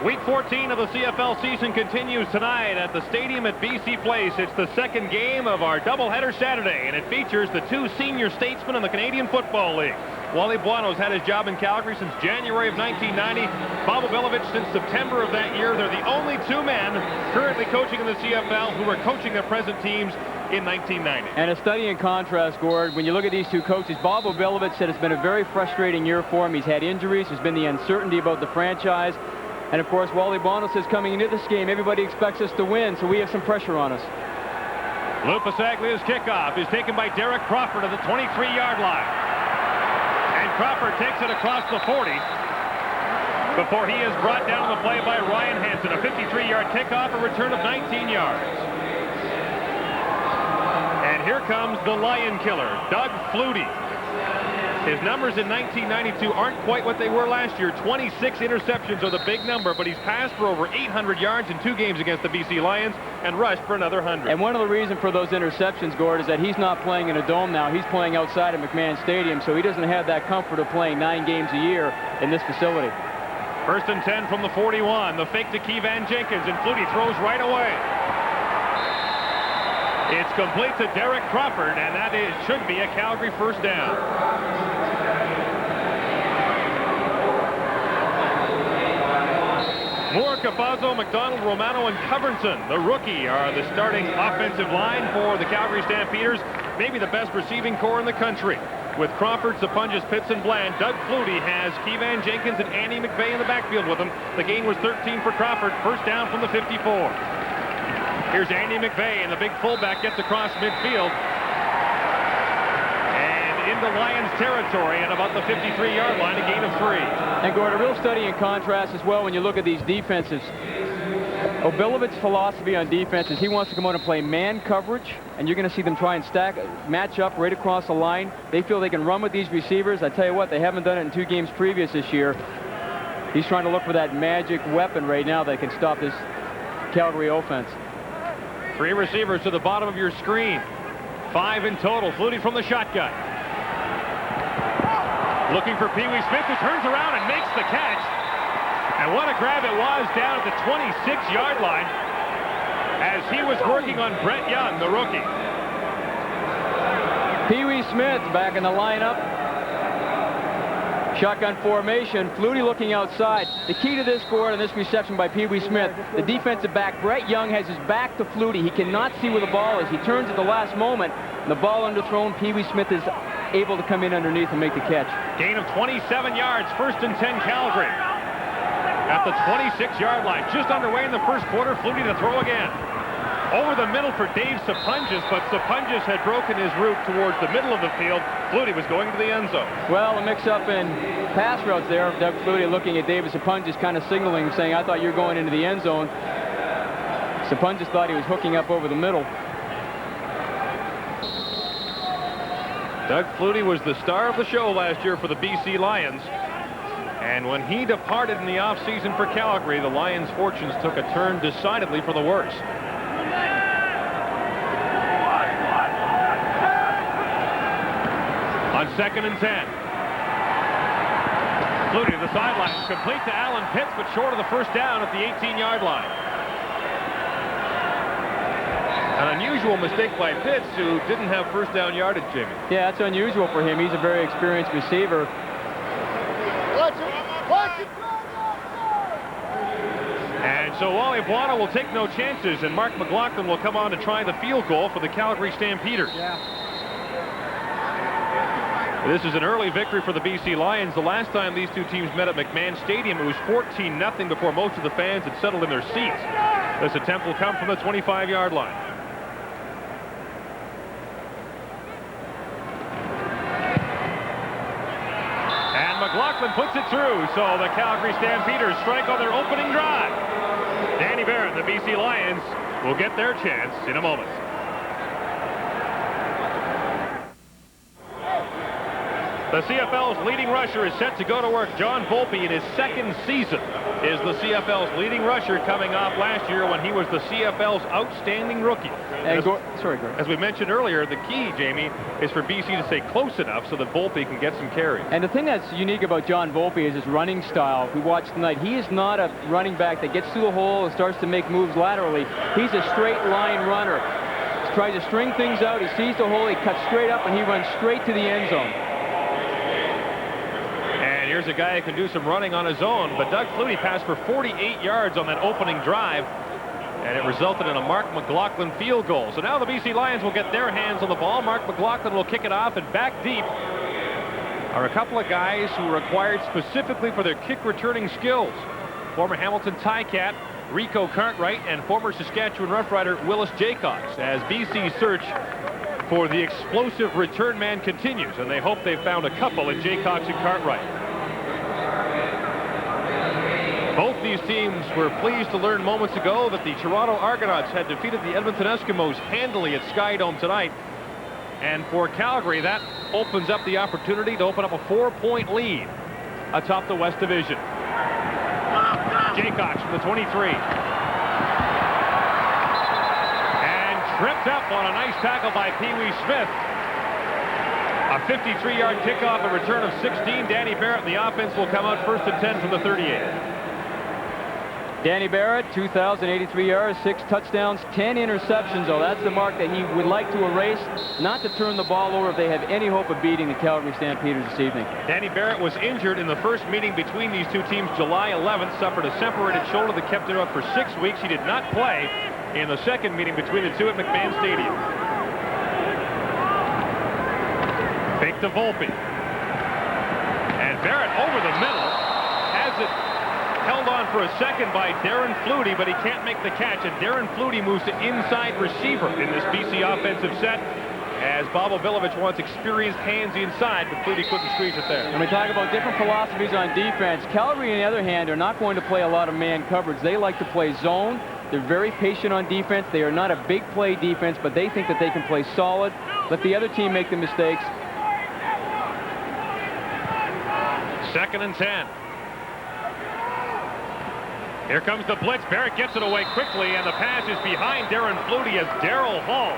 Week 14 of the CFL season continues tonight at the stadium at BC Place. It's the second game of our doubleheader Saturday, and it features the two senior statesmen in the Canadian Football League. Wally Buono's had his job in Calgary since January of 1990. Bob Obilovich since September of that year. They're the only two men currently coaching in the CFL who are coaching their present teams in 1990. And a study in contrast, Gord, when you look at these two coaches, Bob Obilovich said it's been a very frustrating year for him. He's had injuries. There's been the uncertainty about the franchise. And, of course, Wally Buono says coming into this game, everybody expects us to win, so we have some pressure on us. Lou Pasaglia's kickoff is taken by Derek Crawford at the 23-yard line. And Crawford takes it across the 40 before he is brought down on the play by Ryan Hansen. A 53-yard kickoff, a return of 19 yards. And here comes the Lion Killer, Doug Flutie. His numbers in 1992 aren't quite what they were last year. 26 interceptions are the big number, but he's passed for over 800 yards in 2 games against the BC Lions and rushed for another 100. And one of the reasons for those interceptions, Gord, is that he's not playing in a dome now. He's playing outside of McMahon Stadium, so he doesn't have that comfort of playing 9 games a year in this facility. 1st and 10 from the 41. The fake to Keevan Jenkins, and Flutie throws right away. It's complete to Derek Crawford, and that should be a Calgary first down. Moore, Cafazzo, McDonald, Romano, and Covernson, the rookie, are the starting offensive line for the Calgary Stampeders. Maybe the best receiving core in the country. With Crawford, Sapunjas, Pitts, and Bland, Doug Flutie has Keevan Jenkins and Andy McVeigh in the backfield with him. The gain was 13 for Crawford. First down from the 54. Here's Andy McVeigh, and the big fullback gets across midfield and into Lions territory at about the 53-yard line, a gain of 3. And, Gord, a real study in contrast as well when you look at these defenses. Obilovich's philosophy on defense is he wants to come out and play man coverage, and you're going to see them try and match up right across the line. They feel they can run with these receivers. I tell you what, they haven't done it in 2 games previous this year. He's trying to look for that magic weapon right now that can stop this Calgary offense. 3 receivers to the bottom of your screen. 5 in total. Flutie from the shotgun. Looking for Pee Wee Smith, who turns around and makes the catch. And what a grab it was down at the 26-yard line as he was working on Brett Young, the rookie. Pee Wee Smith back in the lineup. Shotgun formation. Flutie looking outside. The key to this score and this reception by Pee Wee Smith, the defensive back, Brett Young, has his back to Flutie. He cannot see where the ball is. He turns at the last moment. The ball underthrown. Pee Wee Smith is able to come in underneath and make the catch. Gain of 27 yards. 1st and 10 Calgary. At the 26-yard line. Just underway in the first quarter. Flutie to throw again. Over the middle for Dave Sapunjas, but Sapunjas had broken his route towards the middle of the field. Flutie was going to the end zone. Well, a mix-up in pass routes there. Doug Flutie looking at David Sapunjas, kind of signaling, saying, I thought you were going into the end zone. Sapunjas thought he was hooking up over the middle. Doug Flutie was the star of the show last year for the BC Lions. And when he departed in the offseason for Calgary, the Lions' fortunes took a turn decidedly for the worse. On 2nd and 10. Flutie to the sidelines, complete to Alan Pitts, but short of the first down at the 18-yard line. An unusual mistake by Pitts, who didn't have first down yardage, Jimmy. Yeah, that's unusual for him. He's a very experienced receiver. And so Wally Buono will take no chances, and Mark McLaughlin will come on to try the field goal for the Calgary Stampeders. Yeah. This is an early victory for the BC Lions. The last time these two teams met at McMahon Stadium, it was 14-0 before most of the fans had settled in their seats. This attempt will come from the 25-yard line. And McLaughlin puts it through, so the Calgary Stampeders strike on their opening drive. Danny Barrett, the BC Lions, will get their chance in a moment. The CFL's leading rusher is set to go to work. John Volpe, in his second season, is the CFL's leading rusher, coming off last year when he was the CFL's outstanding rookie. Sorry, Gordon. As we mentioned earlier, the key, Jamie, is for BC to stay close enough so that Volpe can get some carries. And the thing that's unique about John Volpe is his running style. We watched tonight. He is not a running back that gets through the hole and starts to make moves laterally. He's a straight line runner. He tries to string things out. He sees the hole. He cuts straight up, and he runs straight to the end zone. And here's a guy who can do some running on his own. But Doug Flutie passed for 48 yards on that opening drive, and it resulted in a Mark McLaughlin field goal. So now the BC Lions will get their hands on the ball. Mark McLaughlin will kick it off, and back deep are a couple of guys who were acquired specifically for their kick returning skills. Former Hamilton Ticat Rico Cartwright and former Saskatchewan Rough Rider Willis Jaycox, as BC's search for the explosive return man continues, and they hope they've found a couple in Jaycox and Cartwright. Both these teams were pleased to learn moments ago that the Toronto Argonauts had defeated the Edmonton Eskimos handily at Skydome tonight. And for Calgary, that opens up the opportunity to open up a 4-point lead atop the West Division. Jaycox from the 23. And tripped up on a nice tackle by Pee Wee Smith. A 53-yard kickoff, a return of 16. Danny Barrett, and the offense will come out 1st and 10 from the 38. Danny Barrett, 2,083 yards, 6 touchdowns, 10 interceptions. Oh, that's the mark that he would like to erase, not to turn the ball over if they have any hope of beating the Calgary Stampeders this evening. Danny Barrett was injured in the first meeting between these two teams July 11th, suffered a separated shoulder that kept him out for 6 weeks. He did not play in the second meeting between the two at McMahon Stadium. Fake to Volpe. And Barrett over the middle has it held on for a second by Darren Flutie, but he can't make the catch, and Darren Flutie moves to inside receiver in this BC offensive set, as Bob Obilovich wants experienced hands inside, but Flutie couldn't squeeze it there. When we talk about different philosophies on defense, Calgary, on the other hand, are not going to play a lot of man coverage. They like to play zone. They're very patient on defense. They are not a big play defense, but they think that they can play solid, let the other team make the mistakes. 2nd and 10. Here comes the blitz. Barrett gets it away quickly, and the pass is behind Darren Flutie as Daryl Hall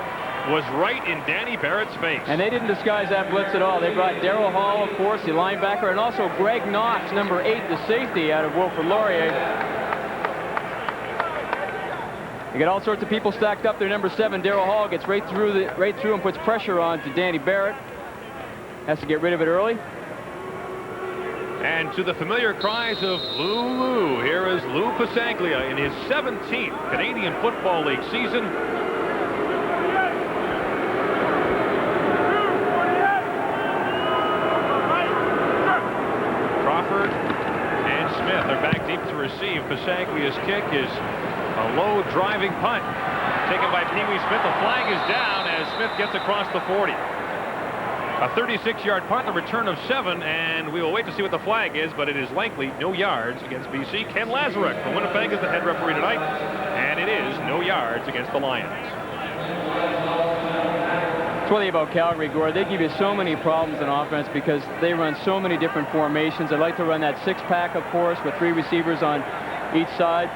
was right in Danny Barrett's face. And they didn't disguise that blitz at all. They brought Daryl Hall, of course, the linebacker, and also Greg Knox, number 8, the safety out of Wilfrid Laurier. You got all sorts of people stacked up there. Number 7, Daryl Hall, gets right through and puts pressure on to Danny Barrett. Has to get rid of it early. And to the familiar cries of Lou, here is Lou Pasaglia in his 17th Canadian Football League season. Crawford and Smith are back deep to receive. Pasaglia's kick is a low driving punt taken by Pee Wee Smith. The flag is down as Smith gets across the 40. A 36-yard punt, a return of 7, and we will wait to see what the flag is, but it is likely no yards against BC. Ken Lazarek from Winnipeg is the head referee tonight, and it is no yards against the Lions. It's really about Calgary, Gord. They give you so many problems in offense because they run so many different formations. They like to run that 6-pack, of course, with 3 receivers on each side.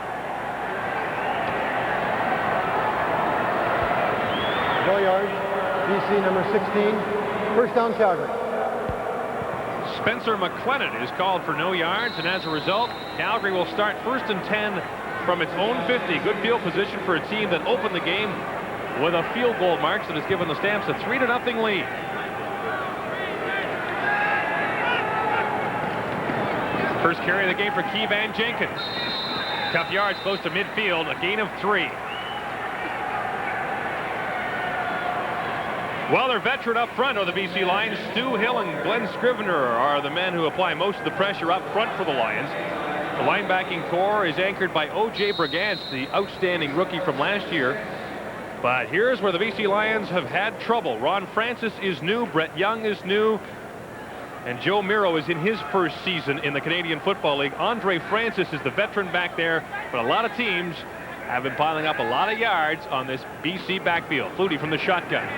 No yards, BC number 16. 1st down, Calgary. Spencer McLennan is called for no yards, and as a result, Calgary will start 1st and 10 from its own 50. Good field position for a team that opened the game with a field goal mark that has given the Stamps a 3-0 lead. First carry of the game for Keevan Jenkins. Tough yards close to midfield, a gain of 3. Well, their veteran up front are the BC Lions. Stu Hill and Glenn Scrivener are the men who apply most of the pressure up front for the Lions. The linebacking core is anchored by O.J. Brigance, the outstanding rookie from last year. But here's where the BC Lions have had trouble. Ron Francis is new, Brett Young is new, and Joe Miro is in his first season in the Canadian Football League. Andre Francis is the veteran back there, but a lot of teams have been piling up a lot of yards on this BC backfield. Flutie from the shotgun.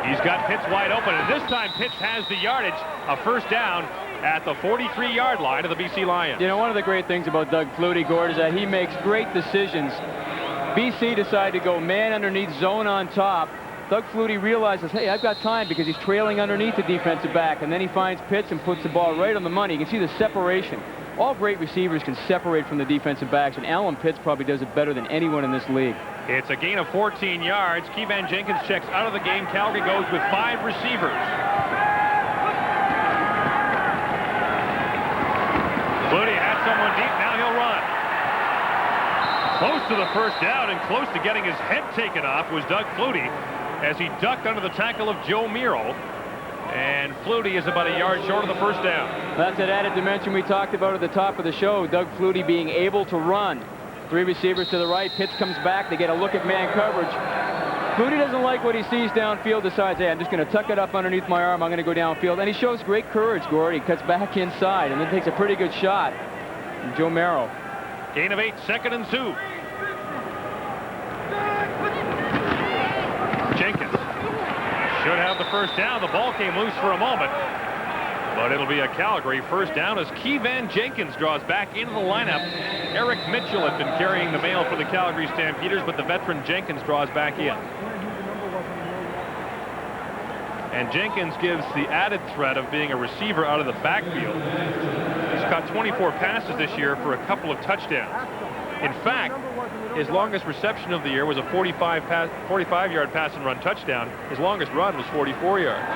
He's got Pitts wide open, and this time Pitts has the yardage, a first down at the 43-yard line of the BC Lions. You know, one of the great things about Doug Flutie, Gord, is that he makes great decisions. BC decided to go man underneath, zone on top. Doug Flutie realizes, hey, I've got time because he's trailing underneath the defensive back, and then he finds Pitts and puts the ball right on the money. You can see the separation. All great receivers can separate from the defensive backs, and Alan Pitts probably does it better than anyone in this league. It's a gain of 14 yards. Keevan Jenkins checks out of the game. Calgary goes with 5 receivers. Flutie had someone deep. Now he'll run. Close to the first down and close to getting his head taken off was Doug Flutie as he ducked under the tackle of Joe Miro. And Flutie is about a yard short of the first down. That's that added dimension we talked about at the top of the show. Doug Flutie being able to run. 3 receivers to the right. Pitts comes back. They get a look at man coverage. Flutie doesn't like what he sees downfield. Decides, hey, I'm just going to tuck it up underneath my arm. I'm going to go downfield. And he shows great courage, Gord. He cuts back inside and then takes a pretty good shot. And Joe Miro. Gain of 8, 2nd and 2. Jenkins should have the first down. The ball came loose for a moment, but it'll be a Calgary first down as Keevan Jenkins draws back into the lineup. Eric Mitchell had been carrying the mail for the Calgary Stampeders, but the veteran Jenkins draws back in. And Jenkins gives the added threat of being a receiver out of the backfield. He's caught 24 passes this year for a couple of touchdowns. In fact, his longest reception of the year was a 45-yard pass and run touchdown. His longest run was 44 yards.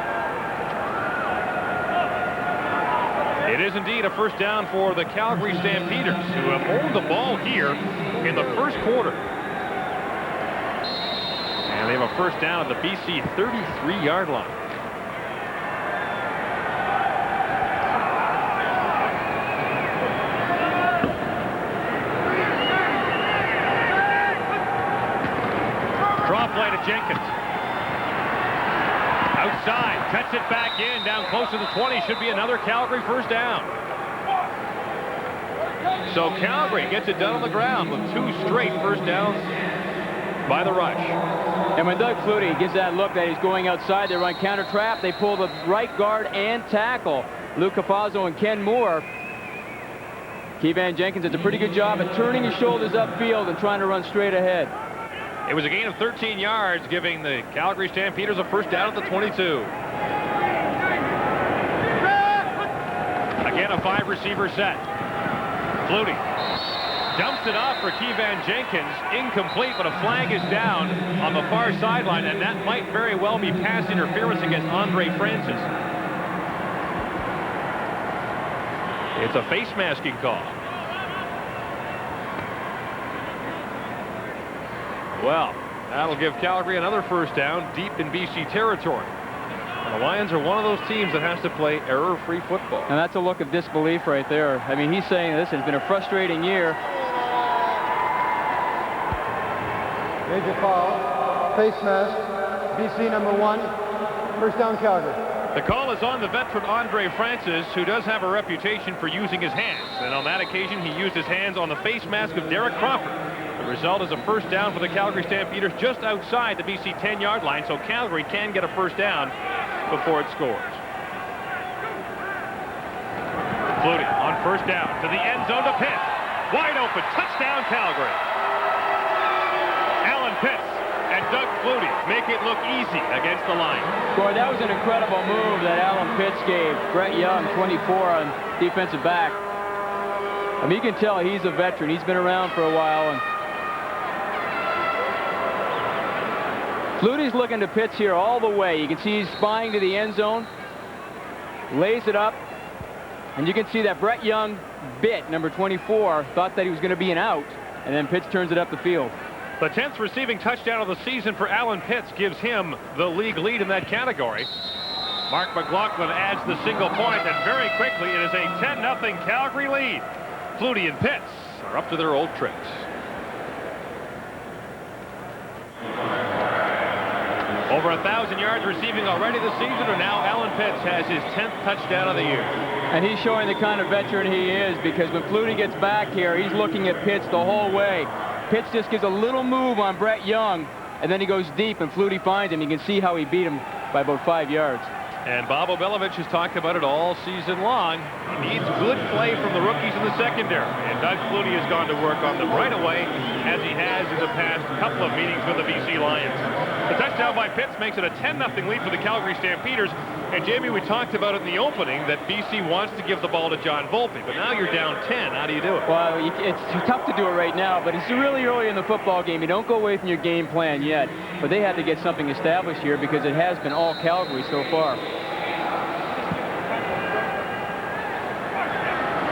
It is indeed a first down for the Calgary Stampeders, who have owned the ball here in the first quarter. And they have a first down at the BC 33-yard line. Draw play to Jenkins. Outside, cuts it back in, down close to the 20. Should be another Calgary first down. So Calgary gets it done on the ground with 2 straight first downs by the rush. And when Doug Flutie gives that look that he's going outside, they run counter trap. They pull the right guard and tackle. Luke Capazzo and Ken Moore. Keevan Jenkins does a pretty good job at turning his shoulders upfield and trying to run straight ahead. It was a gain of 13 yards, giving the Calgary Stampeders a first down at the 22. Again, a 5-receiver set. Flutie dumps it off for Keevan Jenkins. Incomplete, but a flag is down on the far sideline, and that might very well be pass interference against Andre Francis. It's a face masking call. Well, that'll give Calgary another first down deep in BC territory. And the Lions are one of those teams that has to play error-free football. And that's a look of disbelief right there. I mean, he's saying this has been a frustrating year. Major foul, face mask, BC number 1, first down Calgary. The call is on the veteran Andre Francis, who does have a reputation for using his hands. And on that occasion, he used his hands on the face mask of Derek Crawford. The result is a first down for the Calgary Stampeders just outside the BC 10-yard line, so Calgary can get a first down before it scores. Flutie on first down to the end zone to Pitts. Wide open, touchdown Calgary. Alan Pitts and Doug Flutie make it look easy against the Lions. Boy, that was an incredible move that Alan Pitts gave Brett Young, 24 on defensive back. I mean, you can tell he's a veteran. He's been around for a while. And Flutie's looking to Pitts here all the way. You can see he's spying to the end zone, lays it up, and you can see that Brett Young bit, number 24, thought that he was going to be an out, and then Pitts turns it up the field. The 10th receiving touchdown of the season for Alan Pitts gives him the league lead in that category. Mark McLaughlin adds the single point, and very quickly it is a 10-0 Calgary lead. Flutie and Pitts are up to their old tricks. Over 1,000 yards receiving already this season, and now Alan Pitts has his 10th touchdown of the year. And he's showing the kind of veteran he is, because when Flutie gets back here, he's looking at Pitts the whole way. Pitts just gives a little move on Brett Young, and then he goes deep, and Flutie finds him. You can see how he beat him by about 5 yards. And Bob Obelovich has talked about it all season long. He needs good play from the rookies in the secondary. And Doug Flutie has gone to work on them right away, as he has in the past couple of meetings with the BC Lions. The touchdown by Pitts makes it a 10-0 lead for the Calgary Stampeders. And Jamie, we talked about it in the opening that BC wants to give the ball to John Volpe, but now you're down 10. How do you do it? Well, it's tough to do it right now, but it's really early in the football game. You don't go away from your game plan yet, but they have to get something established here because it has been all Calgary so far.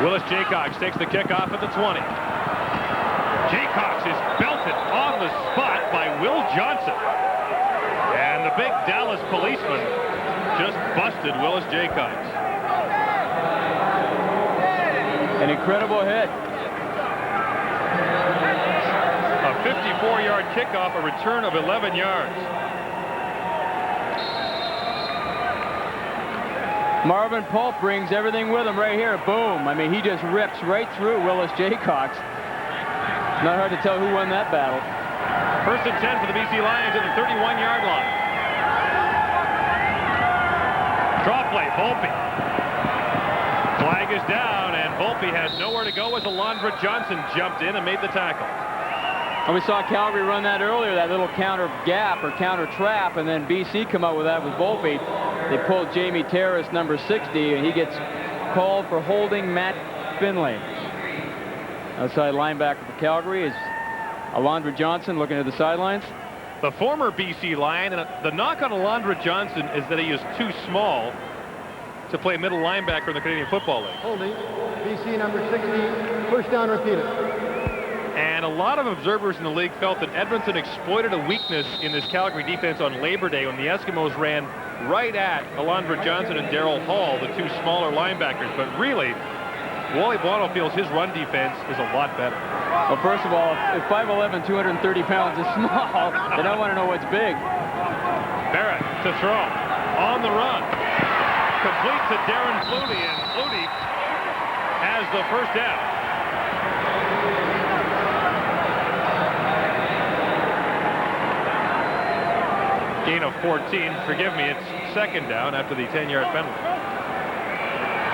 Willis Jaycox takes the kickoff at the 20. Jaycox is belted on the spot by Will Johnson. And the big Dallas policeman just busted Willis Jaycox. An incredible hit. A 54-yard kickoff, a return of 11 yards. Marvin Pulp brings everything with him right here. Boom. I mean, he just rips right through Willis Jaycox. Not hard to tell who won that battle. 1st and 10 for the BC Lions at the 31-yard line. Draw play, Volpe. Flag is down, and Volpe has nowhere to go as Alondra Johnson jumped in and made the tackle. And we saw Calgary run that earlier, that little counter gap or counter trap, and then BC come out with that with Volpe. They pulled Jamie Terrace, number 60, and he gets called for holding Matt Finlay. Outside linebacker for Calgary is Alondra Johnson looking at the sidelines. The former BC Lion, and the knock on Alondra Johnson is that he is too small to play middle linebacker in the Canadian Football League. Holding, BC number 60, first down repeated. And a lot of observers in the league felt that Edmonton exploited a weakness in this Calgary defense on Labor Day when the Eskimos ran right at Alondra Johnson and Darryl Hall, the two smaller linebackers. But really, Wally Buono feels his run defense is a lot better. Well, first of all, if 5'11", 230 pounds is small, then I want to know what's big. Barrett to throw. On the run. Complete to Darren Flutie, and Flutie has the first down. Gain of 14. Forgive me, it's 2nd down after the 10-yard penalty.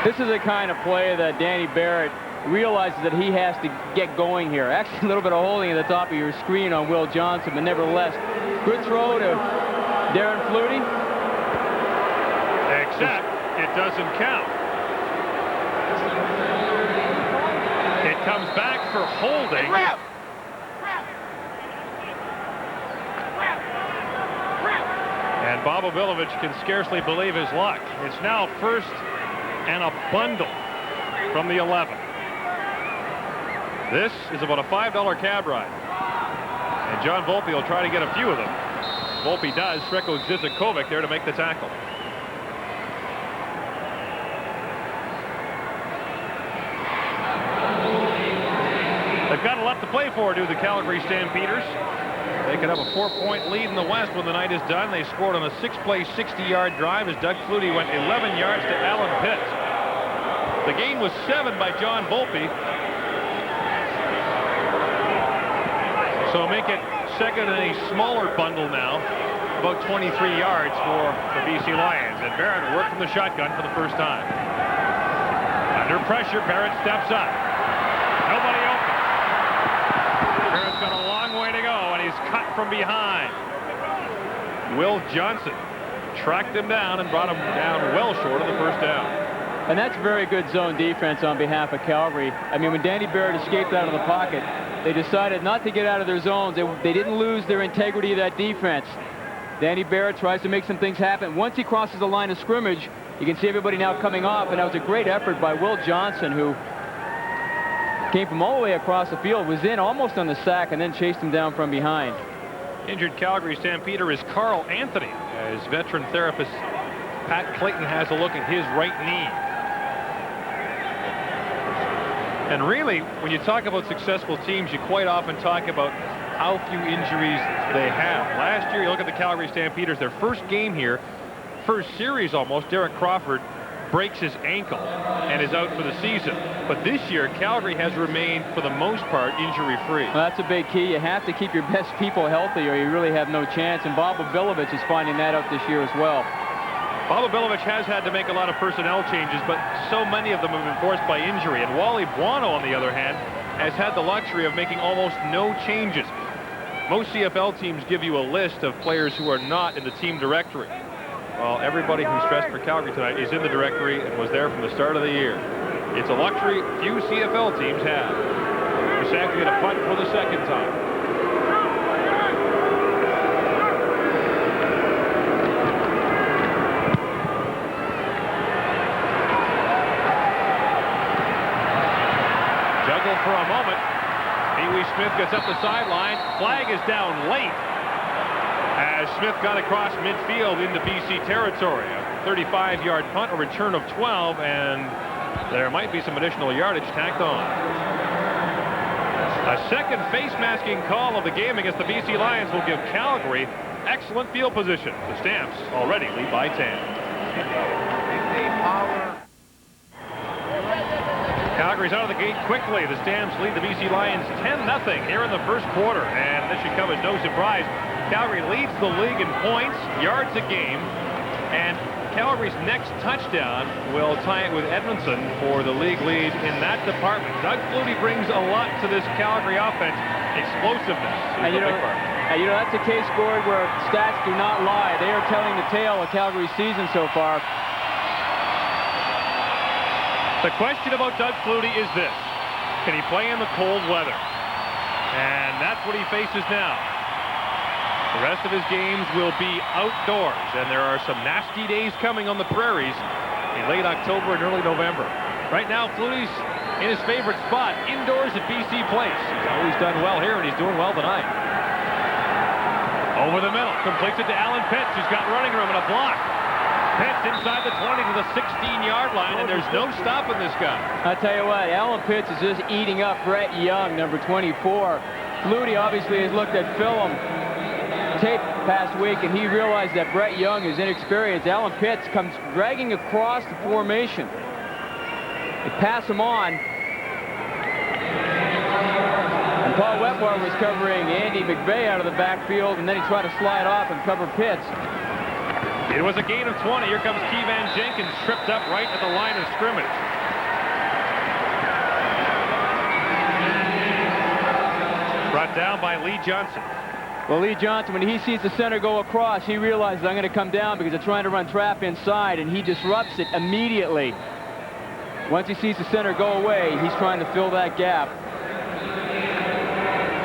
This is the kind of play that Danny Barrett realizes that he has to get going here. Actually, a little bit of holding at the top of your screen on Will Johnson, but nevertheless, good throw to Darren Flutie. Except it doesn't count. It comes back for holding. And Bob Obelovich can scarcely believe his luck. It's now 1st and a bundle from the 11. This is about a $5 cab ride. And John Volpe will try to get a few of them. Volpe does. Sreko Zizakovic there to make the tackle. They've got a lot to play for, do the Calgary Stampeders. They could have a 4-point lead in the West when the night is done. They scored on a 6-play, 60-yard drive as Doug Flutie went 11 yards to Alan Pitts. The gain was 7 by John Volpe. So make it 2nd and a smaller bundle now, about 23 yards for the BC Lions. And Barrett worked from the shotgun for the first time. Under pressure, Barrett steps up. Nobody open. Barrett's got a long way to go, and he's cut from behind. Will Johnson tracked him down and brought him down well short of the first down. And that's very good zone defense on behalf of Calgary. I mean, when Danny Barrett escaped out of the pocket, they decided not to get out of their zones. They didn't lose their integrity of that defense. Danny Barrett tries to make some things happen. Once he crosses the line of scrimmage, you can see everybody now coming off, and that was a great effort by Will Johnson, who came from all the way across the field, was in almost on the sack, and then chased him down from behind. Injured Calgary Stampeder is Carl Anthony, as veteran therapist Pat Clayton has a look at his right knee. And really, when you talk about successful teams, you quite often talk about how few injuries they have. Last year, you look at the Calgary Stampeders, their first game here, first series almost, Derek Crawford breaks his ankle and is out for the season. But this year, Calgary has remained, for the most part, injury-free. Well, that's a big key. You have to keep your best people healthy or you really have no chance. And Bob Obilovich is finding that out this year as well. Bob Obilovich has had to make a lot of personnel changes, but so many of them have been forced by injury. And Wally Buono, on the other hand, has had the luxury of making almost no changes. Most CFL teams give you a list of players who are not in the team directory. Well, everybody who's dressed for Calgary tonight is in the directory and was there from the start of the year. It's a luxury few CFL teams have. Brussac going to punt for the second time. Juggled for a moment. Pee-wee Smith gets up the sideline. Flag is down late as Smith got across midfield into BC territory. A 35-yard punt, a return of 12, and there might be some additional yardage tacked on. A second face-masking call of the game against the BC Lions will give Calgary excellent field position. The Stamps already lead by 10. Calgary's out of the gate quickly. The Stamps lead the BC Lions 10-0 here in the first quarter, and this should come as no surprise. Calgary leads the league in points, yards a game, and Calgary's next touchdown will tie it with Edmondson for the league lead in that department. Doug Flutie brings a lot to this Calgary offense. Explosiveness is the big part. And you know, that's a case, Gord, where stats do not lie. They are telling the tale of Calgary's season so far. The question about Doug Flutie is this: can he play in the cold weather? And that's what he faces now. The rest of his games will be outdoors, and there are some nasty days coming on the prairies in late October and early November. Right now, Flutie's in his favorite spot, indoors at BC Place. He's always done well here, and he's doing well tonight. Over the middle, completes it to Alan Pitts, who's got running room and a block. Pitts inside the 20 to the 16-yard line, and there's no stopping this guy. I'll tell you what, Alan Pitts is just eating up Brett Young, number 24. Flutie obviously has looked at film tape past week, and he realized that Brett Young is inexperienced. Alan Pitts comes dragging across the formation. They pass him on. And Paul Wetmore was covering Andy McVeigh out of the backfield, and then he tried to slide off and cover Pitts. It was a gain of 20. Here comes Keevan Jenkins, tripped up right at the line of scrimmage. Brought down by Lee Johnson. Well, Lee Johnson, when he sees the center go across, he realizes, I'm going to come down because they're trying to run trap inside, and he disrupts it immediately. Once he sees the center go away, he's trying to fill that gap.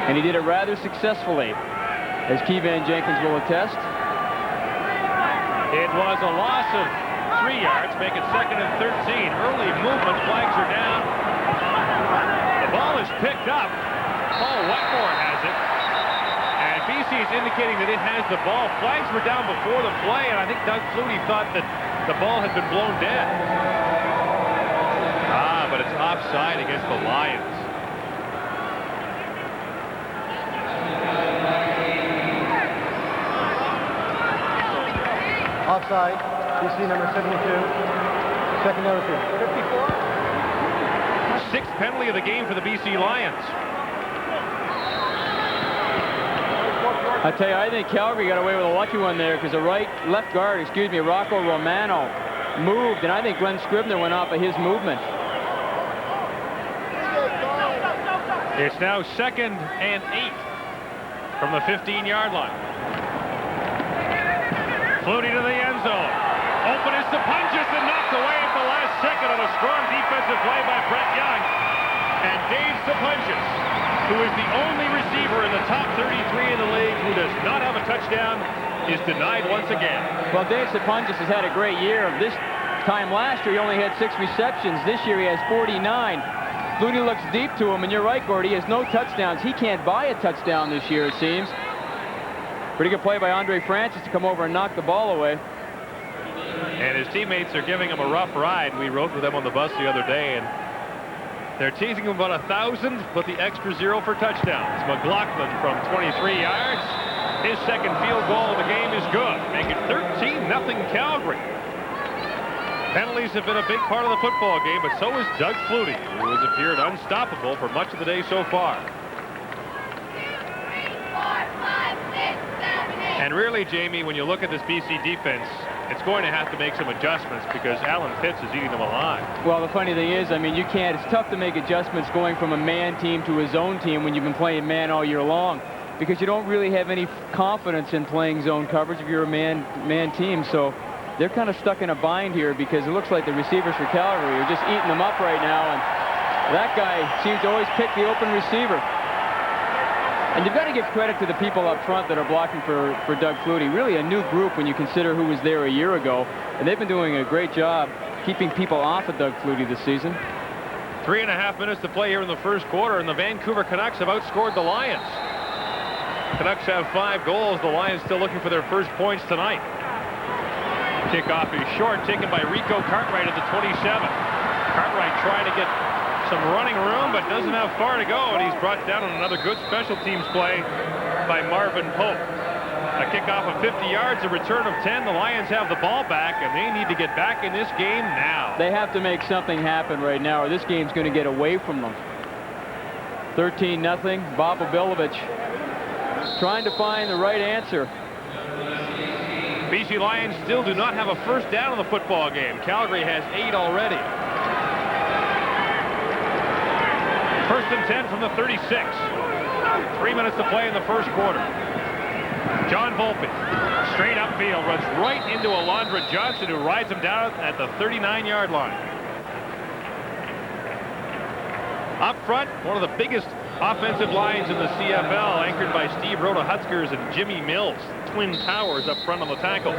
And he did it rather successfully, as Keevan Jenkins will attest. It was a loss of 3 yards, make it 2nd and 13. Early movement, flags are down. The ball is picked up. Paul Wetmore has it. And BC is indicating that it has the ball. Flags were down before the play, and I think Doug Flutie thought that the ball had been blown dead. But it's offside against the Lions. Offside, BC number 72, second notice. 54. Sixth penalty of the game for the BC Lions. I tell you, I think Calgary got away with a lucky one there because the left guard, Rocco Romano moved, and I think Glenn Scribner went off of his movement. It's now 2nd and 8 from the 15-yard line. Flutie to the end zone. Open is Stampeders and knocked away at the last second on a strong defensive play by Brett Young. And Dave Stampeders, who is the only receiver in the top 33 in the league who does not have a touchdown, is denied once again. Well, Dave Stampeders has had a great year. This time last year, he only had 6 receptions. This year, he has 49. Flutie looks deep to him, and you're right, Gordy, he has no touchdowns. He can't buy a touchdown this year, it seems. Pretty good play by Andre Francis to come over and knock the ball away. And his teammates are giving him a rough ride. We rode with them on the bus the other day, and they're teasing him about 1,000, but the extra 0 for touchdowns. McLaughlin from 23 yards. His second field goal of the game is good. Make it 13-0 Calgary. Penalties have been a big part of the football game, but so is Doug Flutie, who has appeared unstoppable for much of the day so far. And really, Jamie, when you look at this BC defense, it's going to have to make some adjustments because Alan Pitts is eating them alive. Well, the funny thing is, I mean, it's tough to make adjustments going from a man team to a zone team when you've been playing man all year long, because you don't really have any confidence in playing zone coverage if you're a man team. So they're kind of stuck in a bind here because it looks like the receivers for Calgary are just eating them up right now, and that guy seems to always pick the open receiver. And you've got to give credit to the people up front that are blocking for Doug Flutie. Really a new group when you consider who was there a year ago. And they've been doing a great job keeping people off of Doug Flutie this season. 3.5 minutes to play here in the first quarter, and the Vancouver Canucks have outscored the Lions. Canucks have 5 goals. The Lions still looking for their first points tonight. Kickoff is short, taken by Rico Cartwright at the 27. Cartwright trying to get some running room, but doesn't have far to go, and he's brought down on another good special teams play by Marvin Pope. A kickoff of 50 yards, a return of 10. The Lions have the ball back, and they need to get back in this game now. They have to make something happen right now, or this game's going to get away from them. 13-0. Bob Obilovich trying to find the right answer. BC Lions still do not have a first down in the football game. Calgary has 8 already. First and 10 from the 36. 3 minutes to play in the first quarter. John Volpe, straight upfield, runs right into Alondra Johnson, who rides him down at the 39-yard line. Up front, one of the biggest offensive lines in the CFL, anchored by Steve Rhoda-Hutzkers and Jimmy Mills. Twin towers up front on the tackles.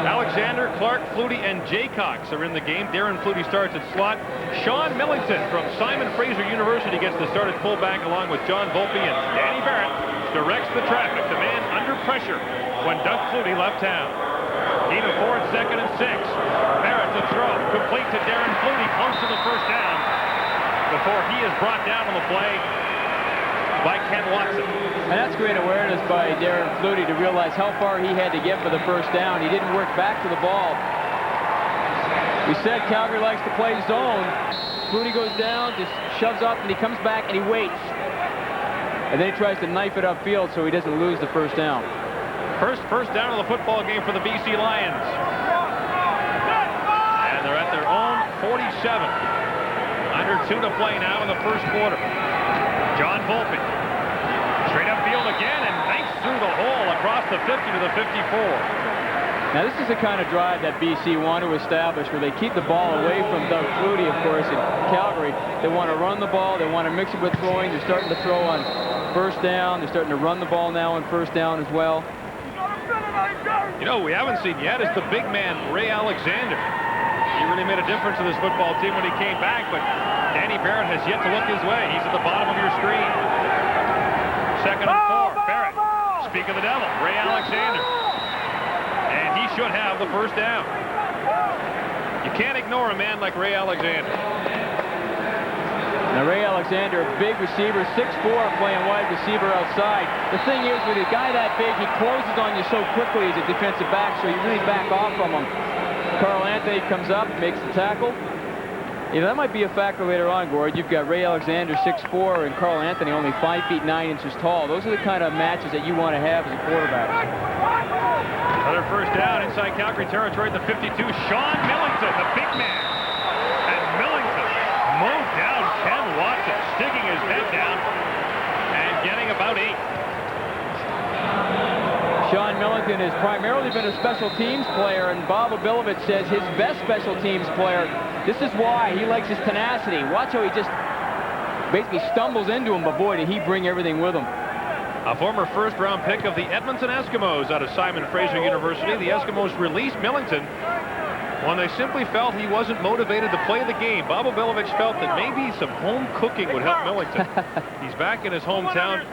Alexander, Clark, Flutie, and Jaycox are in the game. Darren Flutie starts at slot. Sean Millington from Simon Fraser University gets the start at fullback, along with John Volpe, and Danny Barrett directs the traffic. The man under pressure when Doug Flutie left town. Even forward, 2nd and 6. Barrett to throw, complete to Darren Flutie, close to the first down, before he is brought down on the play by Ken Watson. And that's great awareness by Darren Flutie to realize how far he had to get for the first down. He didn't work back to the ball. We said Calgary likes to play zone. Flutie goes down, just shoves up, and he comes back and he waits. And then he tries to knife it upfield so he doesn't lose the first down. First down of the football game for the BC Lions. And they're at their own 47. Under 2 to play now in the first quarter. John Volpe, straight upfield again, and nice through the hole across the 50 to the 54. Now this is the kind of drive that BC want to establish, where they keep the ball away from Doug Flutie, of course, in Calgary. They want to run the ball. They want to mix it with throwing. They're starting to throw on first down. They're starting to run the ball now on first down as well. You know, we haven't seen yet is the big man, Ray Alexander. He really made a difference to this football team when he came back, but Danny Barrett has yet to look his way. He's at the bottom of your screen. 2nd and 4. Barrett, speak of the devil, Ray Alexander. And he should have the first down. You can't ignore a man like Ray Alexander. Now Ray Alexander, a big receiver, 6'4", playing wide receiver outside. The thing is, with a guy that big, he closes on you so quickly as a defensive back, so you really back off from him. Carl Anthony comes up, makes the tackle. You know, that might be a factor later on, Gord. You've got Ray Alexander, 6'4", and Carl Anthony only 5 feet 9 inches tall. Those are the kind of matches that you want to have as a quarterback. Another first down inside Calgary territory at the 52. Sean Millington, the big man. And Millington mowed down Ken Watson, sticking his head down and getting about 8. Sean Millington has primarily been a special teams player, and Bob Obilovich says his best special teams player. This is why he likes his tenacity. Watch how he just basically stumbles into him, but boy, did he bring everything with him. A former first-round pick of the Edmonton Eskimos out of Simon Fraser University. The Eskimos released Millington when they simply felt he wasn't motivated to play the game. Bob Obilovich felt that maybe some home cooking would help Millington. He's back in his hometown.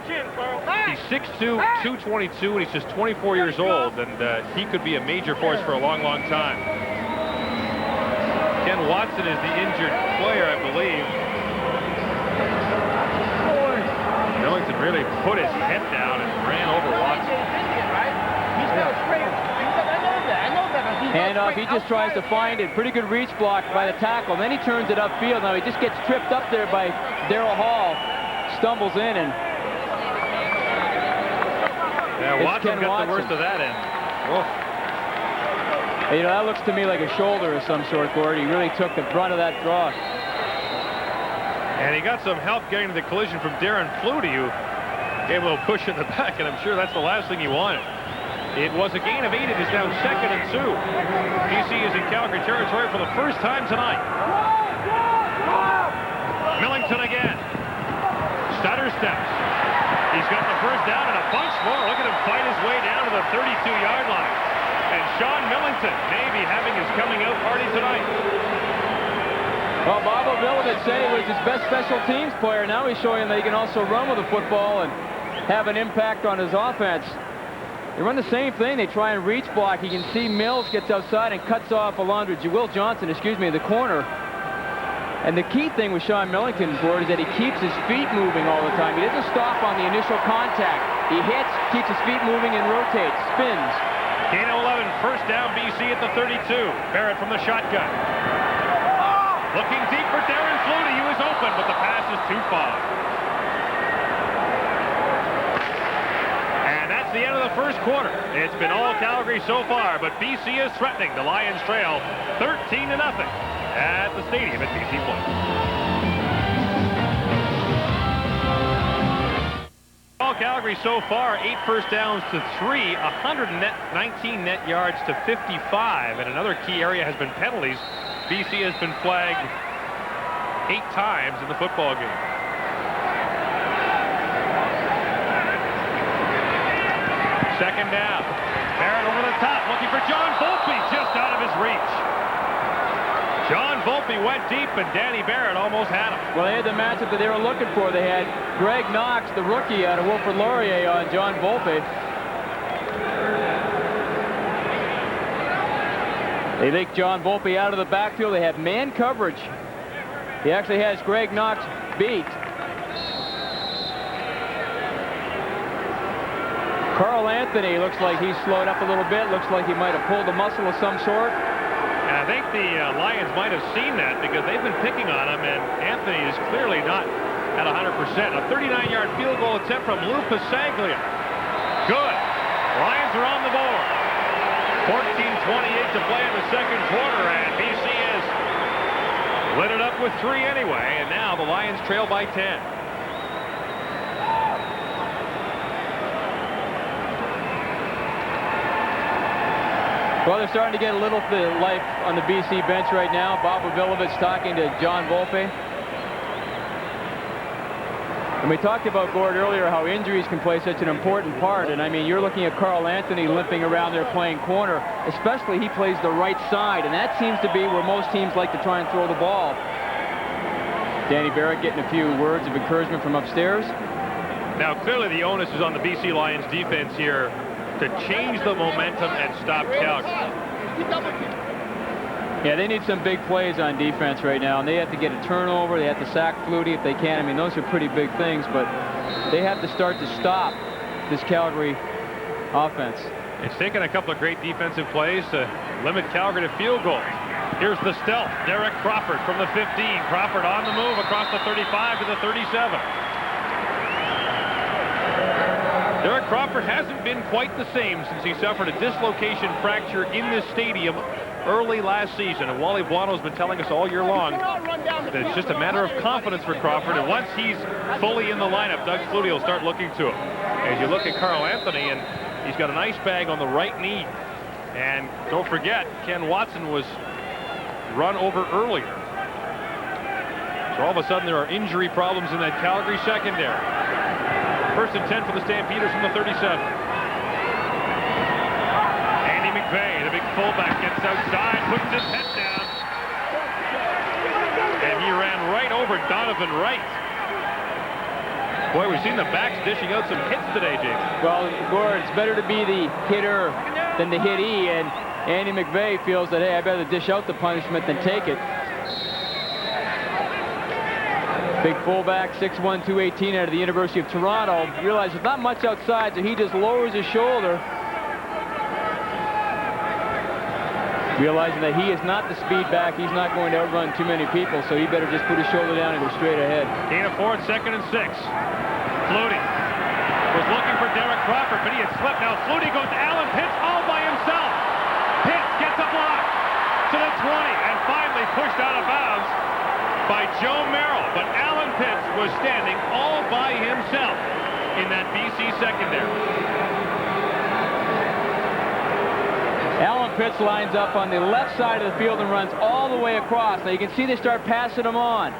He's 6'2", 222, and he's just 24 years old, and he could be a major force for a long, long time. Ken Watson is the injured player, I believe. Millington really put his head down and ran over Watson. Hand enough, he just tries to find it. Pretty good reach block by the tackle. And then he turns it upfield. Now he just gets tripped up there by Darryl Hall. Stumbles in and... Yeah, Watson got the worst of that end. Woof. You know, that looks to me like a shoulder of some sort, Gord. He really took the brunt of that draw. And he got some help getting to the collision from Darren Flutie, who gave a little push in the back, and I'm sure that's the last thing he wanted. It was a gain of 8. It is now 2nd and 2. BC is in Calgary territory for the first time tonight. Millington again. Stutter steps. He's got the first down and a bunch more. Look at him fight his way down to the 32-yard line. And Sean Millington may be having his coming out party tonight. Well, Bob O'Billovich said he was his best special teams player. Now he's showing that he can also run with the football and have an impact on his offense. They run the same thing. They try and reach block. You can see Mills gets outside and cuts off Will Johnson, in the corner. And the key thing with Sean Millington, Gord, is that he keeps his feet moving all the time. He doesn't stop on the initial contact. He hits, keeps his feet moving, and rotates, spins. Gain of 11, first down BC at the 32. Barrett from the shotgun. Looking deep for Darren Flutie. He was open, but the pass is too far. And that's the end of the first quarter. It's been all Calgary so far, but BC is threatening. The Lions trail 13-0 at the stadium at BC Place. All Calgary so far, 8 first downs to 3, 119 net yards to 55, and another key area has been penalties. BC has been flagged 8 times in the football game. Second down. Barrett over the top, looking for John Volpe, just out of his reach. John Volpe went deep, and Danny Barrett almost had him. Well, they had the matchup that they were looking for. They had Greg Knox, the rookie out of Wilfrid Laurier, on John Volpe. They take John Volpe out of the backfield. They have man coverage. He actually has Greg Knox beat. Carl Anthony looks like he's slowed up a little bit. Looks like he might have pulled a muscle of some sort. And I think the Lions might have seen that because they've been picking on him, and Anthony is clearly not at 100%. A 39-yard field goal attempt from Lou Pasaglia. Good. Lions are on the board. 14:28 to play in the second quarter, and BC has lit it up with 3 anyway, and now the Lions trail by 10. Well, they're starting to get a little bit of life on the BC bench right now. Bob O'Billovich talking to John Volpe. And we talked about, Gord, earlier how injuries can play such an important part. And I mean, you're looking at Carl Anthony limping around there playing corner. Especially he plays the right side. And that seems to be where most teams like to try and throw the ball. Danny Barrett getting a few words of encouragement from upstairs. Now, clearly the onus is on the BC Lions defense here to change the momentum and stop Calgary. Yeah, they need some big plays on defense right now, and they have to get a turnover. They have to sack Flutie if they can. I mean, those are pretty big things, but they have to start to stop this Calgary offense. It's taken a couple of great defensive plays to limit Calgary to field goals. Here's the stealth. Derek Crawford from the 15. Crawford on the move across the 35 to the 37. Derek Crawford hasn't been quite the same since he suffered a dislocation fracture in this stadium early last season. And Wally Buono's been telling us all year long that it's just a matter of confidence for Crawford. And once he's fully in the lineup, Doug Flutie will start looking to him. As you look at Carl Anthony, and he's got an ice bag on the right knee. And don't forget, Ken Watson was run over earlier. So all of a sudden there are injury problems in that Calgary secondary. First and 10 for the Stampeders from the 37. Andy McVeigh, the big fullback, gets outside, puts his head down. And he ran right over Donovan Wright. Boy, we've seen the backs dishing out some hits today, James. Well, Gord, it's better to be the hitter than the hittee, and Andy McVeigh feels that, hey, I better dish out the punishment than take it. Big fullback, 6'1", 218 out of the University of Toronto. You realize there's not much outside, so he just lowers his shoulder. Realizing that he is not the speed back, he's not going to outrun too many people, so he better just put his shoulder down and go straight ahead. Gain of 4, 2nd and 6. Flutie was looking for Derek Crawford, but he had slipped. Now Flutie goes to Alan Pitts all by himself. Pitts gets a block to the 20 and finally pushed out of bounds by Joe Merrill. But Alan Pitts was standing all by himself in that BC secondary. Alan Pitts lines up on the left side of the field and runs all the way across. Now you can see they start passing him on.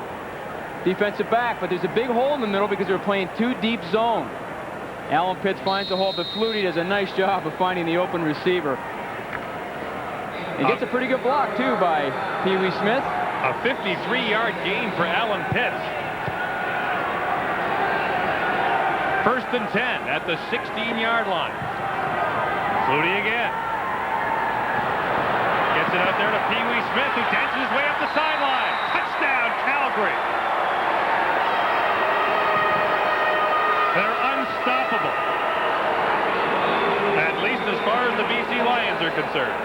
Defensive back, but there's a big hole in the middle because they're playing too deep zone. Alan Pitts finds the hole, but Flutie does a nice job of finding the open receiver. He gets a pretty good block, too, by Pee Wee Smith. A 53-yard gain for Alan Pitts. 1st and 10 at the 16-yard line. Flutie again. Gets it out there to Pee Wee Smith, who dances his way up the sideline. Touchdown, Calgary. They're unstoppable. At least as far as the BC Lions are concerned.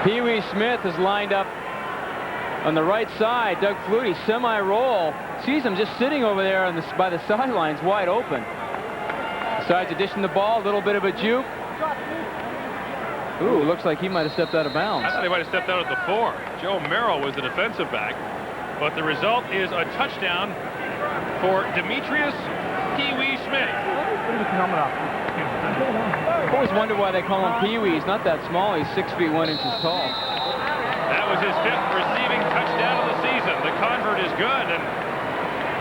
Pee Wee Smith is lined up on the right side. Doug Flutie, semi-roll, sees him just sitting over there on by the sidelines, wide open. Decides to dish him the ball, a little bit of a juke. Ooh, looks like he might have stepped out of bounds. I thought he might have stepped out at the 4. Joe Merrill was the defensive back. But the result is a touchdown for Demetrius Pee Wee Smith. I always wonder why they call him Pee Wee. He's not that small. He's 6 feet 1 inches tall. That was his 5th receiving touchdown of the season. The convert is good, and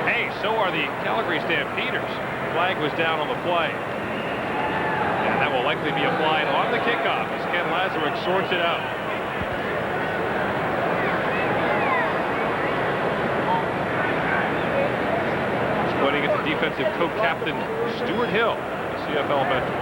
hey, so are the Calgary Stampeders. Flag was down on the play. And that will likely be applied on the kickoff as Ken Lazarick sorts it out. Pointing at the defensive co-captain Stuart Hill, the CFL veteran.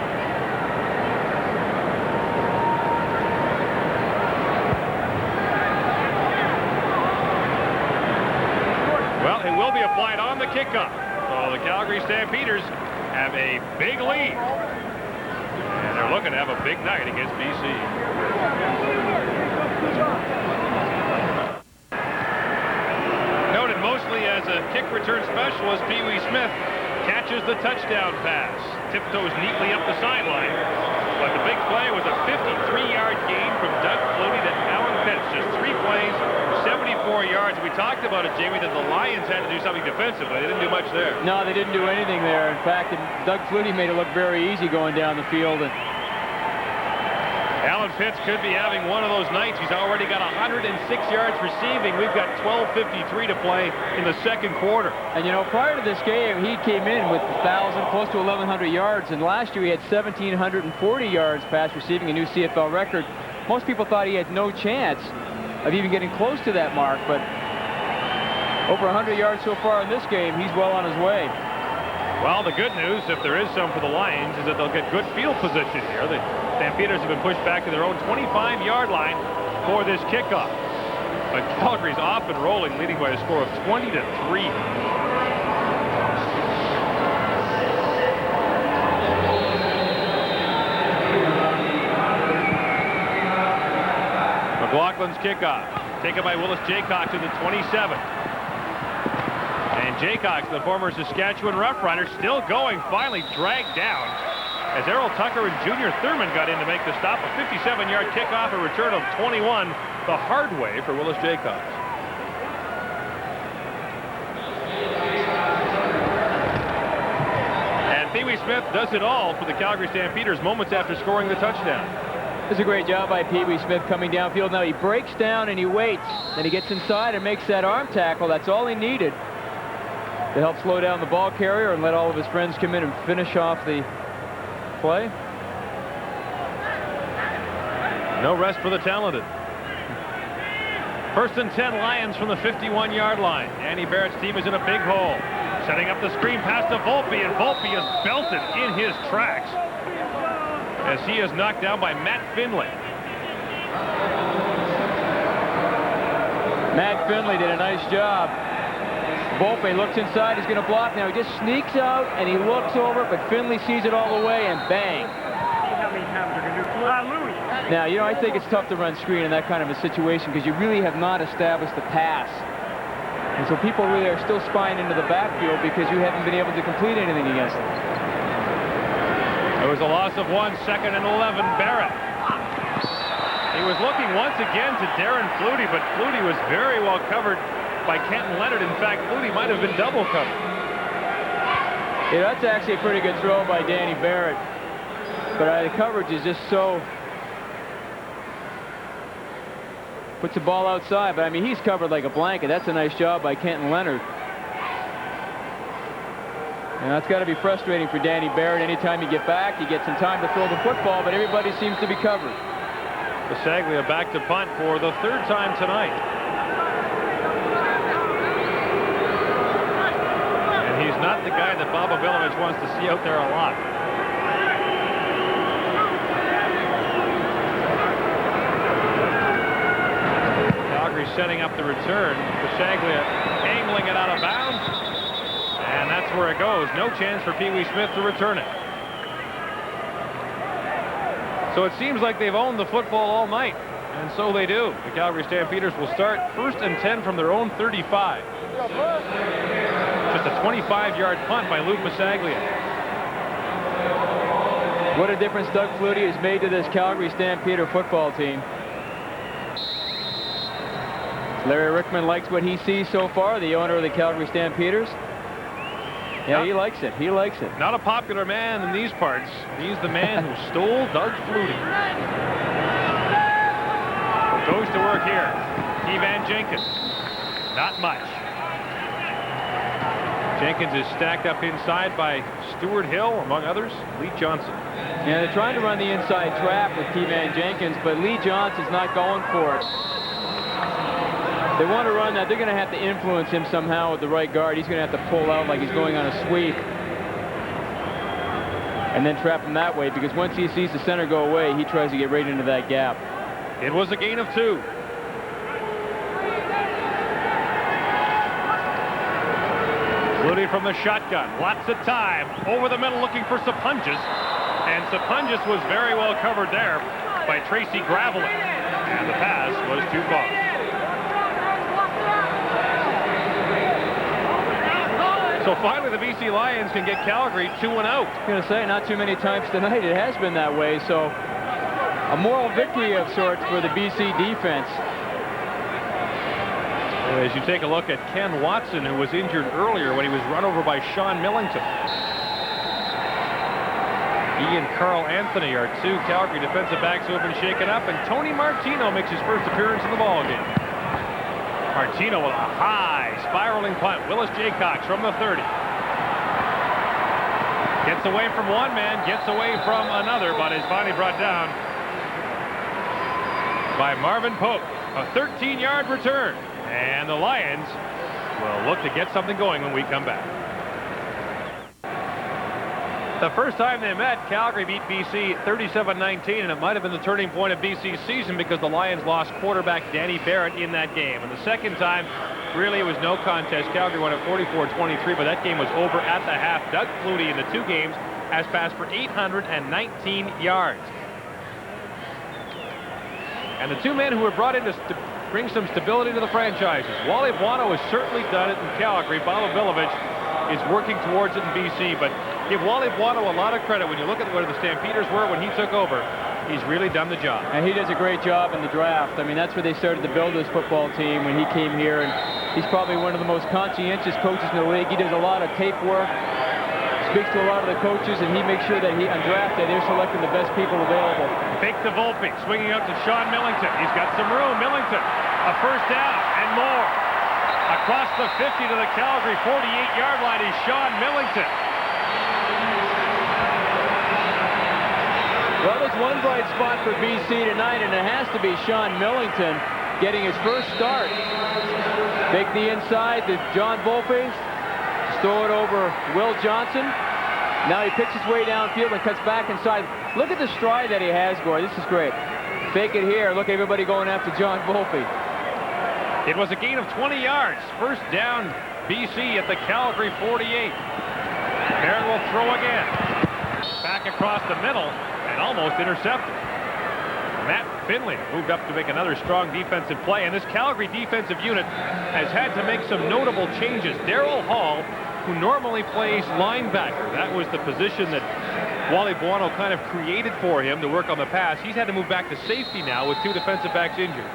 Well, it will be applied on the kickoff. So the Calgary Stampeders have a big lead. And they're looking to have a big night against BC. Noted mostly as a kick return specialist, Pee Wee Smith catches the touchdown pass. Tiptoes neatly up the sideline. But the big play was a 53-yard gain from Doug Flutie to Alan Pitts. Just 3 plays, 74 yards. We talked about it, Jamie, that the Lions had to do something defensively. They didn't do much there. No, they didn't do anything there. In fact, Doug Flutie made it look very easy going down the field. And Alan Pitts could be having one of those nights. He's already got 106 yards receiving. We've got 12:53 to play in the 2nd quarter. And, you know, prior to this game, he came in with 1,000, close to 1,100 yards. And last year he had 1,740 yards pass receiving, a new CFL record. Most people thought he had no chance of even getting close to that mark. But over 100 yards so far in this game, he's well on his way. Well, the good news, if there is some for the Lions, is that they'll get good field position here. The Stampeders have been pushed back to their own 25-yard line for this kickoff. But Calgary's off and rolling, leading by a score of 20-3. McLaughlin's kickoff, taken by Willis Jaycox to the 27. And Jaycox, the former Saskatchewan Rough Rider, still going, finally dragged down as Errol Tucker and Junior Thurman got in to make the stop. A 57-yard kickoff, a return of 21 the hard way for Willis Jaycox. And Pee Wee Smith does it all for the Calgary Stampeders moments after scoring the touchdown. It's a great job by Pee Wee Smith coming downfield. Now he breaks down and he waits. Then he gets inside and makes that arm tackle. That's all he needed to help slow down the ball carrier and let all of his friends come in and finish off the play. No rest for the talented. 1st and 10 Lions from the 51-yard line. Andy Barrett's team is in a big hole. Setting up the screen pass to Volpe, and Volpe is belted in his tracks as he is knocked down by Matt Finley. Matt Finley did a nice job Volpe looks inside. He's going to block now. He just sneaks out, and he looks over, but Finley sees it all the way, and bang. Now, you know, I think it's tough to run screen in that kind of a situation because you really have not established the pass. And so people really are still spying into the backfield because you haven't been able to complete anything against them. It was a loss of 1, 2nd and 11. Barrett. He was looking once again to Darren Flutie, but Flutie was very well covered by Kenton Leonard. In fact, Flutie might have been double covered. Yeah, that's actually a pretty good throw by Danny Barrett. But the coverage is just so... Puts the ball outside, but I mean, he's covered like a blanket. That's a nice job by Kenton Leonard. And that's got to be frustrating for Danny Barrett. Anytime you get back, you get some time to throw the football, but everybody seems to be covered. Bisaglia back to punt for the 3rd time tonight. And he's not the guy that Bob Obilovich wants to see out there a lot. Calgary setting up the return. Bisaglia angling it out of bounds. And that's where it goes. No chance for Pee Wee Smith to return it. So it seems like they've owned the football all night. And so they do. The Calgary Stampeders will start 1st and 10 from their own 35. Just a 25-yard punt by Luke Bisaglia. What a difference Doug Flutie has made to this Calgary Stampeder football team. Larry Rickman likes what he sees so far, the owner of the Calgary Stampeders. Yeah, he likes it. He likes it. Not a popular man in these parts. He's the man who stole Doug Flutie. Goes to work here. Evan Jenkins. Not much. Jenkins is stacked up inside by Stuart Hill, among others. Lee Johnson. Yeah, they're trying to run the inside trap with Evan Jenkins, but Lee Johnson's not going for it. They want to run that. They're going to have to influence him somehow with the right guard. He's going to have to pull out like he's going on a sweep. And then trap him that way, because once he sees the center go away, he tries to get right into that gap. It was a gain of 2. Flutie from the shotgun. Lots of time. Over the middle looking for Sapunjas. And Sapunjas was very well covered there by Tracy Gravelin. And the pass was too far. So finally, the BC Lions can get Calgary 2-0. I was going to say, not too many times tonight. It has been that way. So a moral victory of sorts for the BC defense. As you take a look at Ken Watson, who was injured earlier when he was run over by Sean Millington. He and Carl Anthony are 2 Calgary defensive backs who have been shaken up, and Tony Martino makes his first appearance in the ballgame. Martino with a high spiraling punt. Willis Jaycox from the 30. Gets away from one man, gets away from another, but is finally brought down by Marvin Pope. A 13-yard return. And the Lions will look to get something going when we come back. The first time they met, Calgary beat BC 37-19, and it might have been the turning point of BC's season because the Lions lost quarterback Danny Barrett in that game. And the second time, really it was no contest. Calgary won at 44-23, but that game was over at the half. Doug Flutie in the 2 games has passed for 819 yards. And the 2 men who were brought in to bring some stability to the franchises. Wally Buono has certainly done it in Calgary. Bob Obilovich is working towards it in BC, but give Wally Buono a lot of credit. When you look at where the Stampeders were when he took over, he's really done the job. And he does a great job in the draft. I mean, that's where they started to build this football team when he came here, and he's probably one of the most conscientious coaches in the league. He does a lot of tape work, speaks to a lot of the coaches, and he makes sure that he, on draft day, they're selecting the best people available. Fake to Volpe, swinging out to Sean Millington. He's got some room. Millington, a first down and more. Across the 50 to the Calgary 48-yard line is Sean Millington. Well, there's one bright spot for BC tonight, and it has to be Sean Millington getting his first start. Take the inside to John Volpe. Throw it over Will Johnson. Now he picks his way downfield and cuts back inside. Look at the stride that he has, Gore. This is great. Fake it here. Look at everybody going after John Volpe. It was a gain of 20 yards. First down, BC at the Calgary 48. Barrett will throw again. Back across the middle and almost intercepted. Matt Finley moved up to make another strong defensive play, and this Calgary defensive unit has had to make some notable changes. Daryl Hall, who normally plays linebacker, that was the position that Wally Buono kind of created for him to work on the pass. He's had to move back to safety now with 2 defensive backs injured.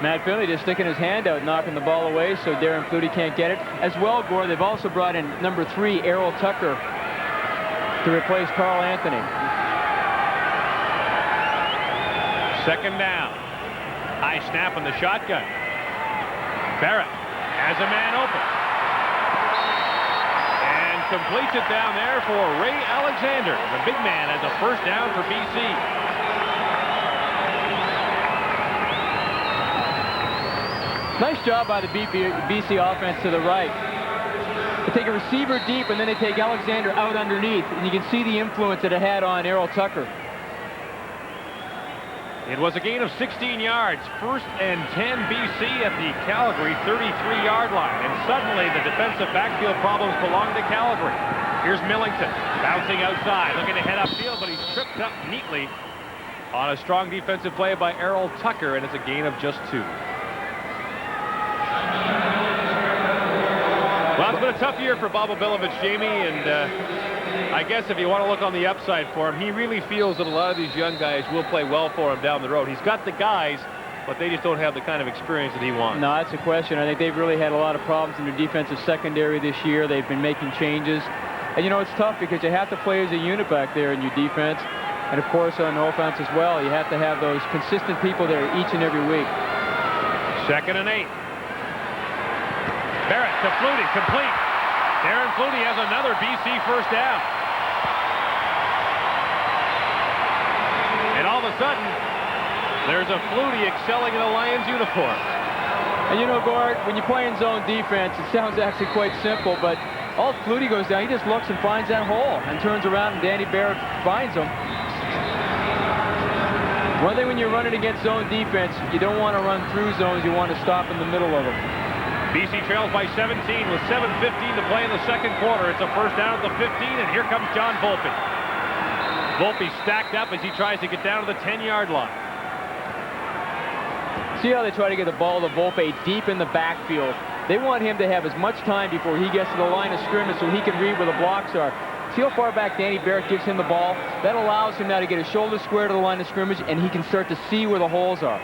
Matt Finley just sticking his hand out, knocking the ball away so Darren Flutie can't get it. As well, Gore, they've also brought in number 3, Errol Tucker, to replace Carl Anthony. Second down. High snap in the shotgun. Barrett has a man open. And completes it down there for Ray Alexander. The big man has a first down for BC. Nice job by the BC offense to the right. They take a receiver deep, and then they take Alexander out underneath, and you can see the influence that it had on Errol Tucker. It was a gain of 16 yards. First and 10 BC at the Calgary 33-yard line. And suddenly the defensive backfield problems belong to Calgary. Here's Millington bouncing outside, looking to head upfield, but he's tripped up neatly on a strong defensive play by Errol Tucker, and it's a gain of just 2. Well, it's been a tough year for Bob Obilovich, Jamie, and I guess if you want to look on the upside for him, he really feels that a lot of these young guys will play well for him down the road. He's got the guys, but they just don't have the kind of experience that he wants. No, that's a question. I think they've really had a lot of problems in their defensive secondary this year. They've been making changes. And, you know, it's tough because you have to play as a unit back there in your defense. And, of course, on offense as well. You have to have those consistent people there each and every week. Second and 8. Barrett to Flutie, complete. Darren Flutie has another BC first down. And all of a sudden, there's a Flutie excelling in a Lions uniform. And you know, Gord, when you play in zone defense, it sounds actually quite simple, but all Flutie goes down, he just looks and finds that hole and turns around, and Danny Barrett finds him. One thing when you're running against zone defense, you don't want to run through zones, you want to stop in the middle of them. BC trails by 17 with 7:15 to play in the second quarter. It's a first down at the 15, and here comes John Volpe. Volpe stacked up as he tries to get down to the 10-yard line. See how they try to get the ball to Volpe deep in the backfield. They want him to have as much time before he gets to the line of scrimmage so he can read where the blocks are. See how far back Danny Barrett gives him the ball? That allows him now to get his shoulder square to the line of scrimmage, and he can start to see where the holes are.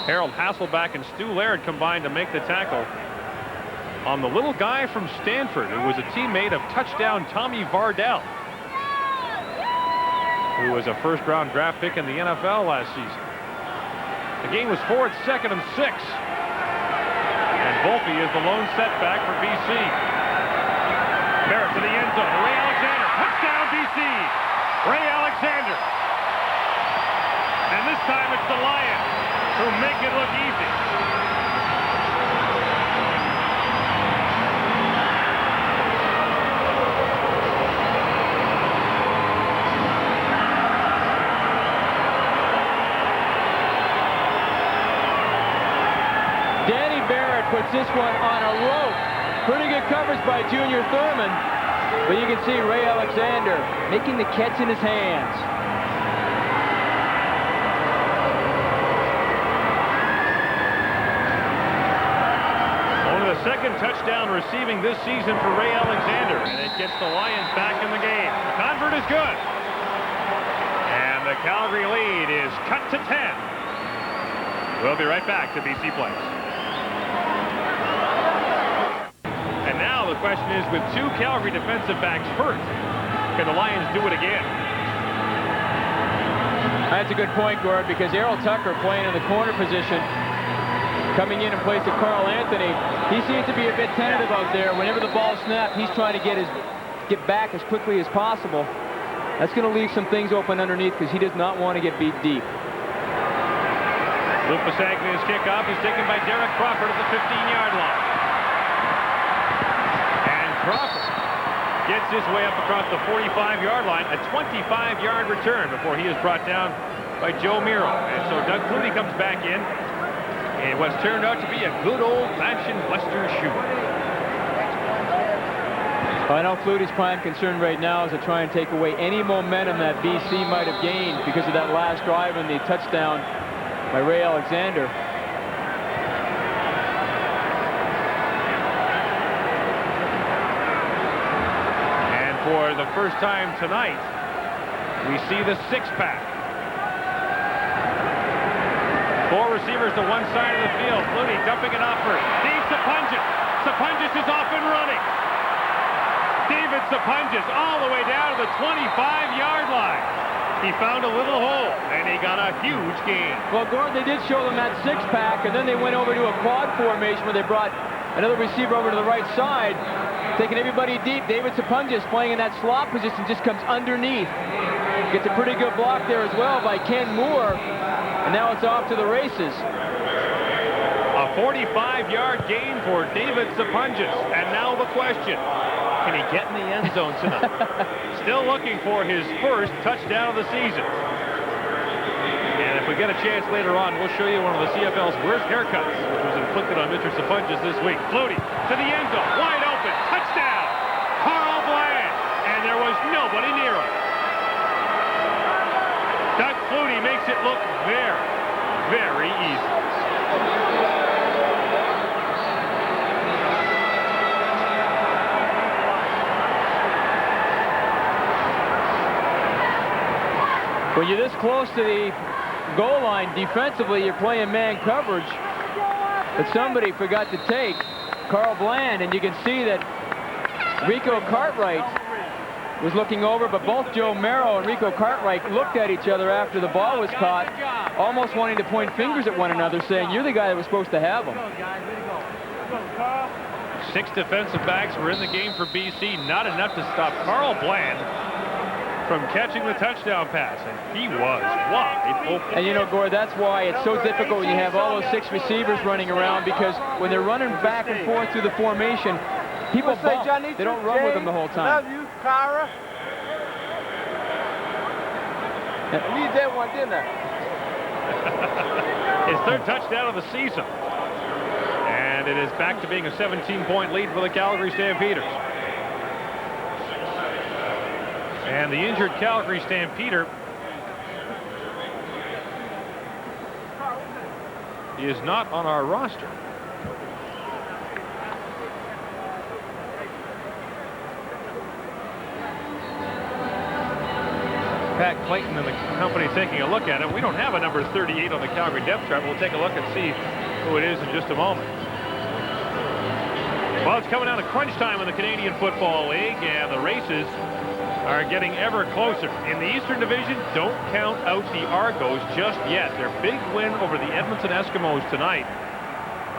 Harold Hasselback and Stu Laird combined to make the tackle on the little guy from Stanford, who was a teammate of touchdown Tommy Vardell, who was a first-round draft pick in the NFL last season. The game was forward, 2nd and 6. And Volpe is the lone setback for BC. Barrett to the end zone. Ray Alexander. Touchdown, BC. Ray Alexander. And this time it's the Lions who make it look easy. Danny Barrett puts this one on a rope. Pretty good coverage by Junior Thurman. But you can see Ray Alexander making the catch in his hands. Only the second touchdown receiving this season for Ray Alexander. And it gets the Lions back in the game. The convert is good. And the Calgary lead is cut to 10. We'll be right back to BC Place. And now the question is, with 2 Calgary defensive backs hurt, can the Lions do it again? That's a good point, Gord, because Errol Tucker playing in the corner position, coming in place of Carl Anthony, he seems to be a bit tentative out there. Whenever the ball snapped, he's trying to get back as quickly as possible. That's going to leave some things open underneath because he does not want to get beat deep. Luke Pasagna's kickoff is taken by Derek Crawford at the 15-yard line. And Crawford gets his way up across the 45-yard line, a 25-yard return before he is brought down by Joe Miro. And so Doug Clooney comes back in. in what's turned out to be a good old-fashioned Western shoot. I know Flutie's prime concern right now is to try and take away any momentum that BC might have gained because of that last drive and the touchdown by Ray Alexander. And for the first time tonight, we see the six-pack. 4 receivers to one side of the field. Flutie dumping it off for Dave Sapunjas. Sapunjas is off and running. David Sapunjas all the way down to the 25-yard line. He found a little hole, and he got a huge gain. Well, Gordon, they did show them that six-pack, and then they went over to a quad formation where they brought another receiver over to the right side, taking everybody deep. David Sapunjas playing in that slot position just comes underneath. Gets a pretty good block there as well by Ken Moore, and now it's off to the races. A 45-yard gain for David Sapunjas, and now the question. Can he get in the end zone tonight? Still looking for his first touchdown of the season. And if we get a chance later on, we'll show you one of the CFL's worst haircuts, which was inflicted on Mr. Sapunjas this week. Flutie to the end zone, wide open, touchdown! Carl Bland, and there was nobody near him. Doug Flutie makes it look very, very easy. When you're this close to the goal line defensively, you're playing man coverage, but somebody forgot to take Carl Bland, and you can see that Rico Cartwright was looking over, but both Joe Merrill and Rico Cartwright looked at each other after the ball was caught, almost wanting to point fingers at one another, saying, you're the guy that was supposed to have him. 6 defensive backs were in the game for BC, not enough to stop Carl Bland from catching the touchdown pass, and he was wide open. And you know, Gord, that's why it's so difficult when you have all those 6 receivers running around, because when they're running back and forth through the formation, people bump. They don't run with them the whole time. Love you, Cara. I need that one, didn't I? His 3rd touchdown of the season. And it is back to being a 17-point lead for the Calgary Stampeders. And the injured Calgary Stampeder is not on our roster. Pat Clayton and the company taking a look at it. We don't have a number 38 on the Calgary depth chart. We'll take a look and see who it is in just a moment. Well, it's coming down to crunch time in the Canadian Football League, and the races are getting ever closer. In the Eastern Division, don't count out the Argos just yet. Their big win over the Edmonton Eskimos tonight.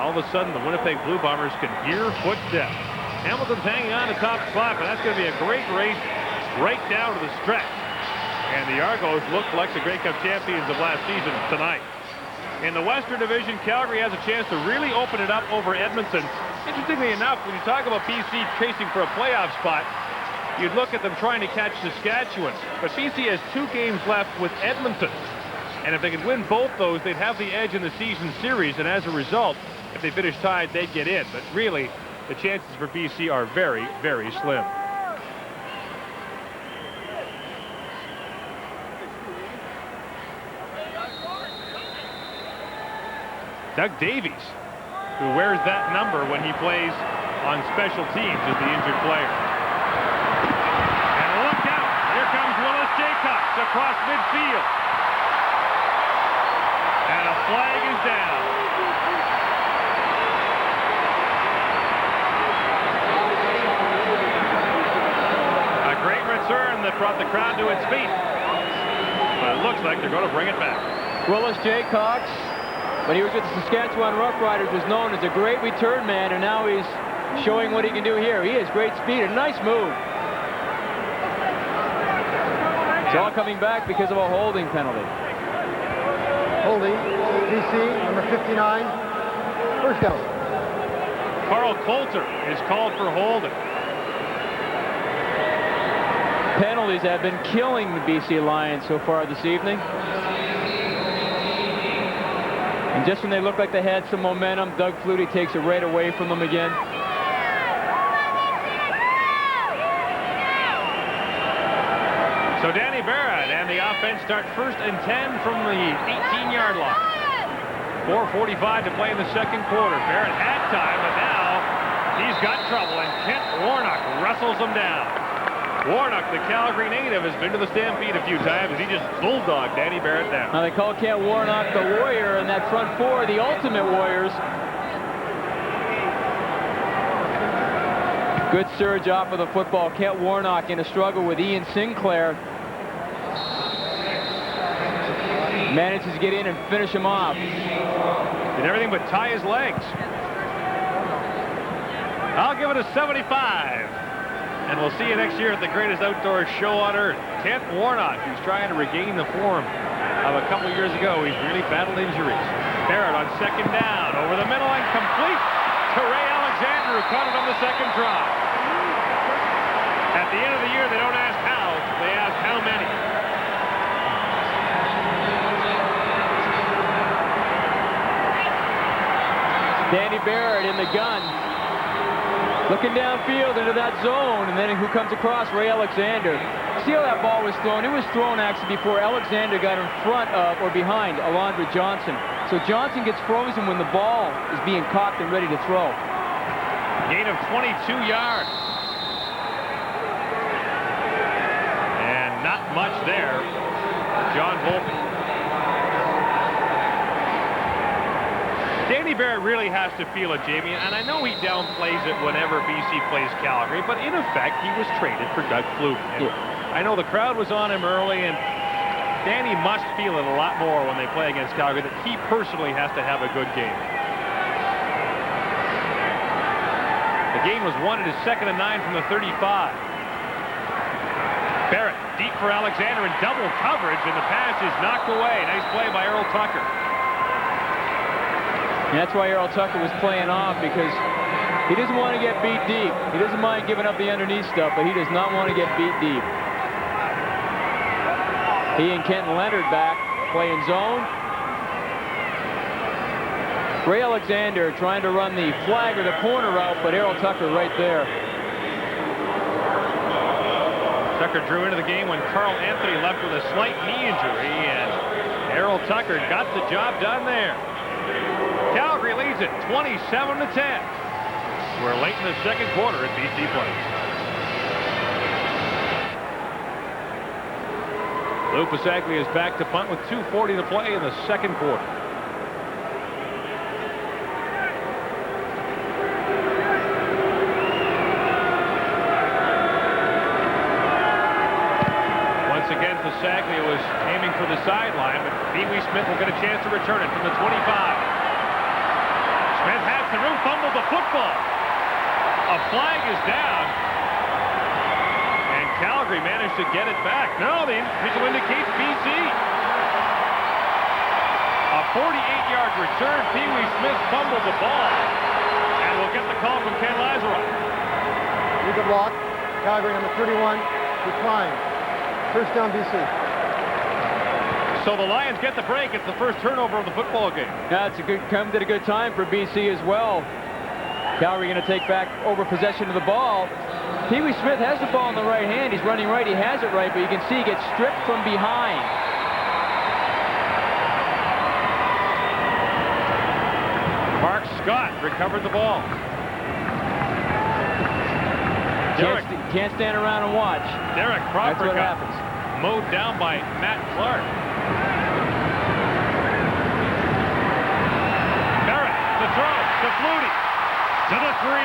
All of a sudden, the Winnipeg Blue Bombers can hear footsteps. Hamilton's hanging on to top spot, but that's going to be a great race right down to the stretch. And the Argos look like the Grey Cup champions of last season tonight. In the Western Division, Calgary has a chance to really open it up over Edmonton. Interestingly enough, when you talk about BC chasing for a playoff spot, you'd look at them trying to catch Saskatchewan. But BC has 2 games left with Edmonton. And if they could win both those, they'd have the edge in the season series. And as a result, if they finish tied, they'd get in. But really, the chances for BC are very, very slim. Doug Davies, who wears that number when he plays on special teams, is the injured player. And look out! Here comes Willis Jaycox across midfield. And a flag is down. A great return that brought the crowd to its feet. But it looks like they're going to bring it back. Willis Jaycox, when he was with the Saskatchewan Roughriders, was known as a great return man, and now he's showing what he can do here. He has great speed, a nice move. It's all coming back because of a holding penalty. Holding, BC, number 59, first down. Carl Coulter is called for holding. Penalties have been killing the BC Lions so far this evening. And just when they look like they had some momentum, Doug Flutie takes it right away from them again. So Danny Barrett and the offense start 1st and 10 from the 18-yard line. 4:45 to play in the second quarter. Barrett had time, but now he's got trouble, and Kent Warnock wrestles him down. Warnock, the Calgary native, has been to the Stampede a few times, and he just bulldogged Danny Barrett down. Now they call Kent Warnock the Warrior, and that front four, the Ultimate Warriors. Good surge off of the football. Kent Warnock in a struggle with Ian Sinclair. Manages to get in and finish him off. Did everything but tie his legs. I'll give it a 75. And we'll see you next year at the greatest outdoor show on earth. Kent Warnock, who's trying to regain the form of a couple years ago. He's really battled injuries. Barrett on 2nd down. Over the middle and complete to Ray Alexander, who caught it on the 2nd try. At the end of the year, they don't ask how, they ask how many. Danny Barrett in the gun. Looking downfield into that zone, and then who comes across? Ray Alexander. See how that ball was thrown? It was thrown actually before Alexander got in front of or behind Alondra Johnson. So Johnson gets frozen when the ball is being cocked and ready to throw. Gain of 22 yards. And not much there. John Volpe. Danny Barrett really has to feel it, Jamie, and I know he downplays it whenever BC plays Calgary, but in effect, he was traded for Doug Flutie. Yeah. I know the crowd was on him early, and Danny must feel it a lot more when they play against Calgary, that he personally has to have a good game. The gain was won. It is 2nd and 9 from the 35. Barrett deep for Alexander in double coverage, and the pass is knocked away. Nice play by Earl Tucker. And that's why Earl Tucker was playing off, because he doesn't want to get beat deep. He doesn't mind giving up the underneath stuff, but he does not want to get beat deep. He and Kenton Leonard back playing zone. Ray Alexander trying to run the flag or the corner route, but Earl Tucker right there. Tucker drew into the game when Carl Anthony left with a slight knee injury, and Earl Tucker got the job done there. Calgary leads it 27-10. We're late in the second quarter at BC Place. Lou Pasaglia is back to punt with 2:40 to play in the second quarter. Once again, Pasaglia was aiming for the sideline, but Pee Wee Smith will get a chance to return it from the 25. Smith has the room, fumbled the football. A flag is down. And Calgary managed to get it back. No, the official indicates BC. A 48-yard return. Pee Wee Smith fumbled the ball. And we'll get the call from Ken Lazaroff. Lead the block. Calgary number 31 declined. 1st down BC. So the Lions get the break. It's the first turnover of the football game. Yeah, it's come at a good time for BC as well. Calgary going to take back over possession of the ball. Pee Wee Smith has the ball in the right hand. He's running right. He has it right, but you can see he gets stripped from behind. Mark Scott recovered the ball. Can't stand around and watch. Derek Crawford got mowed down by Matt Clark. Barrett, the throw to Flutie, to the 3.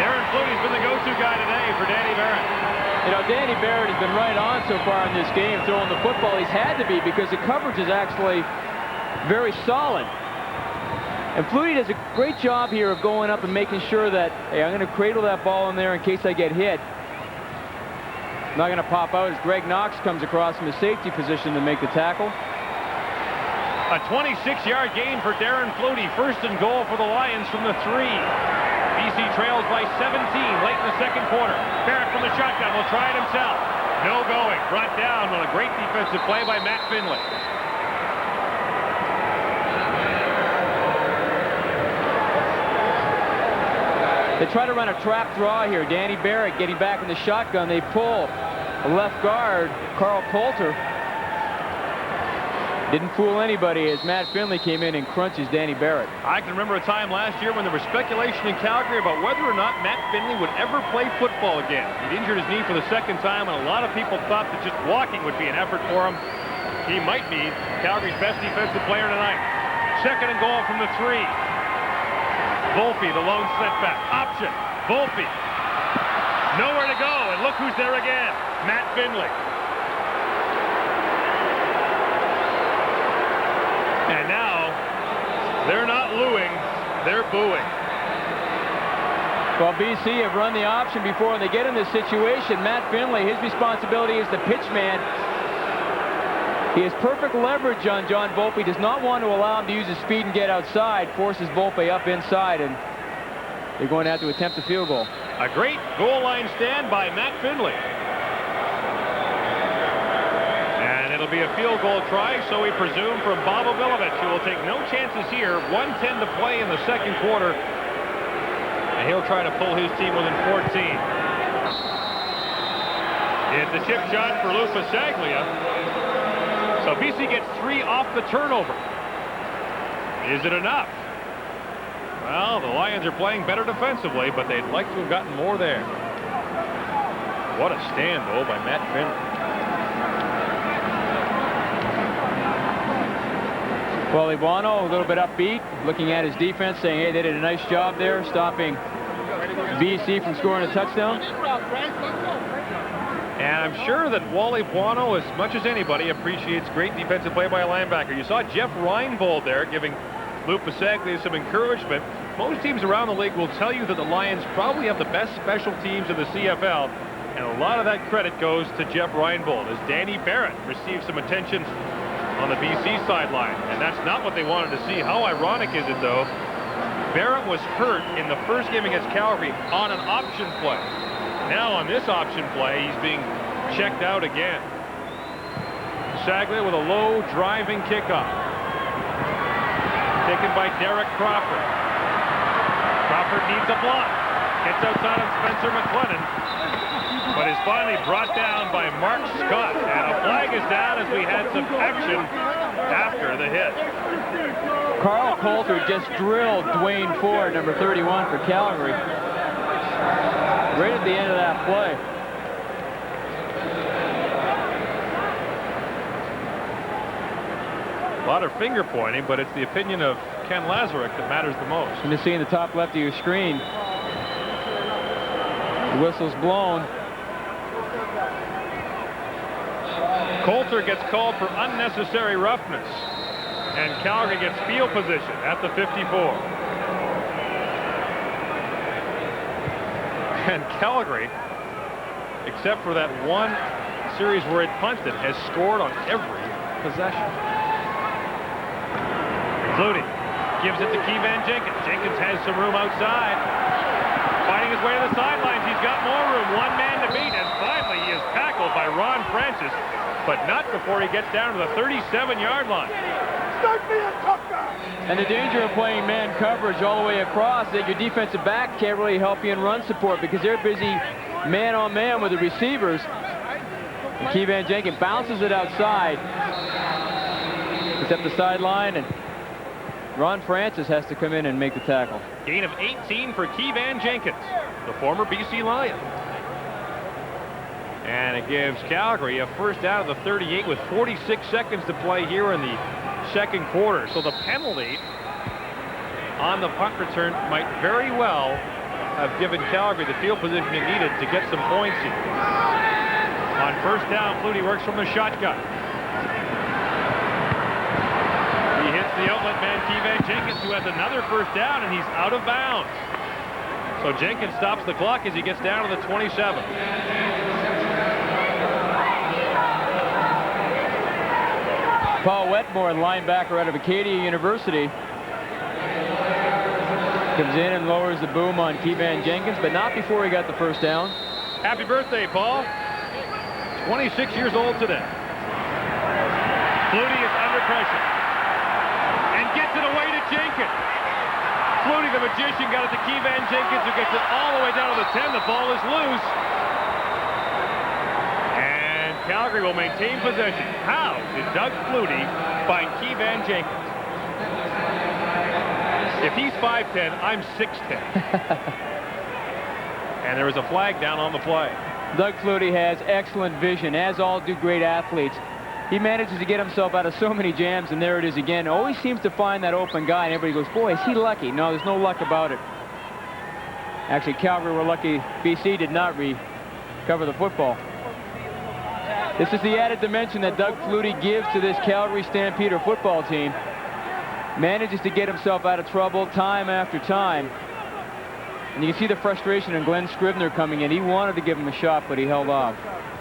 Darren Flutie's been the go-to guy today for Danny Barrett. You know, Danny Barrett has been right on so far in this game throwing the football. He's had to be, because the coverage is actually very solid. And Flutie does a great job here of going up and making sure that, hey, I'm going to cradle that ball in there in case I get hit. I'm not going to pop out as Greg Knox comes across from the safety position to make the tackle. A 26-yard gain for Darren Flutie. 1st and goal for the Lions from the 3. BC trails by 17 late in the second quarter. Barrett from the shotgun will try it himself. No going. Brought down on a great defensive play by Matt Finley. They try to run a trap draw here. Danny Barrett getting back in the shotgun. They pull a left guard, Carl Coulter. Didn't fool anybody as Matt Finley came in and crunches Danny Barrett. I can remember a time last year when there was speculation in Calgary about whether or not Matt Finley would ever play football again. He'd injured his knee for the second time, and a lot of people thought that just walking would be an effort for him. He might be Calgary's best defensive player tonight. Second and goal from the 3. Volpe, the lone setback. Option. Volpe. Nowhere to go, and look who's there again. Matt Finley. And now, they're not looing, they're booing. Well, BC have run the option before they get in this situation. Matt Finley, his responsibility is the pitch man. He has perfect leverage on John Volpe. Does not want to allow him to use his speed and get outside. Forces Volpe up inside, and they're going to have to attempt a field goal. A great goal line stand by Matt Finley. And it'll be a field goal try, so we presume, from Bob Obilovich, who will take no chances here. 1:10 to play in the second quarter. And he'll try to pull his team within 14. It's a chip shot for Lou Pasaglia. So BC gets 3 off the turnover. Is it enough? Well, the Lions are playing better defensively, but they'd like to have gotten more there. What a stand, though, by Matt Finley. Well, Iguano a little bit upbeat, looking at his defense, saying, hey, they did a nice job there, stopping BC from scoring a touchdown. And I'm sure that Wally Buono, as much as anybody, appreciates great defensive play by a linebacker. You saw Jeff Reinbold there giving Lou Pasaglia some encouragement. Most teams around the league will tell you that the Lions probably have the best special teams in the CFL, and a lot of that credit goes to Jeff Reinbold as Danny Barrett received some attention on the BC sideline, and that's not what they wanted to see. How ironic is it, though? Barrett was hurt in the first game against Calgary on an option play. Now on this option play, he's being checked out again. Pasaglia with a low driving kickoff. Taken by Derek Crawford. Crawford needs a block. Gets outside of Spencer McLennan, but is finally brought down by Mark Scott. And a flag is down as we had some action after the hit. Carl Coulter just drilled Dwayne Ford, number 31 for Calgary, right at the end of that play. A lot of finger pointing, but it's the opinion of Ken Lazaruk that matters the most. And you see in the top left of your screen, the whistle's blown. Coulter gets called for unnecessary roughness, and Calgary gets field position at the 54. And Calgary, except for that one series where it punted, has scored on every possession. Flutie gives it to Keevan Jenkins. Jenkins has some room outside. Fighting his way to the sidelines. He's got more room. One man to beat. And finally, he is tackled by Ron Francis, but not before he gets down to the 37-yard line. And the danger of playing man coverage all the way across, that your defensive back can't really help you in run support because they're busy man-on-man with the receivers. And Keevan Jenkins bounces it outside. It's up the sideline, and Ron Francis has to come in and make the tackle. Gain of 18 for Keevan Jenkins, the former BC Lion. And it gives Calgary a first down at the 38 with 46 seconds to play here in the second quarter. So the penalty on the punt return might very well have given Calgary the field position it needed to get some points here. On first down, Flutie works from the shotgun. He hits the outlet man, Keevan Jenkins, who has another first down, and he's out of bounds. So Jenkins stops the clock as he gets down to the 27. Paul Wetmore, linebacker out of Acadia University, comes in and lowers the boom on Keevan Jenkins, but not before he got the first down. Happy birthday, Paul. 26 years old today. Flutie is under pressure and gets it away to Jenkins. Flutie, the magician, got it to Keevan Jenkins, who gets it all the way down to the 10. The ball is loose. And Calgary will maintain possession. How did Doug Flutie find Keevan Jenkins? If he's 5'10", I'm 6'10". And there was a flag down on the play. Doug Flutie has excellent vision, as all do great athletes. He manages to get himself out of so many jams, and there it is again. Always seems to find that open guy, and everybody goes, boy, is he lucky. No, there's no luck about it. Actually, Calgary were lucky BC did not recover the football. This is the added dimension that Doug Flutie gives to this Calgary Stampeder football team. Manages to get himself out of trouble time after time. And you can see the frustration in Glenn Scrivener coming in. He wanted to give him a shot, but he held off.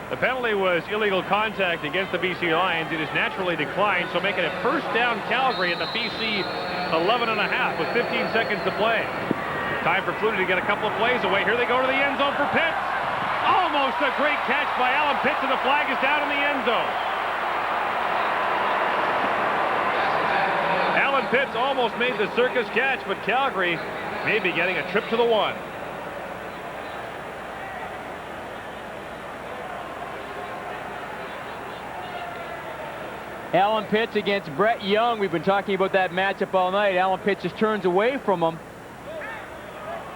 The penalty was illegal contact against the BC Lions. It is naturally declined, so making it first down Calgary at the BC 11.5 with 15 seconds to play. Time for Flutie to get a couple of plays away. Here they go to the end zone for Pitts. Almost a great catch by Alan Pitts, and the flag is down in the end zone. Alan Pitts almost made the circus catch, but Calgary may be getting a trip to the 1. Alan Pitts against Brett Young. We've been talking about that matchup all night. Alan Pitts just turns away from him.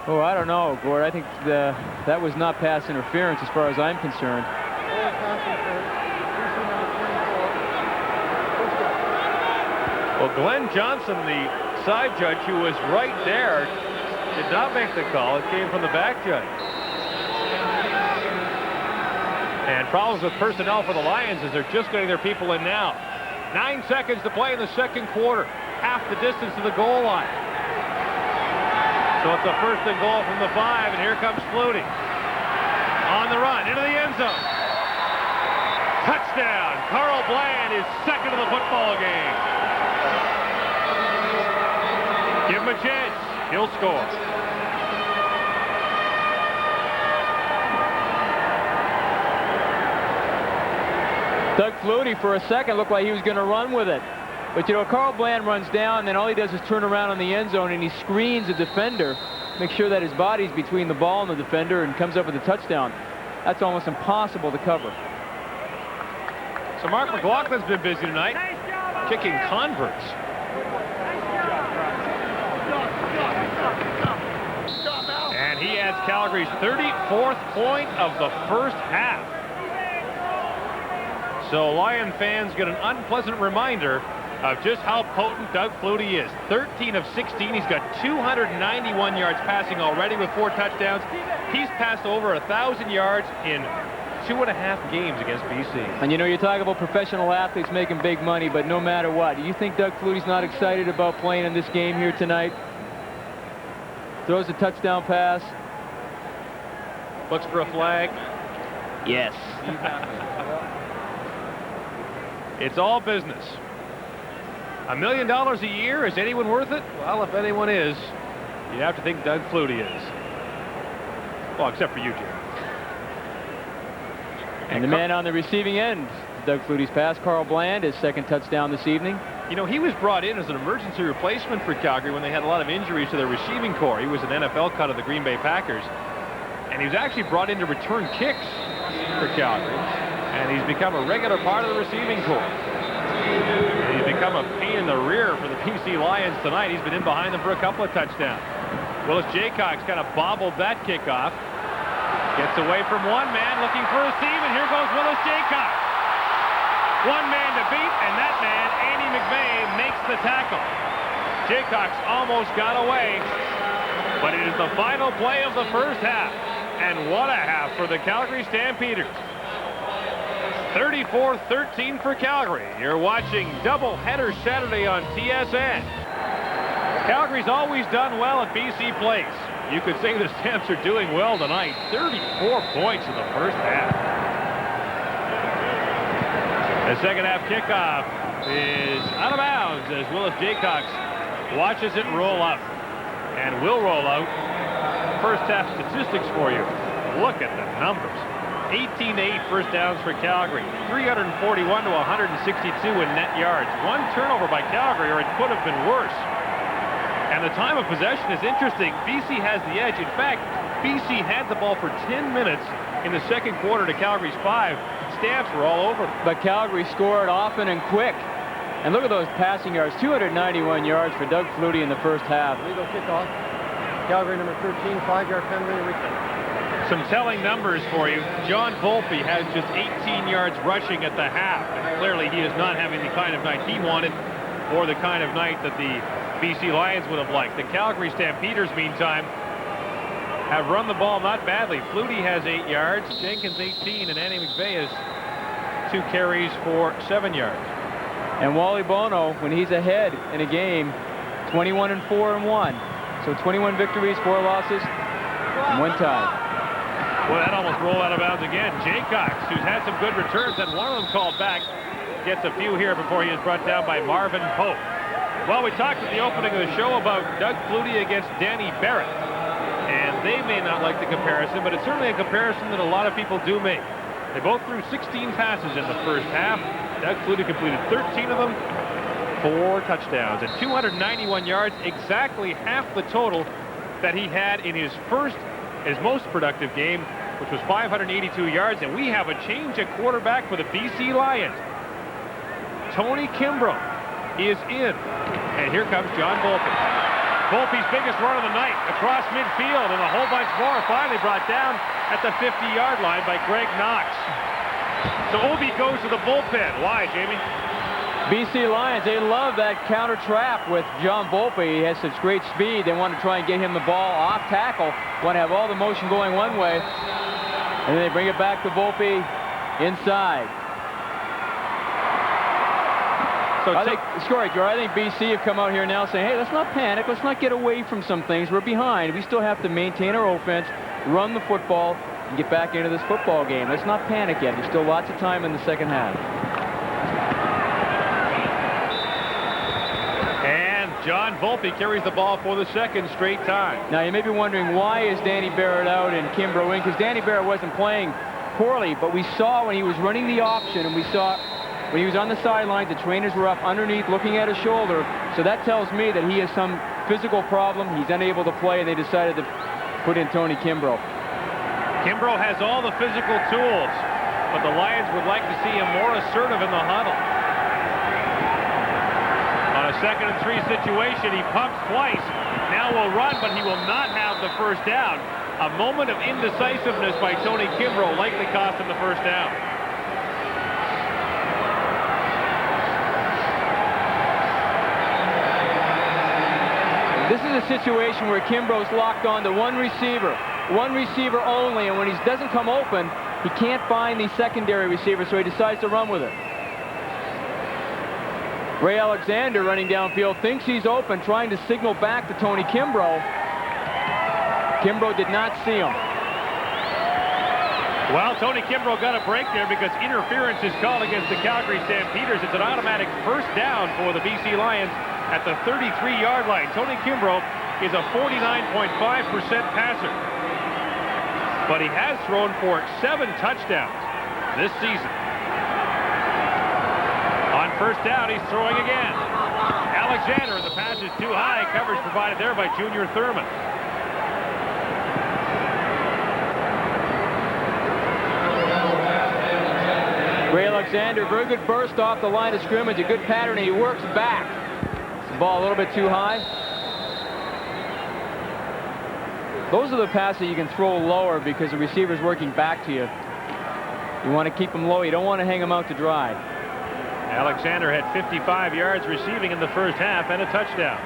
Oh, I don't know, Gord. I think that was not pass interference as far as I'm concerned. Well, Glenn Johnson, the side judge who was right there, did not make the call. It came from the back judge. And problems with personnel for the Lions as they're just getting their people in now. 9 seconds to play in the second quarter. Half the distance to the goal line. So it's a 1st and goal from the 5, and here comes Flutie. On the run, into the end zone. Touchdown! Carl Bland is second of the football game. Give him a chance. He'll score. Doug Flutie, for a second, looked like he was going to run with it. But, you know, Carl Bland runs down, and then all he does is turn around on the end zone, and he screens the defender, make sure that his body's between the ball and the defender, and comes up with a touchdown. That's almost impossible to cover. So Mark McLaughlin's been busy tonight, kicking converts. And he adds Calgary's 34th point of the first half. So Lion fans get an unpleasant reminder of just how potent Doug Flutie is. 13 of 16. He's got 291 yards passing already with 4 touchdowns. He's passed over 1,000 yards in 2.5 games against BC. And you know, you talk about professional athletes making big money, but no matter what, do you think Doug Flutie's not excited about playing in this game here tonight? Throws a touchdown pass. Looks for a flag. Yes. It's all business. $1 million a year, is anyone worth it? Well, if anyone is, you'd have to think Doug Flutie is. Well, except for you, Jim. And the man on the receiving end, Doug Flutie's pass, Carl Bland, his second touchdown this evening. You know, he was brought in as an emergency replacement for Calgary when they had a lot of injuries to their receiving corps. He was an NFL cut of the Green Bay Packers. And he was actually brought in to return kicks for Calgary. And he's become a regular part of the receiving corps. And he's become a pain in the rear for the BC Lions tonight. He's been in behind them for a couple of touchdowns. Willis Jaycox kind of bobbled that kickoff. Gets away from one man looking for a seam, and here goes Willis Jaycox. One man to beat, and that man, Andy McVeigh, makes the tackle. Jaycox almost got away, but it is the final play of the first half. And what a half for the Calgary Stampeders. 34-13 for Calgary. You're watching doubleheader Saturday on TSN. Calgary's always done well at BC Place. You could say the Stamps are doing well tonight. 34 points in the first half. The second half kickoff is out of bounds as Willis Jaycox watches it roll up. And will roll out. First half statistics for you. Look at the numbers. 18-8 first downs for Calgary. 341 to 162 in net yards. One turnover by Calgary, or it could have been worse. And the time of possession is interesting. BC has the edge. In fact, BC had the ball for 10 minutes in the second quarter to Calgary's 5. Stamps were all over. But Calgary scored often and quick. And look at those passing yards. 291 yards for Doug Flutie in the first half. Legal kickoff. Calgary number 13, 5-yard penalty return. Some telling numbers for you. John Volpe has just 18 yards rushing at the half. And clearly he is not having the kind of night he wanted, or the kind of night that the BC Lions would have liked. The Calgary Stampeders, meantime, have run the ball not badly. Flutie has 8 yards, Jenkins 18, and Andy McVeigh has 2 carries for 7 yards. And Wally Bono, when he's ahead in a game, 21-4-1. So 21 victories, 4 losses, and 1 tie. Well, that almost rolled out of bounds again. Jaycox, who's had some good returns, had one of them called back, gets a few here before he is brought down by Marvin Pope. Well, we talked at the opening of the show about Doug Flutie against Danny Barrett. And they may not like the comparison, but it's certainly a comparison that a lot of people do make. They both threw 16 passes in the first half. Doug Flutie completed 13 of them, 4 touchdowns, and 291 yards, exactly half the total that he had in his most productive game, which was 582 yards. And we have a change at quarterback for the BC Lions. Tony Kimbrough is in, and here comes John Volpe. Volpe's biggest run of the night across midfield, and a whole bunch more finally brought down at the 50-yard line by Greg Knox. So Obi goes to the bullpen. Why, Jamie? BC Lions, they love that counter trap with John Volpe. He has such great speed. They want to try and get him the ball off tackle. Want to have all the motion going one way. And then they bring it back to Volpe inside. So I think BC have come out here now saying, hey, let's not panic. Let's not get away from some things. We're behind. We still have to maintain our offense, run the football, and get back into this football game. Let's not panic yet. There's still lots of time in the second half. And John Volpe carries the ball for the second straight time. Now, you may be wondering, why is Danny Barrett out and Kimbrough in? Because Danny Barrett wasn't playing poorly, but we saw when he was running the option, and we saw when he was on the sidelines, the trainers were up underneath looking at his shoulder. So that tells me that he has some physical problem. He's unable to play, and they decided to put in Tony Kimbrough. Kimbrough has all the physical tools, but the Lions would like to see him more assertive in the huddle. On a 2nd and 3 situation, he pumps twice. Now will run, but he will not have the first down. A moment of indecisiveness by Tony Kimbrough likely cost him the first down. This is a situation where Kimbrough's locked on to one receiver only, and when he doesn't come open, he can't find the secondary receiver, so he decides to run with it. Ray Alexander running downfield, thinks he's open, trying to signal back to Tony Kimbrough. Kimbrough did not see him. Well, Tony Kimbrough got a break there because interference is called against the Calgary Stampeders. It's an automatic first down for the BC Lions at the 33-yard line. Tony Kimbrough is a 49.5% passer, but he has thrown for 7 touchdowns this season. On first down, he's throwing again. Alexander, the pass is too high. Coverage provided there by Junior Thurman. Ray Alexander, very good burst off the line of scrimmage, a good pattern, and he works back. The ball a little bit too high. Those are the passes you can throw lower because the receiver's working back to you. You want to keep them low. You don't want to hang them out to dry. Alexander had 55 yards receiving in the first half and a touchdown.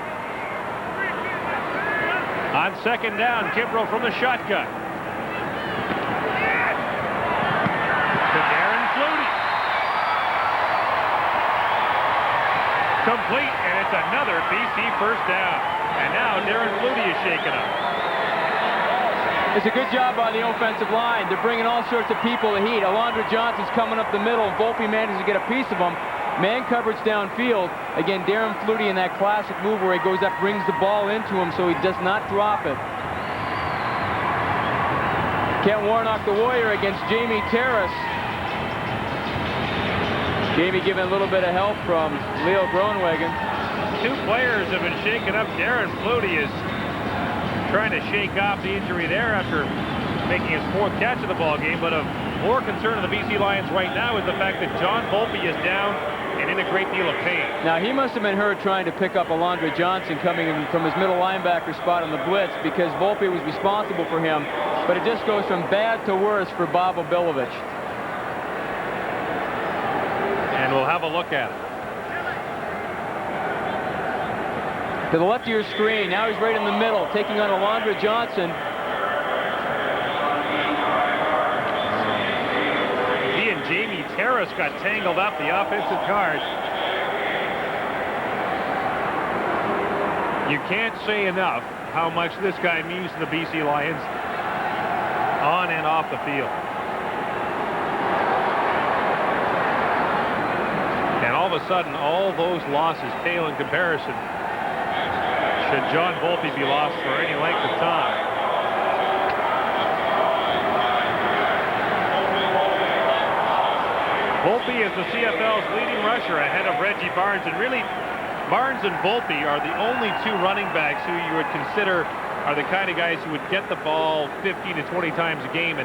On second down, Kimbrough from the shotgun. To Darren Flutie. Complete, and it's another BC first down. And now Darren Flutie is shaken up. It's a good job by the offensive line. They're bringing all sorts of people to heat. Alondra Johnson's coming up the middle, and Volpe manages to get a piece of him. Man coverage downfield. Again, Darren Flutie in that classic move where he goes up, brings the ball into him so he does not drop it. Kent Warnock, the Warrior, against Jamie Terrace. Jamie giving a little bit of help from Leo Groenwegen. Two players have been shaken up. Darren Flutie is trying to shake off the injury there after making his 4th catch of the ball game. But of more concern to the BC Lions right now is the fact that John Volpe is down and in a great deal of pain. Now, he must have been hurt trying to pick up Alondre Johnson coming in from his middle linebacker spot on the blitz, because Volpe was responsible for him. But it just goes from bad to worse for Bob Obilovich. And we'll have a look at it. To the left of your screen, now he's right in the middle, taking on Alondre Johnson. He and Jamie Terrace got tangled up, the offensive guard. You can't say enough how much this guy means to the BC Lions on and off the field. And all of a sudden, all those losses pale in comparison should John Volpe be lost for any length of time. Volpe is the CFL's leading rusher ahead of Reggie Barnes, and really Barnes and Volpe are the only 2 running backs who you would consider are the kind of guys who would get the ball 15 to 20 times a game and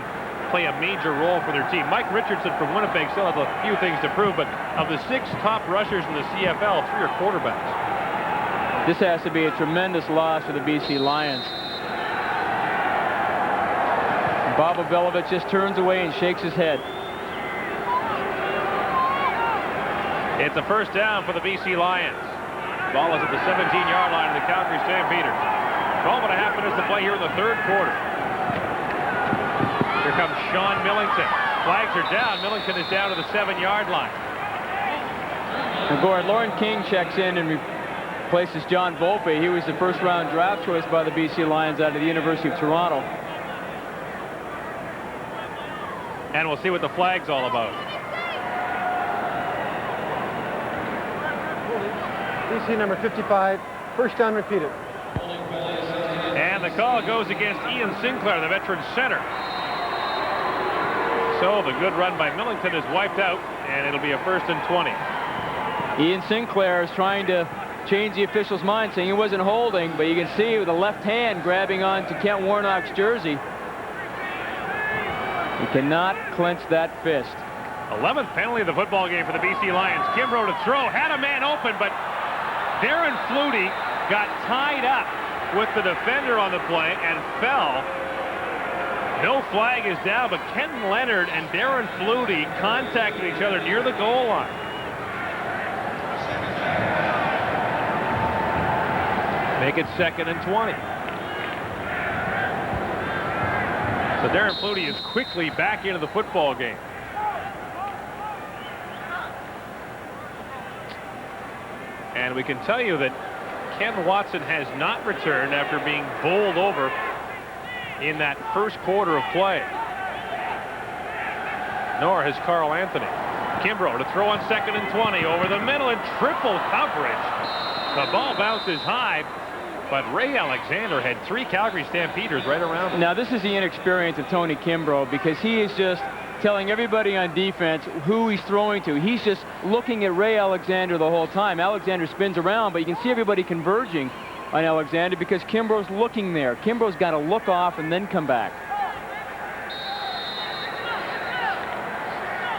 play a major role for their team. Mike Richardson from Winnipeg still has a few things to prove, but of the 6 top rushers in the CFL, 3 are quarterbacks. This has to be a tremendous loss for the BC Lions. Bob Obilovich just turns away and shakes his head. It's a first down for the BC Lions. Ball is at the 17-yard line of the Calgary Stampeders. 12 and a half minutes to play here in the 3rd quarter. Here comes Sean Millington. Flags are down. Millington is down to the 7-yard line. And Gord, Lauren King checks in and replaces John Volpe. He was the 1st-round draft choice by the BC Lions out of the University of Toronto. And we'll see what the flag's all about. BC number 55, first down repeated. And the call goes against Ian Sinclair, the veteran center. So the good run by Millington is wiped out, and it'll be a 1st and 20. Ian Sinclair is trying to change the official's mind, saying he wasn't holding, but you can see with the left hand grabbing onto Kent Warnock's jersey. He cannot clench that fist. 11th penalty of the football game for the BC Lions. Kimbrough to throw, had a man open, but Darren Flutie got tied up with the defender on the play and fell. No flag is down, but Kenton Leonard and Darren Flutie contacted each other near the goal line. Make it 2nd and 20. So Darren Flutie is quickly back into the football game. And we can tell you that Ken Watson has not returned after being bowled over in that 1st quarter of play. Nor has Carl Anthony. Kimbrough to throw on 2nd and 20 over the middle and triple coverage. The ball bounces high, but Ray Alexander had 3 Calgary Stampeders right around him. Now, this is the inexperience of Tony Kimbrough, because he is just telling everybody on defense who he's throwing to. He's just looking at Ray Alexander the whole time. Alexander spins around, but you can see everybody converging on Alexander because Kimbrough's looking there. Kimbrough's got to look off and then come back.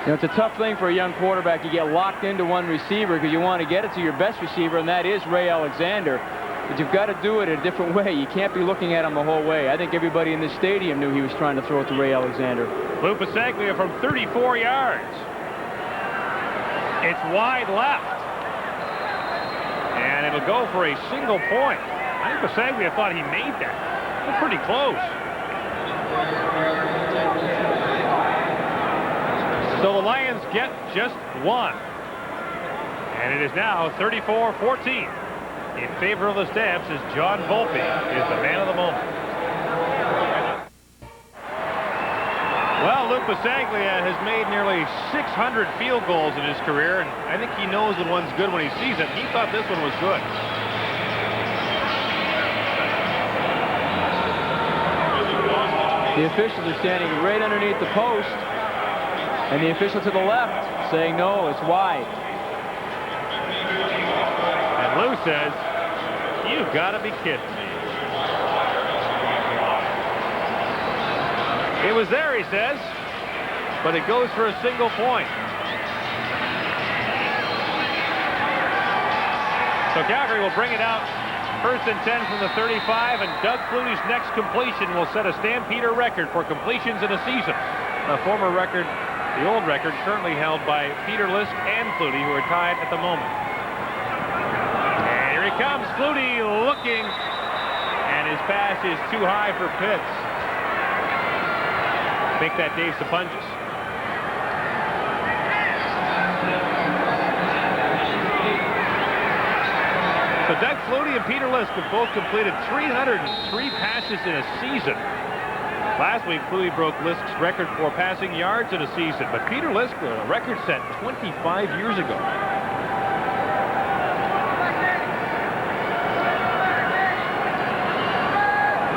You know, it's a tough thing for a young quarterback. You get locked into one receiver because you want to get it to your best receiver, and that is Ray Alexander. But you've got to do it a different way. You can't be looking at him the whole way. I think everybody in this stadium knew he was trying to throw it to Ray Alexander. Lou Pasaglia from 34 yards. It's wide left. And it'll go for a single point. I think Pasaglia thought he made that. That's pretty close. So the Lions get just 1. And it is now 34-14. In favor of the Stamps as John Volpe is the man of the moment. Well, Lou Pasaglia has made nearly 600 field goals in his career, and I think he knows that one's good when he sees it. He thought this one was good. The officials are standing right underneath the post, and the official to the left saying no, it's wide. And Lou says, "You've got to be kidding me." It was there, he says, but it goes for a single point. So Calgary will bring it out. 1st and 10 from the 35, and Doug Flutie's next completion will set a Stampeder record for completions in a season. The former record, the old record, currently held by Peter Lisk and Flutie, who are tied at the moment. And here he comes, Flutie looking, and his pass is too high for Pitts. Make that Dave Sapunjas. So Doug Flutie and Peter Lisk have both completed 303 passes in a season. Last week, Flutie broke Lisk's record for passing yards in a season, but Peter Lisk, a record set 25 years ago.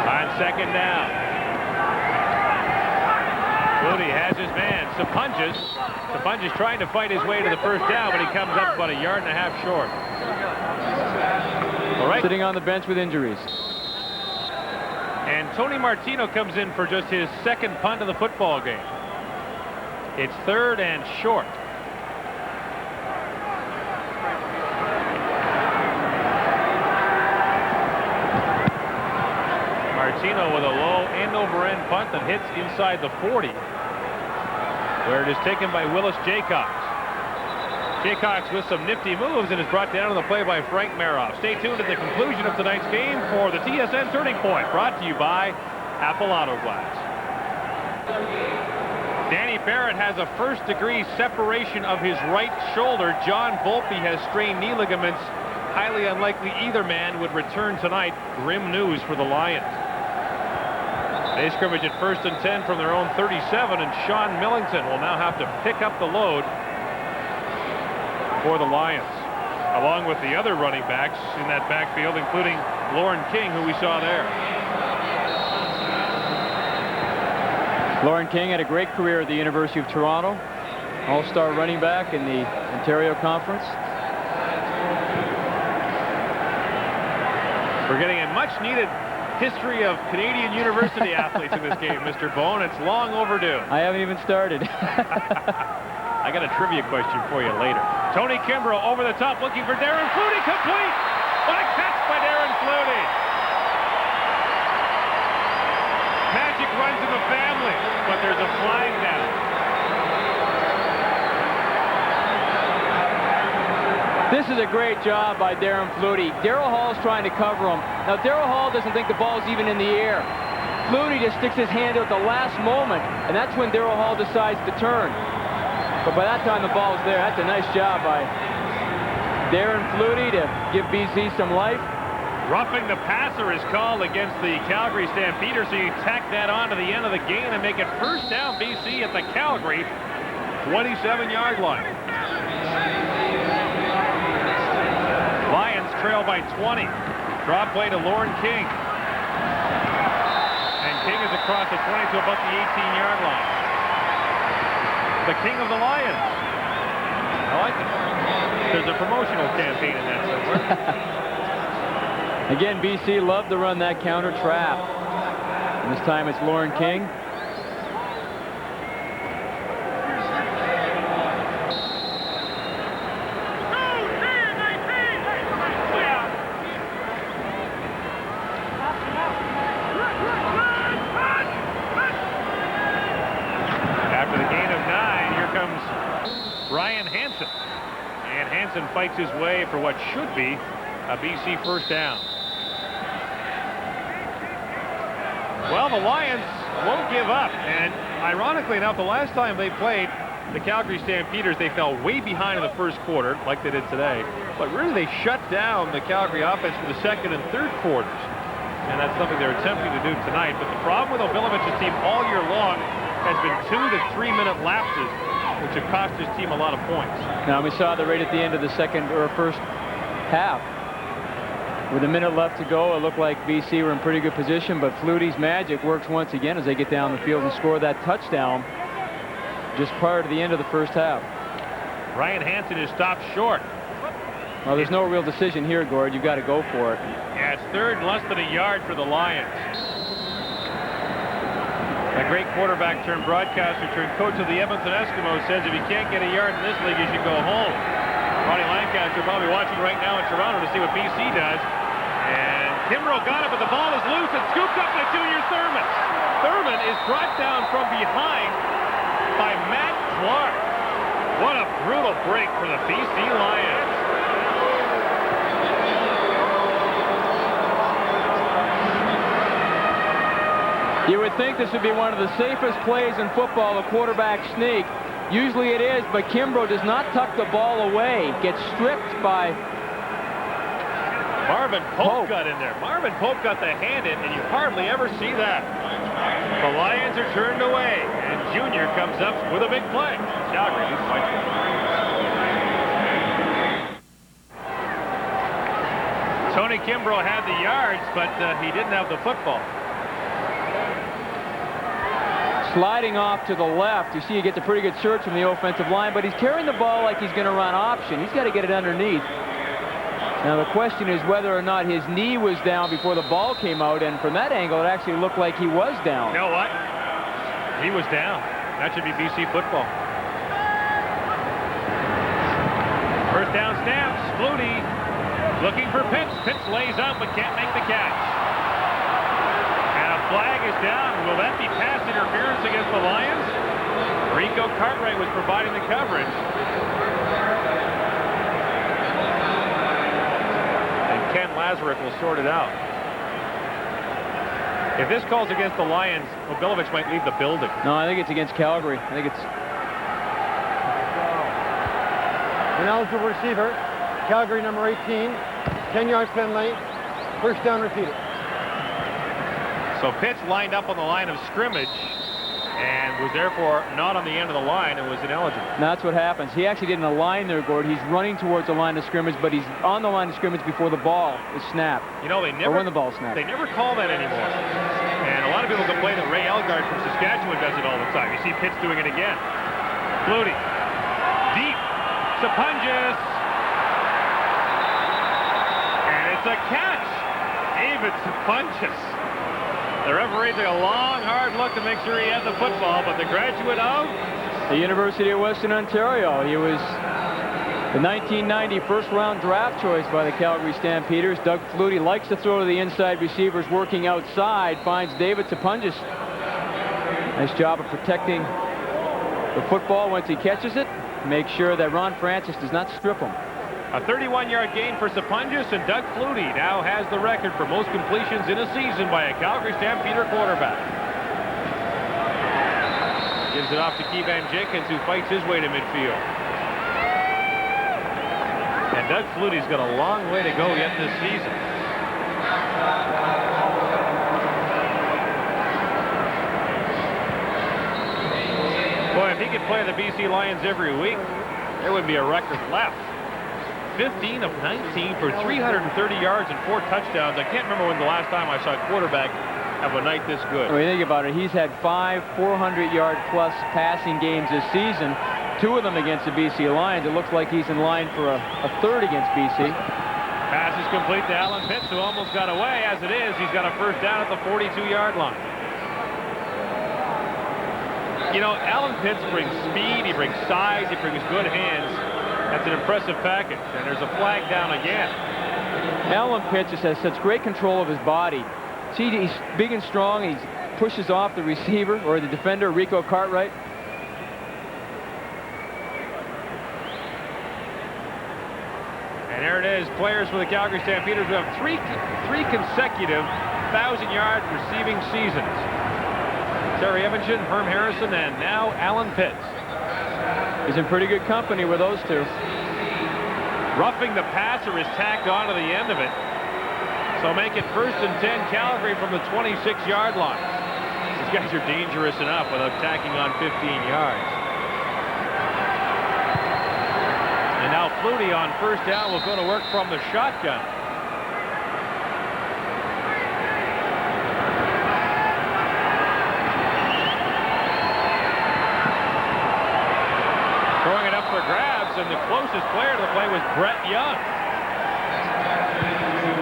On 2nd down. Flutie has his man, Sapunjas. Sapunjas trying to fight his way to the 1st down, but he comes up about 1.5 yards short. All right. Sitting on the bench with injuries. And Tony Martino comes in for just his 2nd punt of the football game. It's 3rd and short. Martino with a low end-over-end punt that hits inside the 40, where it is taken by Willis Jaycox. Jaycox with some nifty moves and is brought down on the play by Frank Maroff. Stay tuned at the conclusion of tonight's game for the TSN Turning Point, brought to you by Apple Auto Glass. Danny Barrett has a 1st-degree separation of his right shoulder. John Volpe has strained knee ligaments. Highly unlikely either man would return tonight. Grim news for the Lions. They scrimmage at 1st and 10 from their own 37, and Sean Millington will now have to pick up the load for the Lions, along with the other running backs in that backfield, including Lauren King, who we saw there. Lauren King had a great career at the University of Toronto. All-star running back in the Ontario Conference. We're getting a much-needed history of Canadian university athletes in this game, Mr. Bone. It's long overdue. I haven't even started. I got a trivia question for you later. Tony Kimbrough over the top looking for Darren Flutie, complete! What a catch by Darren Flutie! Magic runs in the family, but there's a flag down. This is a great job by Darren Flutie. Daryl Hall's trying to cover him. Now, Daryl Hall doesn't think the ball's even in the air. Flutie just sticks his hand out at the last moment, and that's when Daryl Hall decides to turn. But by that time, the ball was there. That's a nice job by Darren Flutie to give BC some life. Roughing the passer is called against the Calgary Stampeders, so you tack that on to the end of the game and make it 1st down BC at the Calgary 27-yard line. Lions trail by 20. Drop play to Lauren King. And King is across the 20 to about the 18-yard line. The King of the Lions. I like it. There's a promotional campaign in that somewhere. Again, BC loved to run that counter trap. And this time it's Lauren King. Fights his way for what should be a BC 1st down. Well, the Lions won't give up, and ironically enough, the last time they played the Calgary Stampeders, they fell way behind in the 1st quarter, like they did today, but really they shut down the Calgary offense for the 2nd and 3rd quarters, and that's something they're attempting to do tonight. But the problem with O'Billovich's team all year long has been 2 to 3 minute lapses, which have cost his team a lot of points. Now we saw that right at the end of the 2nd or 1st half. With a minute left to go, it looked like BC were in pretty good position, but Flutie's magic works once again as they get down the field and score that touchdown just prior to the end of the first half. Ryan Hansen is stopped short. Well, there's no real decision here, Gord. You've got to go for it. Yeah, it's third and less than a yard for the Lions. A great quarterback turned broadcaster turned coach of the Edmonton Eskimos says if you can't get a yard in this league, you should go home. Ronnie Lancaster probably watching right now in Toronto to see what BC does. And Kimbrough got it, but the ball is loose and scooped up by junior Thurman. Thurman is brought down from behind by Matt Clark. What a brutal break for the BC Lions. You would think this would be one of the safest plays in football, a quarterback sneak. Usually it is, but Kimbrough does not tuck the ball away. Gets stripped by Marvin Pope got in there. Marvin Pope got the hand in, and you hardly ever see that. The Lions are turned away, and Junior comes up with a big play. Calgary leads by 2. Tony Kimbrough had the yards, but he didn't have the football. Sliding off to the left. You see he gets a pretty good search from the offensive line, but he's carrying the ball like he's going to run option. He's got to get it underneath. Now the question is whether or not his knee was down before the ball came out, and from that angle it actually looked like he was down. You know what? He was down. That should be BC football. First down snaps. Flutie looking for Pitts. Pitts lays up but can't make the catch. And a flag is down. Will that be pass interference against the Lions? Rico Cartwright was providing the coverage. Ken Lazaruk will sort it out. If this calls against the Lions, Mobilovich might leave the building. No, I think it's against Calgary. I think it's... Ineligible receiver, Calgary number 18, 10 yards penalty, first down repeated. So Pitts lined up on the line of scrimmage and was therefore not on the end of the line and was ineligible. That's what happens. He actually didn't align there, Gord. He's running towards the line of scrimmage, but he's on the line of scrimmage before the ball is snapped. You know, they never, or when the ball snapped. They never call that anymore. And a lot of people complain that Ray Elgard from Saskatchewan does it all the time. You see Pitts doing it again. Flutie. Deep. Sapunjas. And it's a catch. David Sapunjas. The referee took a long, hard look to make sure he had the football, but the graduate of the University of Western Ontario. He was the 1990 first-round draft choice by the Calgary Stampeders. Doug Flutie likes to throw to the inside receivers working outside, finds David Sapunjas. Nice job of protecting the football once he catches it. Make sure that Ron Francis does not strip him. A 31-yard gain for Sapunjas, and Doug Flutie now has the record for most completions in a season by a Calgary Stampeder quarterback. Gives it off to Keevan Jenkins, who fights his way to midfield. And Doug Flutie's got a long way to go yet this season. Boy, if he could play the BC Lions every week, there would be a record left. 15 of 19 for 330 yards and 4 touchdowns. I can't remember when the last time I saw a quarterback have a night this good. When you think about it, he's had 5 400-yard-plus passing games this season, 2 of them against the BC Lions. It looks like he's in line for a third against BC. Pass is complete to Alan Pitts, who almost got away. As it is, he's got a first down at the 42-yard line. You know, Alan Pitts brings speed, he brings size, he brings good hands. That's an impressive package, and there's a flag down again. Alan Pitts just has such great control of his body. See, he's big and strong. He pushes off the receiver or the defender, Rico Cartwright. And there it is, players for the Calgary Stampeders who have three consecutive 1,000-yard receiving seasons. Terry Evanson, Herm Harrison, and now Alan Pitts. He's in pretty good company with those two. Roughing the passer is tacked onto the end of it. So make it 1st and 10 Calgary from the 26-yard line. These guys are dangerous enough without tacking on 15 yards. And now Flutie on first down will go to work from the shotgun. closest player to the play was Brett Young.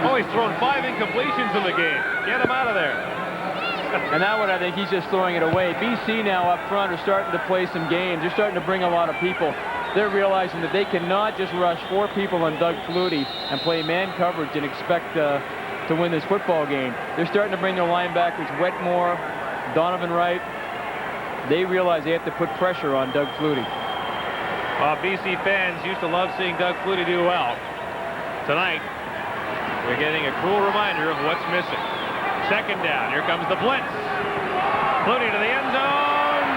Oh, he's thrown 5 incompletions in the game. Get him out of there. And that one, I think he's just throwing it away. BC now up front are starting to play some games. They're starting to bring a lot of people. They're realizing that they cannot just rush 4 people on Doug Flutie and play man coverage and expect to win this football game. They're starting to bring their linebackers, Wetmore, Donovan Wright. They realize they have to put pressure on Doug Flutie. BC fans used to love seeing Doug Flutie do well. Tonight, we're getting a cruel reminder of what's missing. Second down. Here comes the blitz. Flutie to the end zone.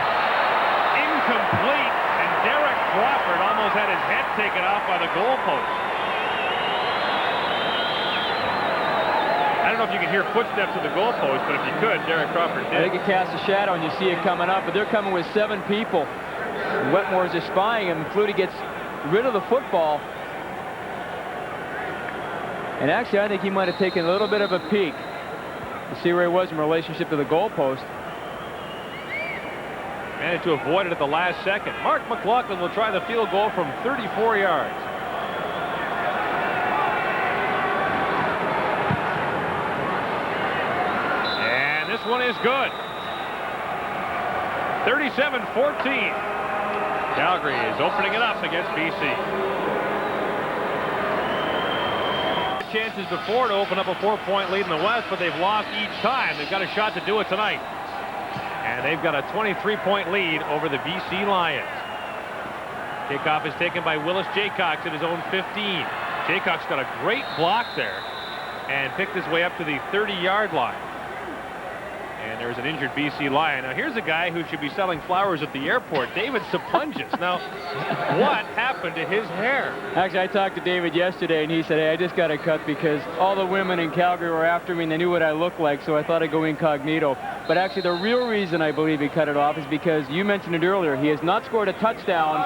Incomplete. And Derek Crawford almost had his head taken off by the goalpost. I don't know if you can hear footsteps at the goalpost, but if you could, Derek Crawford did. I think it casts a shadow and you see it coming up, but they're coming with 7 people. Wetmore's just spying him. Flutie gets rid of the football. And actually, I think he might have taken a little bit of a peek to see where he was in relationship to the goalpost. Managed to avoid it at the last second. Mark McLaughlin will try the field goal from 34 yards. And this one is good. 37-14. Calgary is opening it up against BC. Chances before to open up a 4-point lead in the West, but they've lost each time. They've got a shot to do it tonight. And they've got a 23-point lead over the BC Lions. Kickoff is taken by Willis Jaycox at his own 15. Jaycox got a great block there and picked his way up to the 30-yard line. And there's an injured BC Lion. Now here's a guy who should be selling flowers at the airport, David Sapunjas. Now, what happened to his hair? Actually, I talked to David yesterday, and he said, hey, I just got a cut because all the women in Calgary were after me, and they knew what I looked like, so I thought I'd go incognito. But actually, the real reason I believe he cut it off is because you mentioned it earlier. He has not scored a touchdown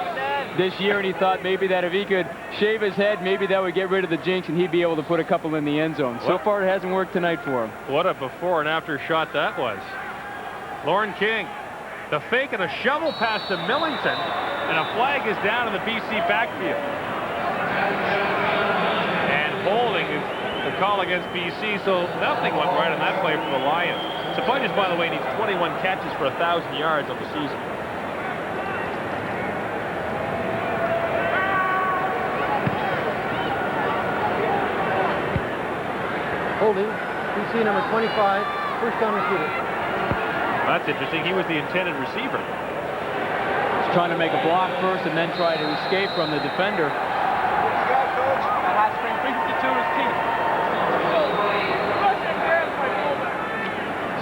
this year, and he thought maybe that if he could shave his head, maybe that would get rid of the jinx, and he'd be able to put a couple in the end zone. So far, it hasn't worked tonight for him. What a before and after shot that was. Lauren King, the fake and a shovel pass to Millington, and a flag is down in the BC backfield. And holding is the call against BC, so nothing went right on that play for the Lions. Sapunjas, by the way, needs 21 catches for 1,000 yards on the season. Holding, BC number 25, first down receiver. That's interesting. He was the intended receiver. He's trying to make a block first and then try to escape from the defender.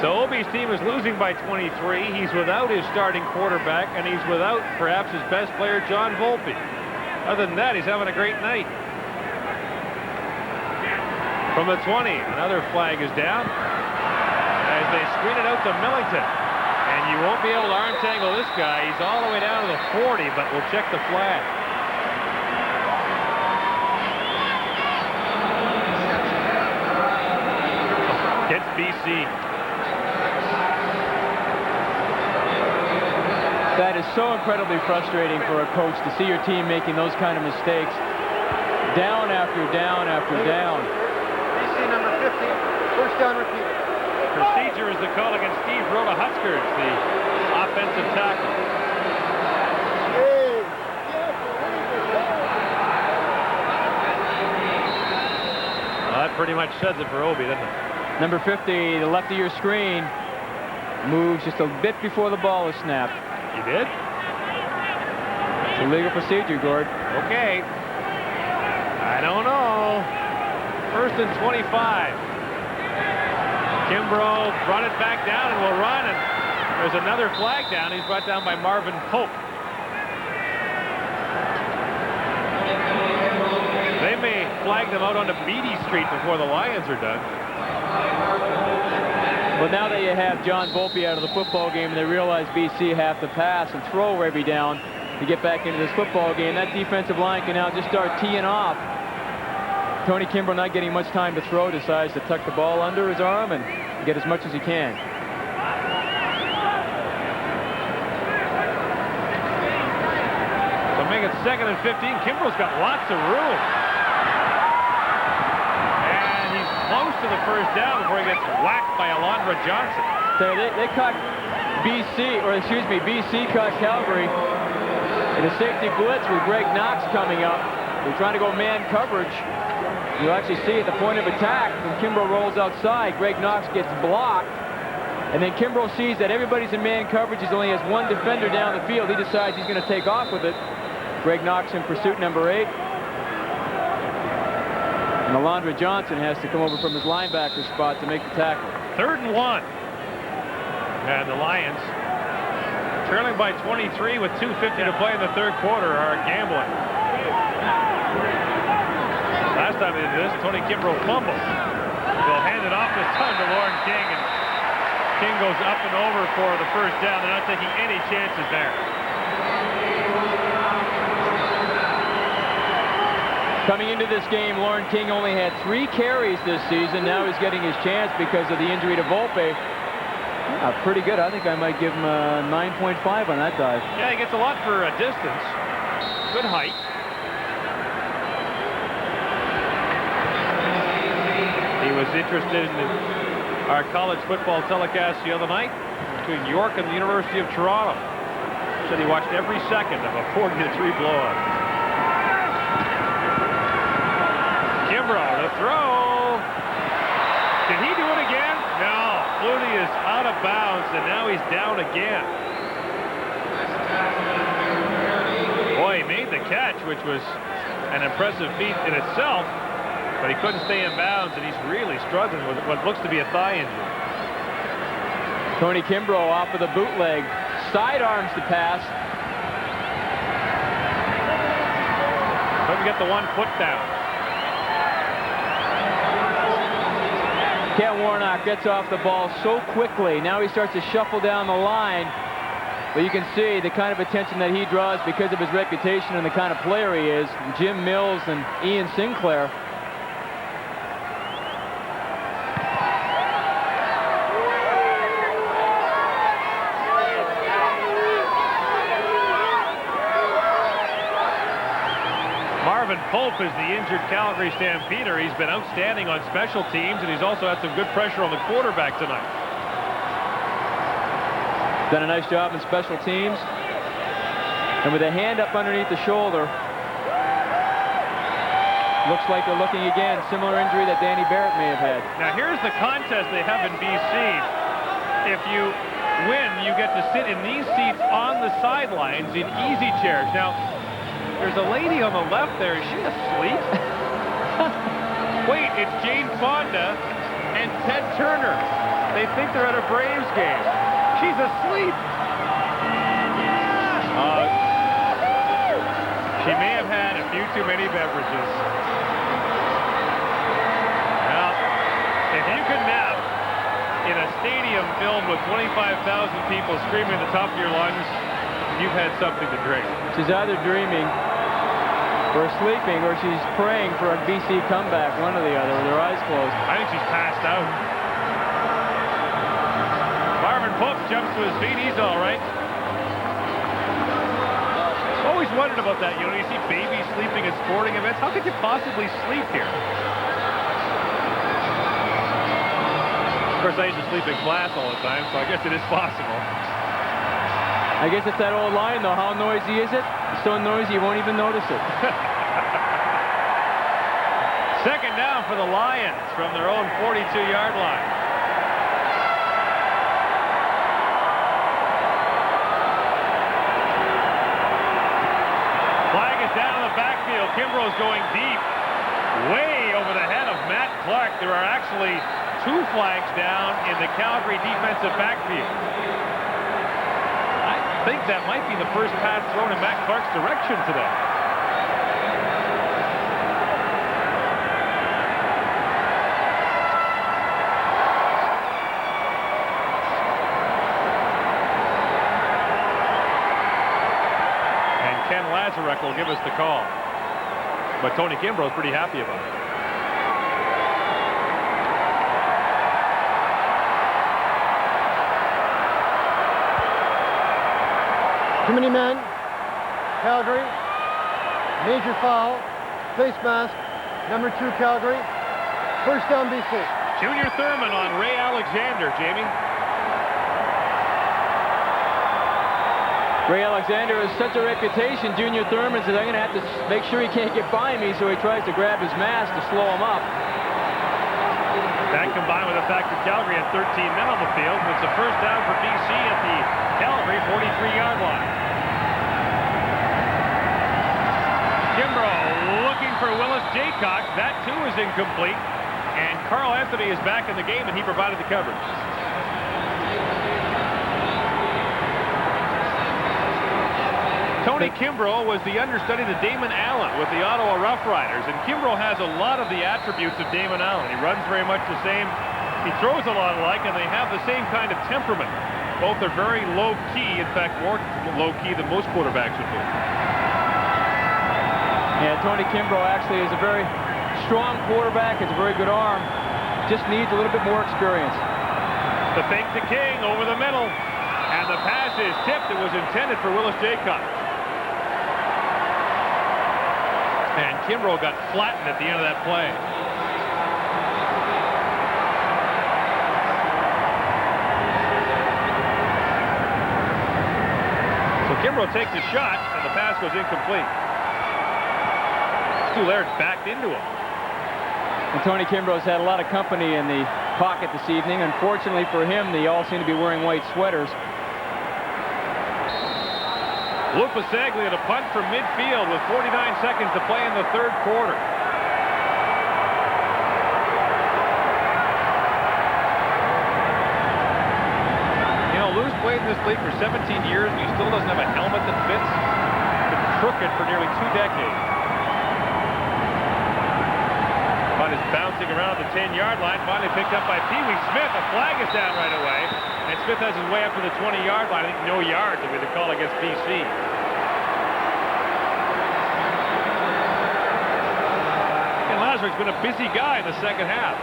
So Obi's team is losing by 23. He's without his starting quarterback, and he's without perhaps his best player, John Volpe. Other than that, he's having a great night. From the 20, another flag is down as they screen it out to Millington. And you won't be able to arm tangle this guy. He's all the way down to the 40, but we'll check the flag. Gets BC. That is so incredibly frustrating for a coach to see your team making those kind of mistakes. Down after down after down. BC number 50, first down repeat. Procedure is the call against Steve Rhoda Huskers, the offensive tackle. Well, that pretty much says it for Obi, doesn't it? Number 50, the left of your screen, moves just a bit before the ball is snapped. You did? It's a legal procedure, Gord. Okay. I don't know. First and 25. Kimbrough brought it back down and will run, and there's another flag down. He's brought down by Marvin Pope. They may flag them out onto Beatty Street before the Lions are done. Well, now that you have John Volpe out of the football game and they realize BC have to pass and throw every down to get back into this football game, that defensive line can now just start teeing off. Tony Kimbrough, not getting much time to throw, decides to tuck the ball under his arm and get as much as he can. So playing at 2nd and 15. Kimbrough's got lots of room. And he's close to the first down before he gets whacked by Alondra Johnson. So they caught BC caught Calgary in a safety blitz with Greg Knox coming up. They're trying to go man coverage. You'll actually see at the point of attack when Kimbrough rolls outside, Greg Knox gets blocked. And then Kimbrough sees that everybody's in man coverage. He only has one defender down the field. He decides he's going to take off with it. Greg Knox in pursuit, number 8. And Alondra Johnson has to come over from his linebacker spot to make the tackle. 3rd and 1. And the Lions, trailing by 23 with 2:50 to play in the 3rd quarter, are gambling. Last time they did this, Tony Kimbrough fumbled. They'll hand it off this time to Lauren King, and King goes up and over for the first down. They're not taking any chances there. Coming into this game, Lauren King only had 3 carries this season. Now he's getting his chance because of the injury to Volpe. Pretty good. I think I might give him a 9.5 on that dive. Yeah, he gets a lot for distance. Good height. He was interested in our college football telecast the other night between York and the University of Toronto. Said he watched every second of a 40-3 blowout. Kimbrough, the throw. Did he do it again? No. Flutie is out of bounds, and now he's down again. Boy, he made the catch, which was an impressive feat in itself, but he couldn't stay in bounds, and he's really struggling with what looks to be a thigh injury. Tony Kimbrough off of the bootleg. Sidearms the pass. Couldn't get the 1 foot down. Ken Warnock gets off the ball so quickly. Now he starts to shuffle down the line. But you can see the kind of attention that he draws because of his reputation and the kind of player he is. Jim Mills and Ian Sinclair. Pope is the injured Calgary Stampeder. He's been outstanding on special teams, and he's also had some good pressure on the quarterback tonight. Done a nice job in special teams. And with a hand up underneath the shoulder, looks like they're looking again. Similar injury that Danny Barrett may have had. Now here's the contest they have in BC. If you win, you get to sit in these seats on the sidelines in easy chairs. Now, there's a lady on the left there. Is she asleep? Wait, it's Jane Fonda and Ted Turner. They think they're at a Braves game. She's asleep. She may have had a few too many beverages. Well, if you can nap in a stadium filled with 25,000 people screaming at the top of your lungs, you've had something to drink. She's either dreaming or sleeping, or she's praying for a BC comeback, one or the other, with her eyes closed. I think she's passed out. Marvin Pope jumps to his feet. He's all right. Always wondered about that. You know, you see babies sleeping at sporting events. How could you possibly sleep here? Of course, I used to sleep in class all the time, so I guess it is possible. I guess it's that old line, though. How noisy is it? It's so noisy you won't even notice it. 2nd down for the Lions from their own 42-yard line. Flag is down in the backfield. Kimbrough's going deep, way over the head of Matt Clark. There are actually 2 flags down in the Calgary defensive backfield. I think that might be the first pass thrown in Matt Clark's direction today. And Ken Lazarek will give us the call. But Tony Kimbrough's pretty happy about it. Too many men. Calgary. Major foul, face mask, number 2 Calgary. First down BC. Junior Thurman on Ray Alexander, Jamie. Ray Alexander has such a reputation. Junior Thurman says, I'm going to have to make sure he can't get by me, so he tries to grab his mask to slow him up. That combined with the fact that Calgary had 13 men on the field, it's a first down for BC at the Calgary 43-yard line. Kimbrough looking for Willis Jaycock. That too is incomplete. And Carl Anthony is back in the game, and he provided the coverage. Tony Kimbrough was the understudy to Damon Allen with the Ottawa Rough Riders, and Kimbrough has a lot of the attributes of Damon Allen. He runs very much the same. He throws a lot alike, and they have the same kind of temperament. Both are very low-key, in fact, more low-key than most quarterbacks would be. Yeah, Tony Kimbrough actually is a very strong quarterback, has a very good arm, just needs a little bit more experience. The fake to King over the middle, and the pass is tipped. It was intended for Willis Jaycock. And Kimbrough got flattened at the end of that play. So Kimbrough takes a shot, and the pass goes incomplete. Stu Laird backed into him. And Tony Kimbrough's had a lot of company in the pocket this evening. Unfortunately for him, they all seem to be wearing white sweaters. Lupasegli at a punt from midfield with 49 seconds to play in the third quarter. You know, Lou's played in this league for 17 years, and he still doesn't have a helmet that fits. Been crooked for nearly 2 decades. Punt is bouncing around the 10-yard line, finally picked up by Pee Wee Smith. A flag is down right away, and Smith has his way up to the 20-yard line. I think no yards will be the call against BC. Lazaruk's been a busy guy in the second half.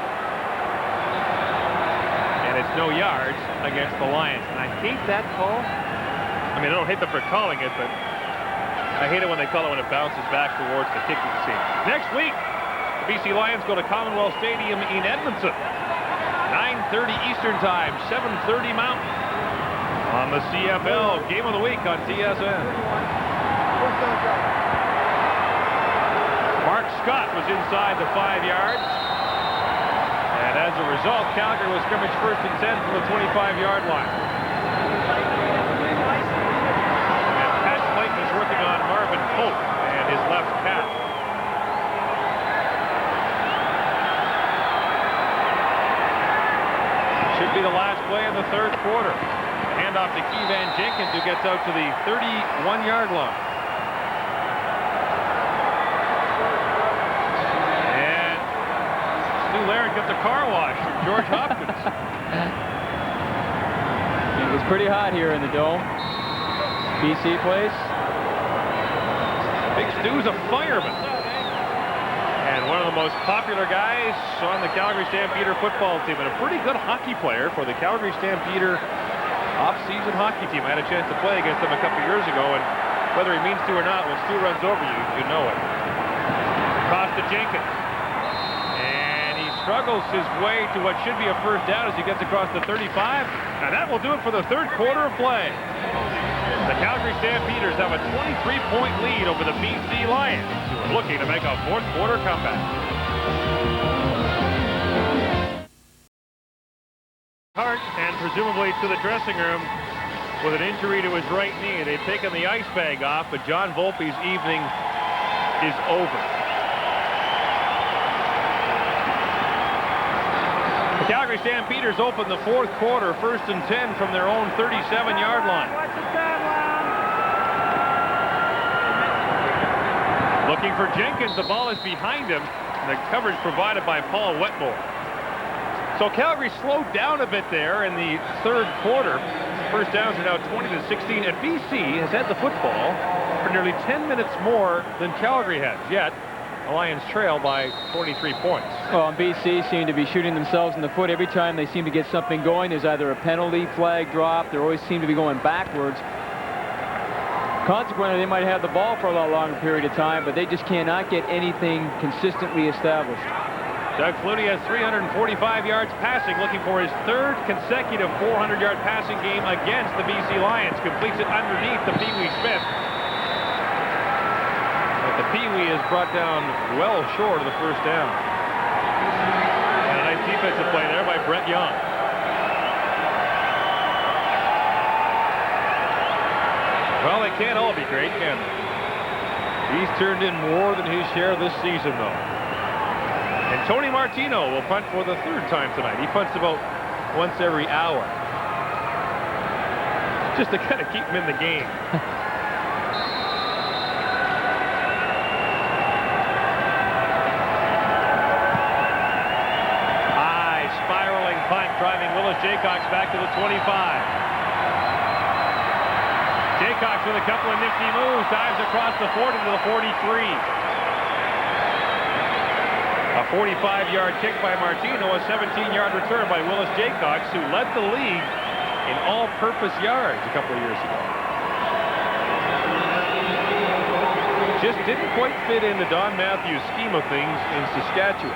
And it's no yards against the Lions. And I hate that call. I mean, I don't hate them for calling it, but I hate it when they call it when it bounces back towards the kicking scene. Next week, the BC Lions go to Commonwealth Stadium in Edmonton. 9:30 Eastern Time, 7:30 Mountain. On the CFL Game of the Week on TSN. Mark Scott was inside the 5 yards. And as a result, Calgary was scrimmage first and 10 from the 25-yard line. And Pat Clayton is working on Marvin Pope and his left calf. Should be the last play in the third quarter. Handoff to Keevan Jenkins, who gets out to the 31-yard line. Laird got the car wash from George Hopkins. It was pretty hot here in the Dome. BC place. Big Stu's a fireman. And one of the most popular guys on the Calgary Stampeder football team, and a pretty good hockey player for the Calgary Stampeder off-season hockey team. I had a chance to play against them a couple years ago, and whether he means to or not, when Stu runs over you, you know it. Toss to Jenkins. Struggles his way to what should be a first down as he gets across the 35. And that will do it for the third quarter of play. The Calgary Stampeders have a 23-point lead over the BC Lions, who are looking to make a fourth quarter comeback. Hart, and presumably to the dressing room with an injury to his right knee. They've taken the ice bag off, but John Volpe's evening is over. The Calgary Stampeders open the fourth quarter, first and 10 from their own 37-yard line. Looking for Jenkins, the ball is behind him. The coverage provided by Paul Wetmore. So Calgary slowed down a bit there in the third quarter. First downs are now 20-16, and BC has had the football for nearly 10 minutes more than Calgary has. Yet, the Lions trail by 43 points. Well, BC seem to be shooting themselves in the foot every time they seem to get something going. There's either a penalty, flag drop. They always seem to be going backwards. Consequently, they might have the ball for a lot longer period of time, but they just cannot get anything consistently established. Doug Flutie has 345 yards passing, looking for his third consecutive 400-yard passing game against the BC Lions. Completes it underneath the Pee Wee Smith. But the Pee Wee is brought down well short of the first down. And a nice defensive play there by Brett Young. Well, they can't all be great, can they? He's turned in more than his share this season, though. And Tony Martino will punt for the third time tonight. He punts about once every hour. Just to kind of keep him in the game. High spiraling punt driving Willis Jaycox back to the 25. Jaycox with a couple of nifty moves, dives across the 40 to the 43. A 45-yard kick by Martino, a 17-yard return by Willis Jaycox, who led the league in all-purpose yards a couple of years ago. Just didn't quite fit into Don Matthews' scheme of things in Saskatchewan.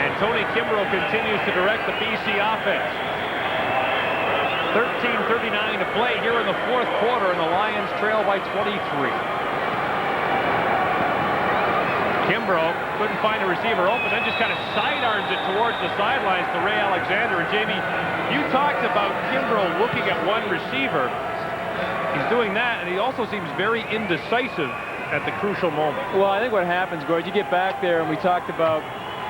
And Tony Kimbrough continues to direct the BC offense. 13:39 to play here in the fourth quarter, and the Lions trail by 23. Kimbrough couldn't find a receiver open, then just kind of sidearms it towards the sidelines to Ray Alexander. And Jamie, you talked about Kimbrough looking at one receiver. He's doing that, and he also seems very indecisive at the crucial moment. Well, I think what happens, Gord, you get back there, and we talked about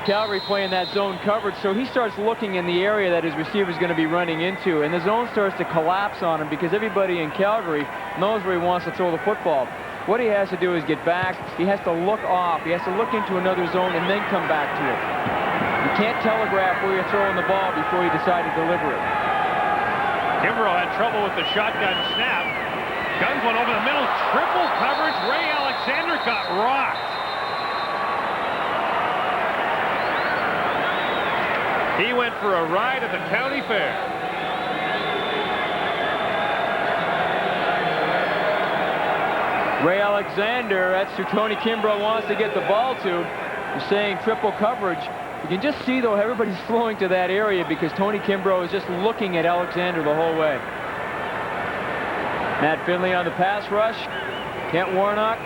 Calgary playing that zone coverage, so he starts looking in the area that his receiver is going to be running into, and the zone starts to collapse on him because everybody in Calgary knows where he wants to throw the football. What he has to do is get back. He has to look off. He has to look into another zone and then come back to it. You can't telegraph where you're throwing the ball before you decide to deliver it. Kimbrough had trouble with the shotgun snap. Guns one over the middle. Triple coverage. Ray Alexander got rocked. He went for a ride at the county fair. Ray Alexander, that's who Tony Kimbrough wants to get the ball to. He's saying triple coverage. You can just see, though, everybody's flowing to that area because Tony Kimbrough is just looking at Alexander the whole way. Matt Finley on the pass rush. Kent Warnock.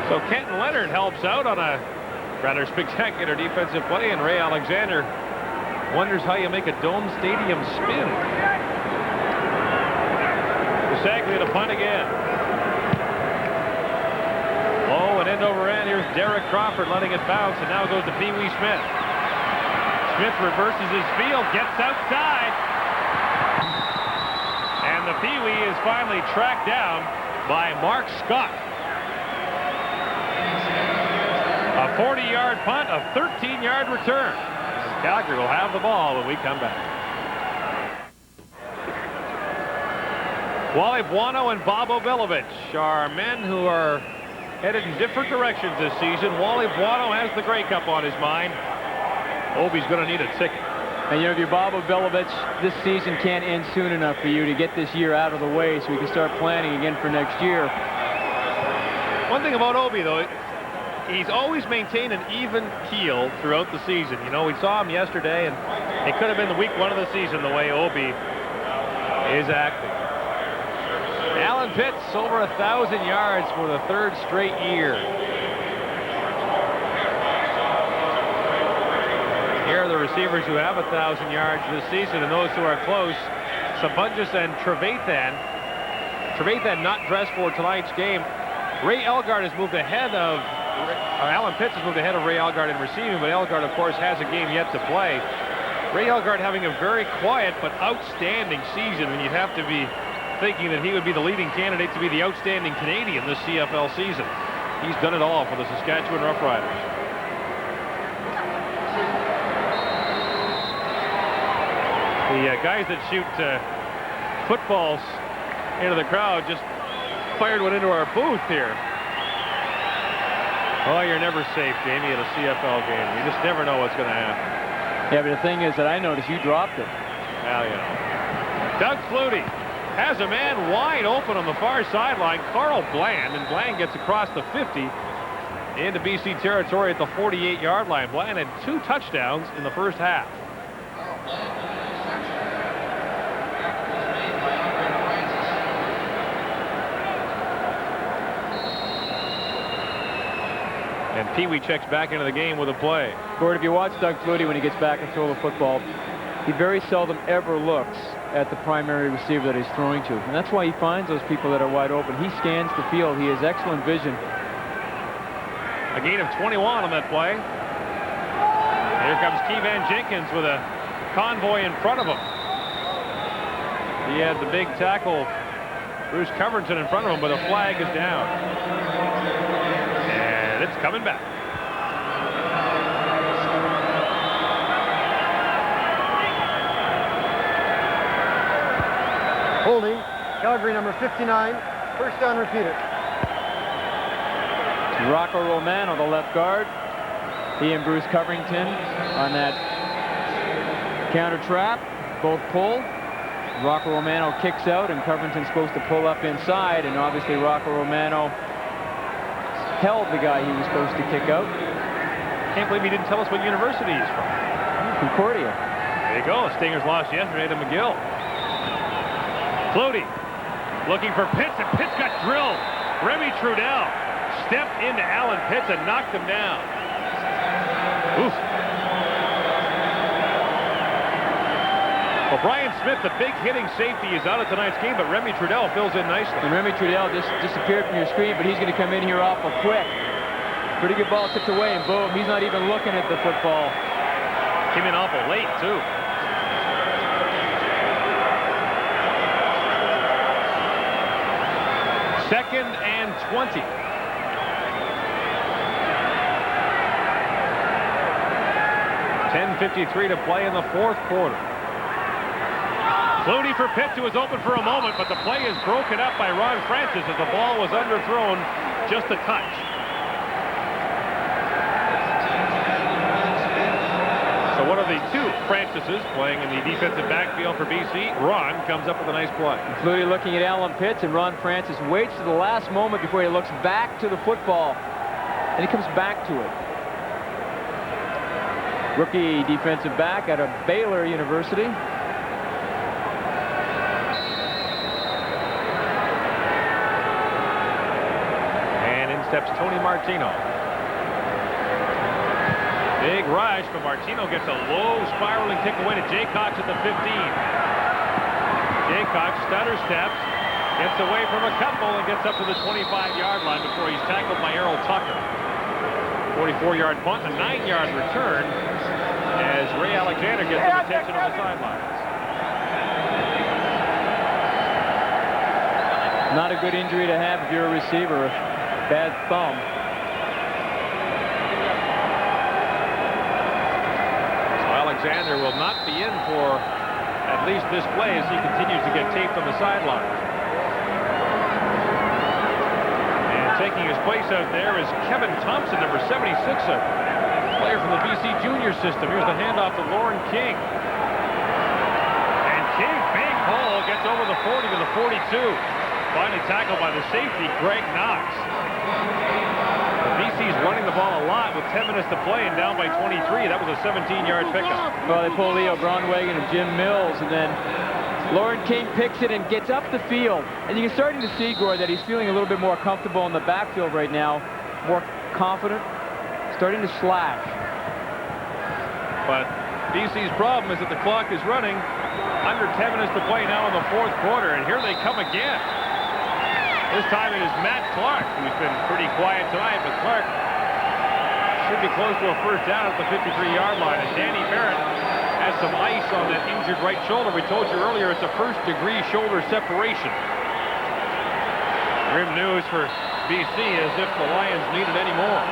So Kenton Leonard helps out on a rather spectacular defensive play, and Ray Alexander wonders how you make a Dome Stadium spin. Saglia to punt again. Low and end over end. Here's Derek Crawford letting it bounce, and now goes to Pee Wee Smith. Smith reverses his field, gets outside. And the Pee Wee is finally tracked down by Mark Scott. A 40-yard punt, a 13-yard return. Calgary will have the ball when we come back. Wally Buono and Bob Obilovich are men who are headed in different directions this season. Wally Buono has the Grey Cup on his mind. Obi's going to need a ticket. And, you know, if you're Bob Obilovich, this season can't end soon enough for you to get this year out of the way so we can start planning again for next year. One thing about Obi, though, he's always maintained an even keel throughout the season. You know, we saw him yesterday, and it could have been the week one of the season the way Obi is acting. Alan Pitts over 1,000 yards for the third straight year. Here are the receivers who have 1,000 yards this season, and those who are close. Sabunjas and Trevathan. Trevathan not dressed for tonight's game. Ray Elgard has moved ahead of, Alan Pitts has moved ahead of Ray Elgard in receiving, but Elgard, of course, has a game yet to play. Ray Elgard having a very quiet but outstanding season, and you'd have to be thinking that he would be the leading candidate to be the outstanding Canadian this CFL season. He's done it all for the Saskatchewan Roughriders. The guys that shoot footballs into the crowd just fired one into our booth here. Oh, you're never safe, Jamie, at a CFL game. You just never know what's going to happen. Yeah, but the thing is that I noticed you dropped it. Well, you know. Doug Flutie has a man wide open on the far sideline, Carl Bland, and Bland gets across the 50 into BC territory at the 48-yard line. Bland had 2 touchdowns in the first half. And Pee Wee checks back into the game with a play. Gord, if you watch Doug Flutie when he gets back and throw the football, he very seldom ever looks at the primary receiver that he's throwing to. And that's why he finds those people that are wide open. He scans the field. He has excellent vision. A gain of 21 on that play. Here comes Keevan Jenkins with a convoy in front of him. He had the big tackle, Bruce Covington, in front of him, but a flag is down. And it's coming back. Holding, Calgary number 59, first down repeated. Rocco Romano, the left guard. He and Bruce Covington on that counter trap. Both pull. Rocco Romano kicks out, and Covington's supposed to pull up inside, and obviously Rocco Romano held the guy he was supposed to kick out. Can't believe he didn't tell us what university he's from. Concordia. There you go. Stingers lost yesterday to McGill. Flutie looking for Pitts, and Pitts got drilled. Remy Trudell stepped into Alan Pitts and knocked him down. Oof. Well, Brian Smith, the big hitting safety, is out of tonight's game, but Remy Trudell fills in nicely. And Remy Trudell just disappeared from your screen, but he's going to come in here awful quick. Pretty good ball tipped away, and boom, he's not even looking at the football. Came in awful late, too. Second and 20. 10:53 to play in the fourth quarter. Flutie for Pitts, who was open for a moment, but the play is broken up by Ron Francis as the ball was underthrown just a touch. So one of the 2 Francises playing in the defensive backfield for BC. Ron comes up with a nice play. Flutie looking at Alan Pitts, and Ron Francis waits to the last moment before he looks back to the football, and he comes back to it. Rookie defensive back out of Baylor University. And in steps Tony Martino. Big rush, but Martino gets a low spiraling kick away to Jay Cox at the 15. Jay Cox stutter steps, gets away from a couple, and gets up to the 25-yard line before he's tackled by Errol Tucker. 44-yard punt, a 9-yard return as Ray Alexander gets some attention on the sidelines. Not a good injury to have if you're a receiver. Bad thumb. Alexander will not be in for at least this play as he continues to get taped on the sideline. And taking his place out there is Kevin Thompson, number 76, a player from the BC junior system. Here's the handoff to Lauren King. And King, big hole, gets over the 40 to the 42. Finally tackled by the safety, Greg Knox. BC's running the ball a lot with 10 minutes to play and down by 23. That was a 17-yard pickup. Well, they pull Leo Braunwagen and Jim Mills, and then Lauren King picks it and gets up the field. And you're starting to see, Gord, that he's feeling a little bit more comfortable in the backfield right now, more confident, starting to slash. But BC's problem is that the clock is running. Under 10 minutes to play now in the fourth quarter, and here they come again. This time it is Matt Clark, who's been pretty quiet tonight, but Clark should be close to a first down at the 53-yard line. And Danny Barrett has some ice on that injured right shoulder. We told you earlier it's a first-degree shoulder separation. Grim news for BC, as if the Lions needed any more.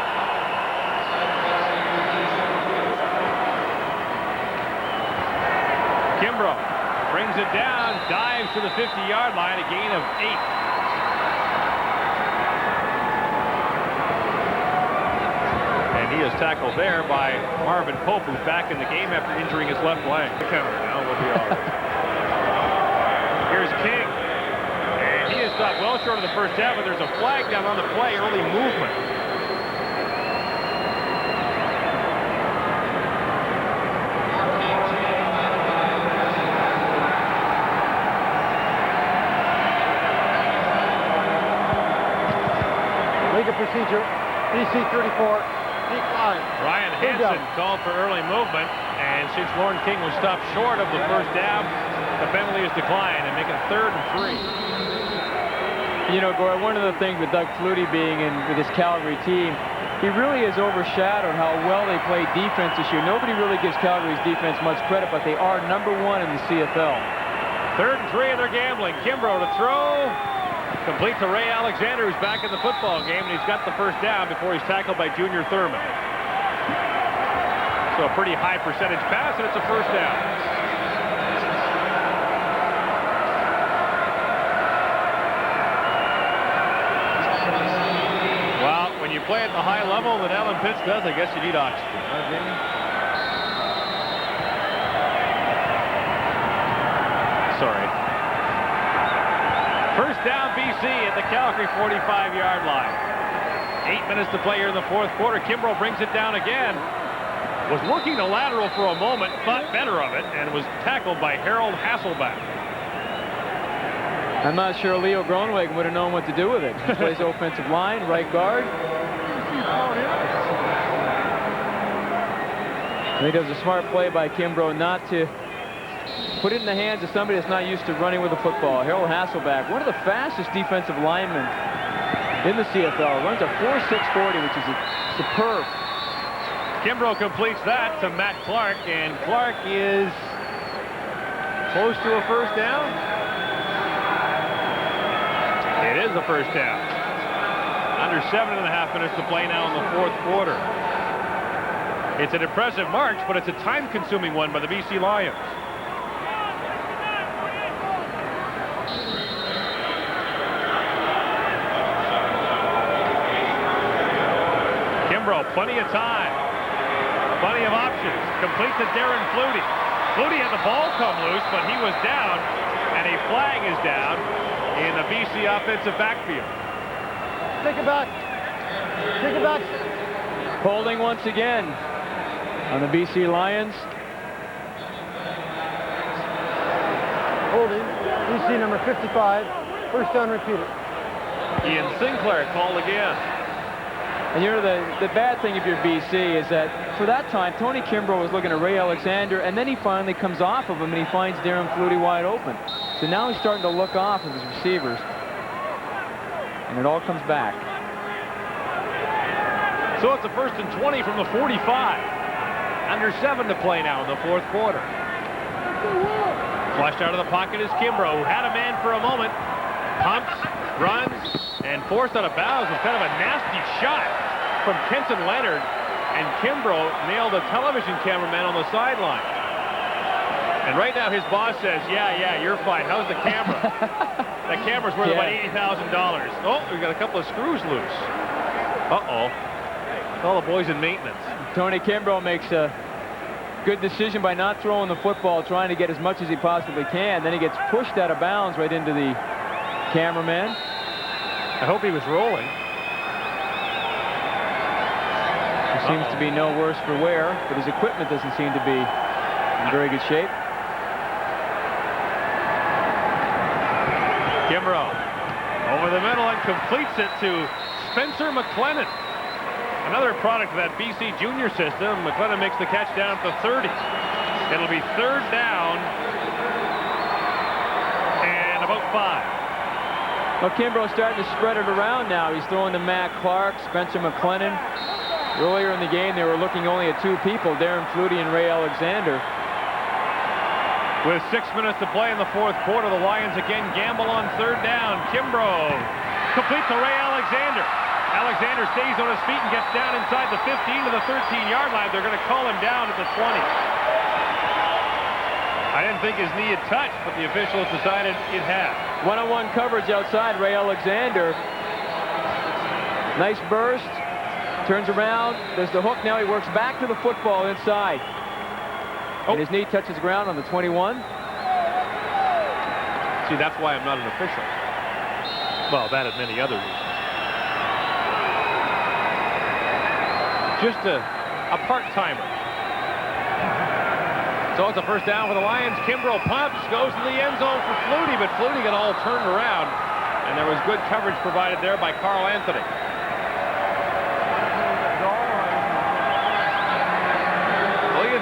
Kimbrough brings it down, dives to the 50-yard line, a gain of 8. he is tackled there by Marvin Pope, who's back in the game after injuring his left leg. The counter now will be all right. Here's King. And he is stopped well short of the first down, but there's a flag down on the play, early movement. Legal procedure, BC 34, decline. Ryan Hansen called for early movement, and since Lauren King was stopped short of the first down, the penalty is declined and make it 3rd and 3. You know, Gord, one of the things with Doug Flutie being in with his Calgary team, he really has overshadowed how well they played defense this year. Nobody really gives Calgary's defense much credit, but they are #1 in the CFL. 3rd and 3, and they're gambling. Kimbrough to throw. Complete to Ray Alexander, who's back in the football game, and he's got the first down before he's tackled by Junior Thurman. So a pretty high percentage pass, and it's a first down. Well, when you play at the high level that Alan Pitts does, I guess you need oxygen. Huh, Jamie? Sorry. First down, BC at the Calgary 45-yard line. 8 minutes to play here in the 4th quarter. Kimbrough brings it down again. Was working the lateral for a moment, thought better of it, and was tackled by Harold Hasselback. I'm not sure Leo Groenewegen would have known what to do with it. He plays offensive line, right guard. I think it was a smart play by Kimbrough not to put it in the hands of somebody that's not used to running with the football. Harold Hasselback, one of the fastest defensive linemen in the CFL, runs a 4.640, which is superb. Kimbrough completes that to Matt Clark, and Clark is close to a first down. It is a first down. Under 7.5 minutes to play now in the 4th quarter. It's an impressive march, but it's a time-consuming one by the BC Lions. Kimbrough, plenty of time. Plenty of options. Complete to Darren Flutie. Flutie had the ball come loose, but he was down, and a flag is down in the BC offensive backfield. Take it back. Take it back. Holding once again on the BC Lions. Holding. BC number 55. First down repeated. Ian Sinclair called again. And you know, the bad thing if you're BC is that for that time, Tony Kimbrough was looking at Ray Alexander, and then he finally comes off of him and he finds Darren Flutie wide open. So now he's starting to look off of his receivers. And it all comes back. So it's a 1st and 20 from the 45. Under 7 to play now in the 4th quarter. Flushed out of the pocket is Kimbrough, who had a man for a moment. Pumps, runs, and forced out of bounds with kind of a nasty shot from Kenton Leonard. And Kimbrough nailed a television cameraman on the sideline. And right now his boss says, yeah, you're fine. How's the camera? That camera's worth about $80,000. Oh, we've got a couple of screws loose. Uh-oh. All the boys in maintenance. Tony Kimbrough makes a good decision by not throwing the football, trying to get as much as he possibly can. Then he gets pushed out of bounds right into the cameraman. I hope he was rolling. He seems to be no worse for wear, but his equipment doesn't seem to be in very good shape. Kimbrough over the middle and completes it to Spencer McLennan. Another product of that BC junior system. McLennan makes the catch down at the 30. It'll be 3rd down and about 5. Well, Kimbrough's starting to spread it around now. He's throwing to Matt Clark, Spencer McLennan. Earlier in the game, they were looking only at 2 people, Darren Flutie and Ray Alexander. With 6 minutes to play in the 4th quarter, the Lions again gamble on 3rd down. Kimbrough complete to Ray Alexander. Alexander stays on his feet and gets down inside the 15 to the 13-yard line. They're going to call him down at the 20. I didn't think his knee had touched, but the officials decided it had. One-on-one coverage outside Ray Alexander. Nice burst. turns around, there's the hook now, he works back to the football inside. And his knee touches the ground on the 21. See, that's why I'm not an official. Well, that and many other reasons. Just a part-timer. So it's a first down for the Lions. Kimbrough pumps, goes to the end zone for Flutie, but Flutie got all turned around, and there was good coverage provided there by Carl Anthony.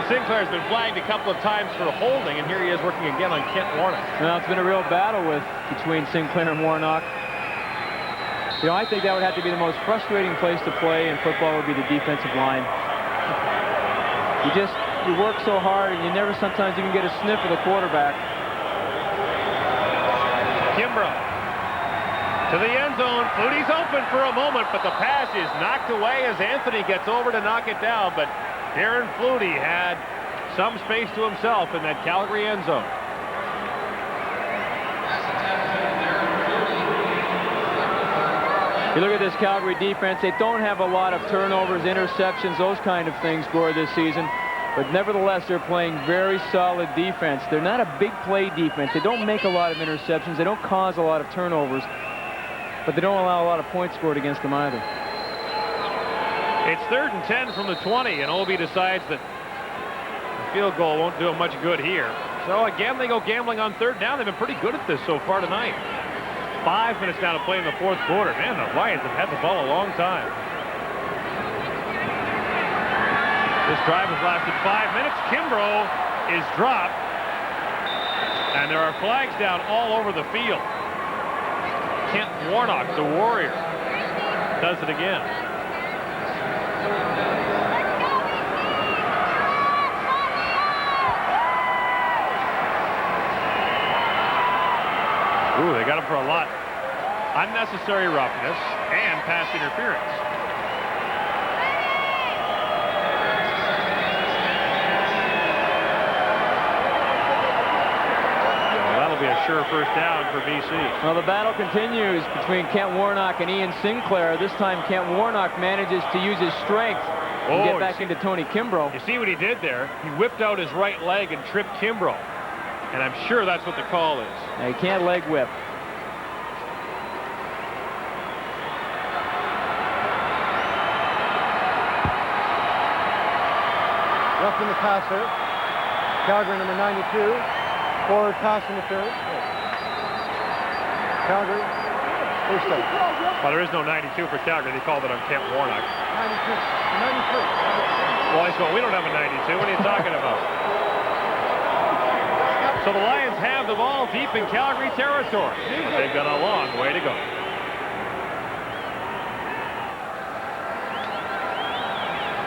Sinclair's been flagged a couple of times for holding, and here he is working again on Kent Warnock. Well, it's been a real battle between Sinclair and Warnock. You know, I think that would have to be the most frustrating place to play in football, would be the defensive line. You work so hard, and you never sometimes even get a sniff of the quarterback. Kimbrough to the end zone. Flutie's open for a moment, but the pass is knocked away as Anthony gets over to knock it down, but Darren Flutie had some space to himself in that Calgary end zone. You look at this Calgary defense, they don't have a lot of turnovers, interceptions, those kind of things, Gore, this season. But nevertheless, they're playing very solid defense. They're not a big play defense. They don't make a lot of interceptions. They don't cause a lot of turnovers. But they don't allow a lot of points scored against them either. It's 3rd and 10 from the 20, and Obi decides that the field goal won't do him much good here. So again, they go gambling on 3rd down. They've been pretty good at this so far tonight. 5 minutes now to play in the 4th quarter. Man, the Lions have had the ball a long time. This drive has lasted 5 minutes. Kimbrough is dropped, and there are flags down all over the field. Kent Warnock, the Warrior, does it again. Ooh, they got him for a lot. Unnecessary roughness and pass interference. Well, that'll be a sure first down for BC. Well, the battle continues between Kent Warnock and Ian Sinclair. This time, Kent Warnock manages to use his strength and get back into Tony Kimbrough. You see what he did there? He whipped out his right leg and tripped Kimbrough. And I'm sure that's what the call is. Now, you can't leg whip. Roughing the passer. Calgary number 92. Forward pass interference. Calgary. First down. Well, there is no 92 for Calgary. They called it on Kent Warnock. 92. 93. Well, he's going, we don't have a 92. What are you talking about? So the Lions have the ball deep in Calgary territory. But they've got a long way to go.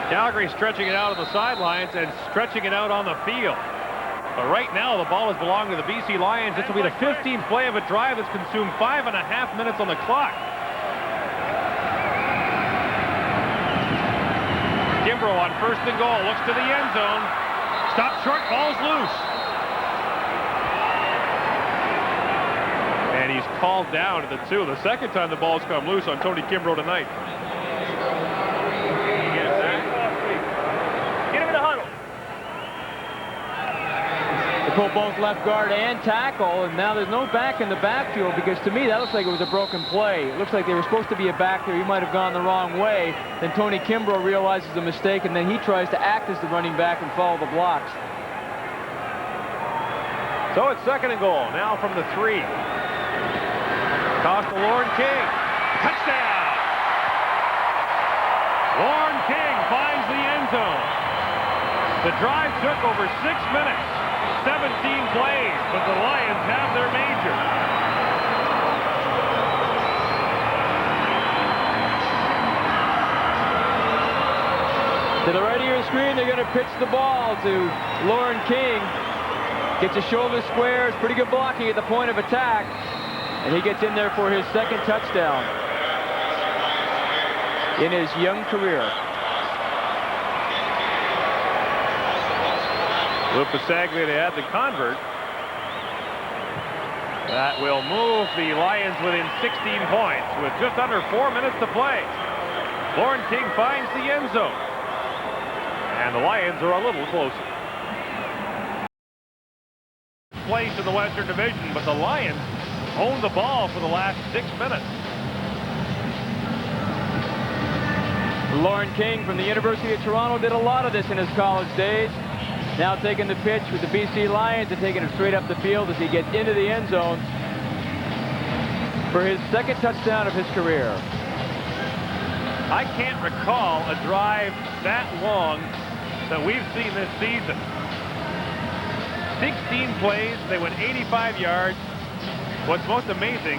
Calgary stretching it out on the sidelines and stretching it out on the field. But right now, the ball has belonged to the BC Lions. This will be the 15th play of a drive that's consumed 5.5 minutes on the clock. Kimbrough on 1st and goal, looks to the end zone. Stopped short, ball's loose. And he's called down to the 2. The second time the ball's come loose on Tony Kimbrough tonight. Get him in the huddle. They pull both left guard and tackle, and now there's no back in the backfield, because to me that looks like it was a broken play. It looks like they were supposed to be a back there. He might have gone the wrong way. Then Tony Kimbrough realizes the mistake, and then he tries to act as the running back and follow the blocks. So it's 2nd and goal. Now from the 3. Toss to Lauren King. Touchdown! Lauren King finds the end zone. The drive took over 6 minutes, 17 plays, but the Lions have their major. To the right of your screen, they're going to pitch the ball to Lauren King. Gets his shoulder squares, pretty good blocking at the point of attack. And he gets in there for his 2nd touchdown in his young career. Lupasaglia, they had the convert. That will move the Lions within 16 points with just under 4 minutes to play. Lauren King finds the end zone. And the Lions are a little closer. Place in the Western Division, but the Lions own the ball for the last 6 minutes. Lauren King from the University of Toronto did a lot of this in his college days. Now taking the pitch with the BC Lions and taking it straight up the field as he gets into the end zone for his second touchdown of his career. I can't recall a drive that long that we've seen this season. 16 plays, they went 85 yards. What's most amazing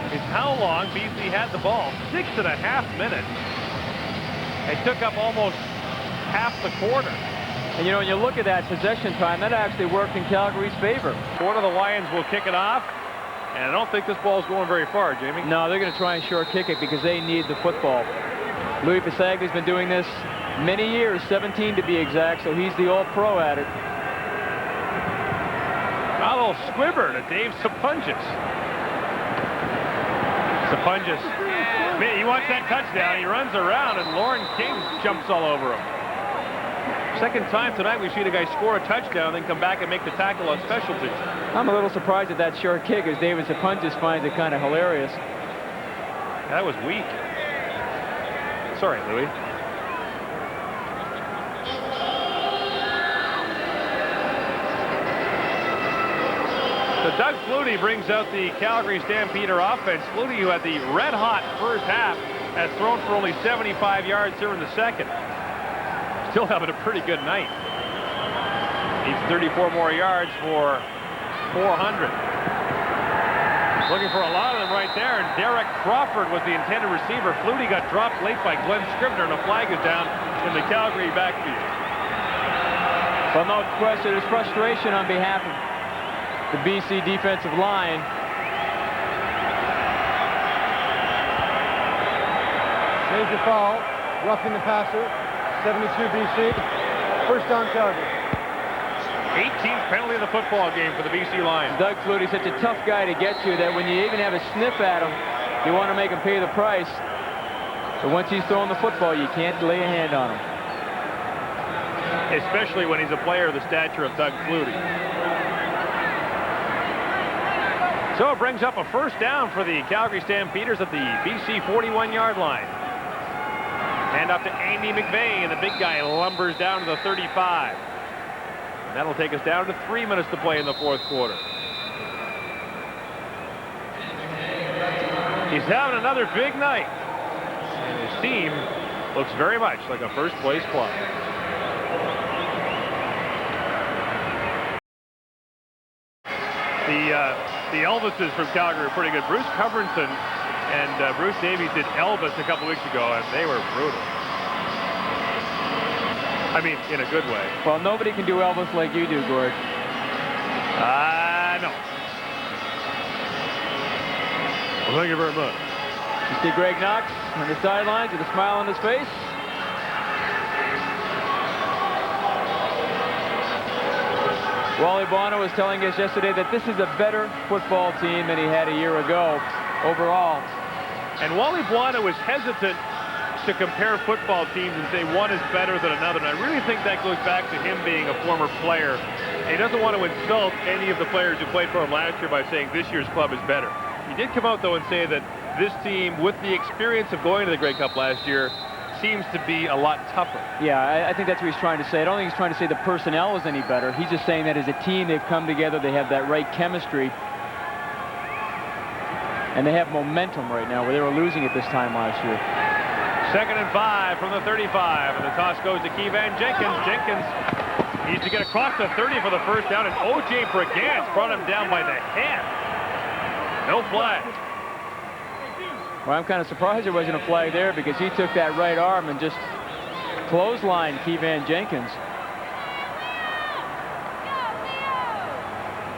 is how long BC had the ball. 6.5 minutes. It took up almost half the quarter. And you know, when you look at that possession time, that actually worked in Calgary's favor. One of the Lions will kick it off, and I don't think this ball's going very far, Jamie. No, they're going to try and short kick it because they need the football. Louis Pasaglia has been doing this many years, 17 to be exact, so he's the all-pro at it. A little squibber to Dave Sapunjas. Sapunjas, he wants that touchdown. He runs around, and Lauren King jumps all over him. Second time tonight we've seen a guy score a touchdown, then come back and make the tackle on special teams. I'm a little surprised at that short kick, as David Sapunjas finds it kind of hilarious. That was weak. Sorry, Louis. So Doug Flutie brings out the Calgary Stampeder offense. Flutie, who had the red-hot first half, has thrown for only 75 yards here in the second. Still having a pretty good night. Needs 34 more yards for 400. Looking for a lot of them right there, and Derek Crawford was the intended receiver. Flutie got dropped late by Glenn Scribner, and a flag is down in the Calgary backfield. Well, no question, there's frustration on behalf of the BC defensive line. Major foul, roughing the passer, 72 BC. First down, Calgary. 18th penalty of the football game for the BC Lions. Doug Flutie, such a tough guy to get to that when you even have a sniff at him, you want to make him pay the price. But once he's throwing the football, you can't lay a hand on him. Especially when he's a player of the stature of Doug Flutie. So it brings up a first down for the Calgary Stampeders at the BC 41-yard line. Hand up to Andy McVeigh, and the big guy lumbers down to the 35. And that'll take us down to 3 minutes to play in the fourth quarter. He's having another big night. And his team looks very much like a first-place club. The Elvises from Calgary are pretty good. Bruce Coverinson and Bruce Davies did Elvis a couple weeks ago, and they were brutal. I mean, in a good way. Well, nobody can do Elvis like you do, Gord. No. Well, thank you very much. You see Greg Knox on the sidelines with a smile on his face. Wally Bono was telling us yesterday that this is a better football team than he had a year ago overall. And Wally Bono was hesitant to compare football teams and say one is better than another. And I really think that goes back to him being a former player. He doesn't want to insult any of the players who played for him last year by saying this year's club is better. He did come out, though, and say that this team, with the experience of going to the Grey Cup last year, seems to be a lot tougher. Yeah, I think that's what he's trying to say. I don't think he's trying to say the personnel is any better. He's just saying that as a team, they've come together, they have that right chemistry, and they have momentum right now, where they were losing it this time last year. 2nd and 5 from the 35, and the toss goes to Keevan Jenkins. Jenkins needs to get across the 30 for the first down, and O.J. Brigance brought him down by the head. No flag. Well, I'm kind of surprised there wasn't a flag there, because he took that right arm and just clotheslined Keevan Jenkins.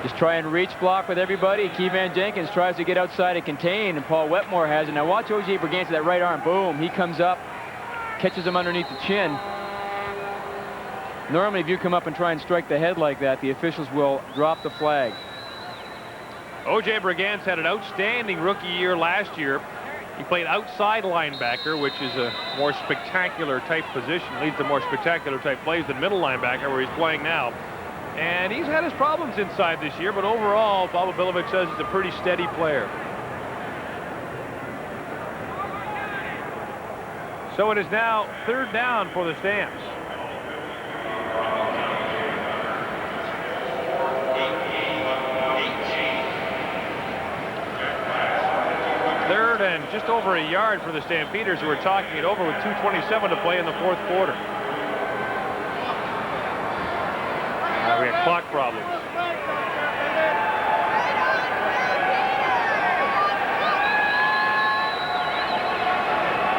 Just try and reach block with everybody. Keevan Jenkins tries to get outside and contain, and Paul Wetmore has it. Now watch O.J. Brigance, that right arm. Boom. He comes up, catches him underneath the chin. Normally, if you come up and try and strike the head like that, the officials will drop the flag. O.J. Brigance had an outstanding rookie year last year. He played outside linebacker, which is a more spectacular type position, leads to more spectacular type plays than middle linebacker, where he's playing now. And he's had his problems inside this year, but overall, Bob Obilovic says he's a pretty steady player. So it is now 3rd down for the Stamps. Third and just over a yard for the Stampeders, who are talking it over with 2:27 to play in the 4th quarter. We have clock problems.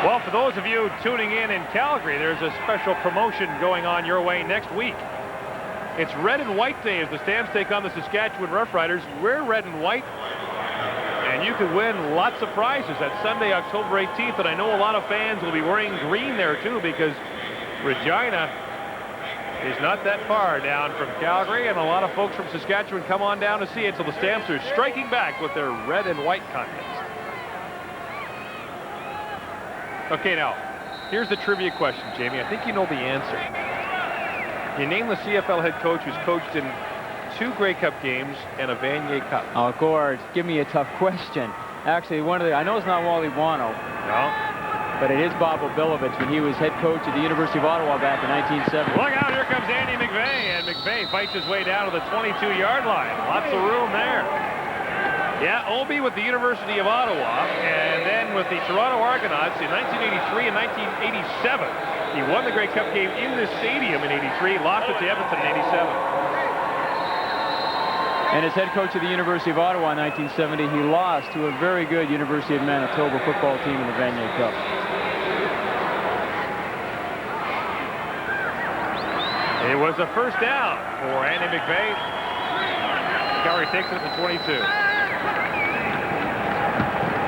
Well, for those of you tuning in Calgary, there's a special promotion going on your way next week. It's Red and White Day as the Stamps take on the Saskatchewan Roughriders. We're red and white, and you can win lots of prizes. That's Sunday, October 18th, and I know a lot of fans will be wearing green there too, because Regina is not that far down from Calgary, and a lot of folks from Saskatchewan come on down to see it, so the Stamps are striking back with their red and white contest. Okay, now, here's the trivia question, Jamie. I think you know the answer. You name the CFL head coach who's coached in 2 Grey Cup games and a Vanier Cup. Oh, Gord, give me a tough question. Actually, I know it's not Wally Buono. No. But it is Bob Obilovic when he was head coach at the University of Ottawa back in 1970. Look out, here comes Andy McVeigh, and McVeigh fights his way down to the 22-yard line. Lots of room there. Yeah, Obi with the University of Ottawa, and then with the Toronto Argonauts in 1983 and 1987. He won the Grey Cup game in this stadium in 83, lost it to Edmonton in 87. And as head coach of the University of Ottawa in 1970, he lost to a very good University of Manitoba football team in the Vanier Cup. It was a 1st down for Andy McVeigh. Calgary takes it to 22.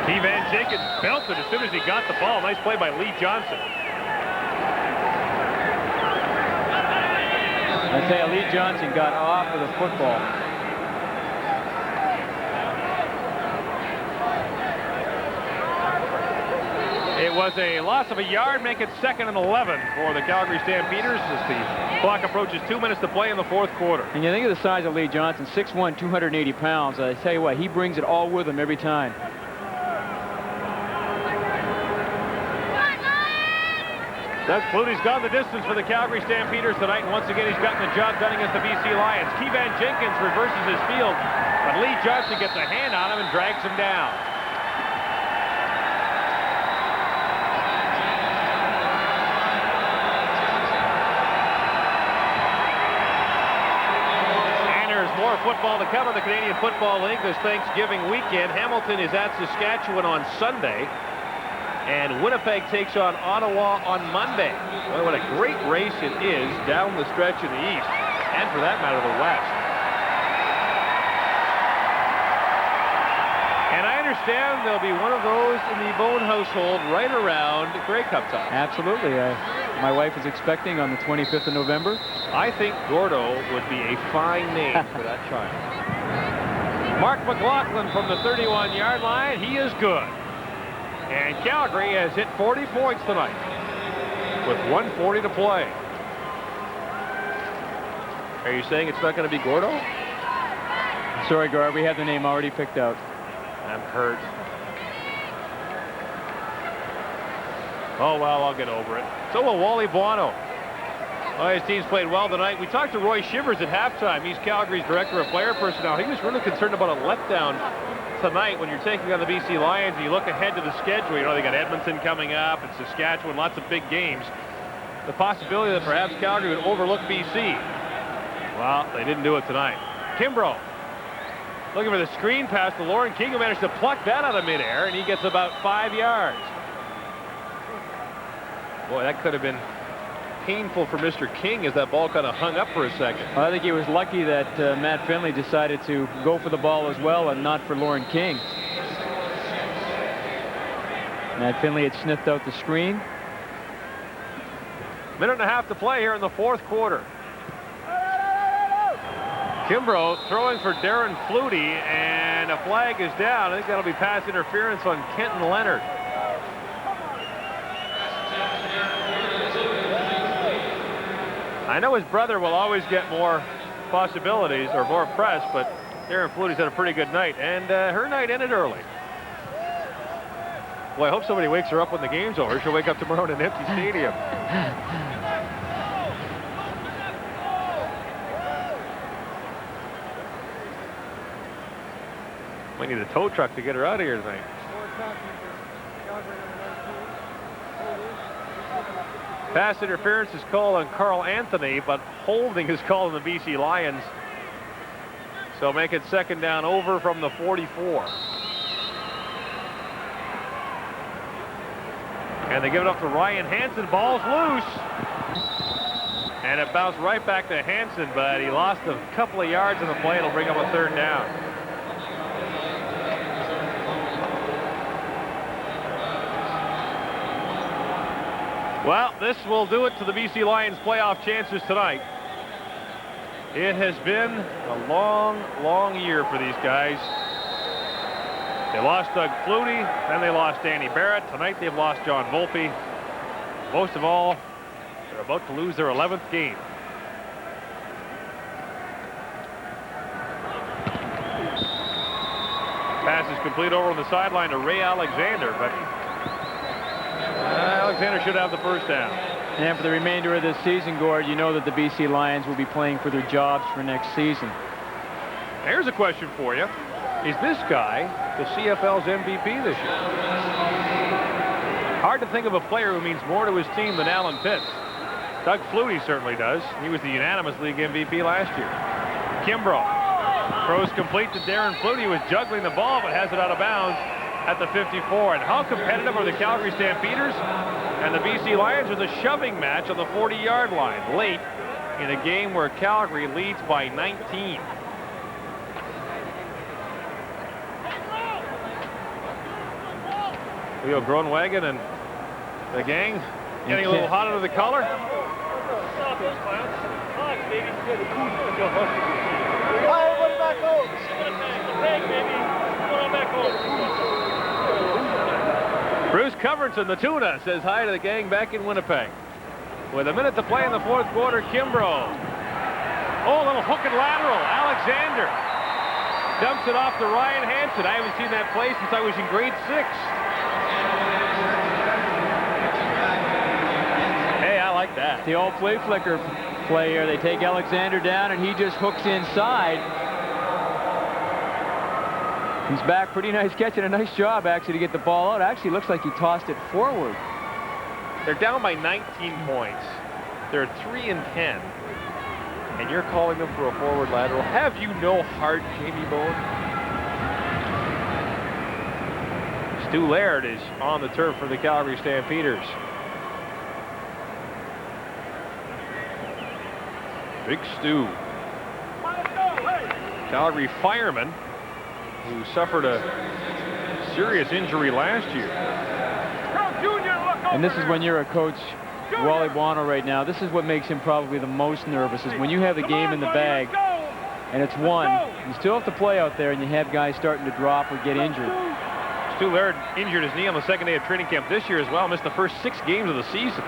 Keevan Jenkins belted as soon as he got the ball. Nice play by Lee Johnson. I tell you, Lee Johnson got off of the football. It was a loss of a yard, make it 2nd and 11 for the Calgary Stampeders as the clock approaches 2 minutes to play in the 4th quarter. And you think of the size of Lee Johnson, 6'1", 280 pounds. I tell you what, he brings it all with him every time. Doug Flutie's gone the distance for the Calgary Stampeders tonight, and once again he's gotten the job done against the BC Lions. Keevan Jenkins reverses his field, but Lee Johnson gets a hand on him and drags him down. More football to come in the Canadian Football League this Thanksgiving weekend. Hamilton is at Saskatchewan on Sunday, and Winnipeg takes on Ottawa on Monday. Boy, what a great race it is down the stretch in the East, and for that matter, the West. And I understand there'll be one of those in the Bone household right around Grey Cup time. Absolutely. My wife is expecting on the 25th of November. I think Gordo would be a fine name for that child. Mark McLaughlin from the 31-yard line. He is good. And Calgary has hit 40 points tonight with 1:40 to play. Are you saying it's not going to be Gordo? Sorry, Gar, we have the name already picked out. I'm hurt. Oh, well, I'll get over it. So will Wally Buono. Well, his team's played well tonight. We talked to Roy Shivers at halftime. He's Calgary's director of player personnel. He was really concerned about a letdown tonight when you're taking on the BC Lions and you look ahead to the schedule. You know, they got Edmonton coming up and Saskatchewan, lots of big games. The possibility that perhaps Calgary would overlook BC. Well, they didn't do it tonight. Kimbrough looking for the screen pass to Lauren King, who managed to pluck that out of midair, and he gets about 5 yards. Boy, that could have been painful for Mr. King as that ball kind of hung up for a second. Well, I think he was lucky that Matt Finley decided to go for the ball as well and not for Lauren King. Matt Finley had sniffed out the screen. Minute and a half to play here in the 4th quarter. Kimbrough throwing for Darren Flutie, and a flag is down. I think that'll be pass interference on Kenton Leonard. I know his brother will always get more possibilities or more press, but Darren Flutie's had a pretty good night, and her night ended early. Boy, I hope somebody wakes her up when the game's over. She'll wake up tomorrow in an empty stadium. We need a tow truck to get her out of here tonight. Pass interference is called on Carl Anthony, but holding is called on the BC Lions. So make it second down over from the 44. And they give it up to Ryan Hansen. Ball's loose. And it bounced right back to Hansen, but he lost a couple of yards on the play. It'll bring up a third down. Well, this will do it to the BC Lions playoff chances tonight. It has been a long, long year for these guys. They lost Doug Flutie, then they lost Danny Barrett. Tonight they've lost John Volpe. Most of all, they're about to lose their 11th game. Pass is complete over on the sideline to Ray Alexander, but Alexander should have the first down. And for the remainder of this season, Gord, you know that the BC Lions will be playing for their jobs for next season. Here's a question for you. Is this guy the CFL's MVP this year? Hard to think of a player who means more to his team than Alan Pitts. Doug Flutie certainly does. He was the unanimous league MVP last year. Kimbrough throws complete to Darren Flutie, who was juggling the ball but has it out of bounds at the 54. And how competitive are the Calgary Stampeders and the BC Lions? Are the shoving match on the 40-yard line late in a game where Calgary leads by 19. Leo Groenewegen and the gang getting a little hot under the collar. Bruce Coverinson, the tuna, says hi to the gang back in Winnipeg. With a minute to play in the fourth quarter, Kimbrough. Oh, a little hook and lateral. Alexander dumps it off to Ryan Hansen. I haven't seen that play since I was in grade 6. Hey, I like that. The old flea flicker play here. They take Alexander down, and he just hooks inside. He's back. Pretty nice catch and a nice job, actually, to get the ball out. Actually, looks like he tossed it forward. They're down by 19 points. They're 3-10. And you're calling them for a forward lateral. Have you no heart, Jamie Bowen? Stu Laird is on the turf for the Calgary Stampeders. Big Stu. Calgary fireman who suffered a serious injury last year. And this is when you're a coach, Wally Buono, right now. This is what makes him probably the most nervous, is when you have the game in the bag and it's won. You still have to play out there and you have guys starting to drop or get injured. Stu Laird injured his knee on the second day of training camp this year as well. Missed the first 6 games of the season.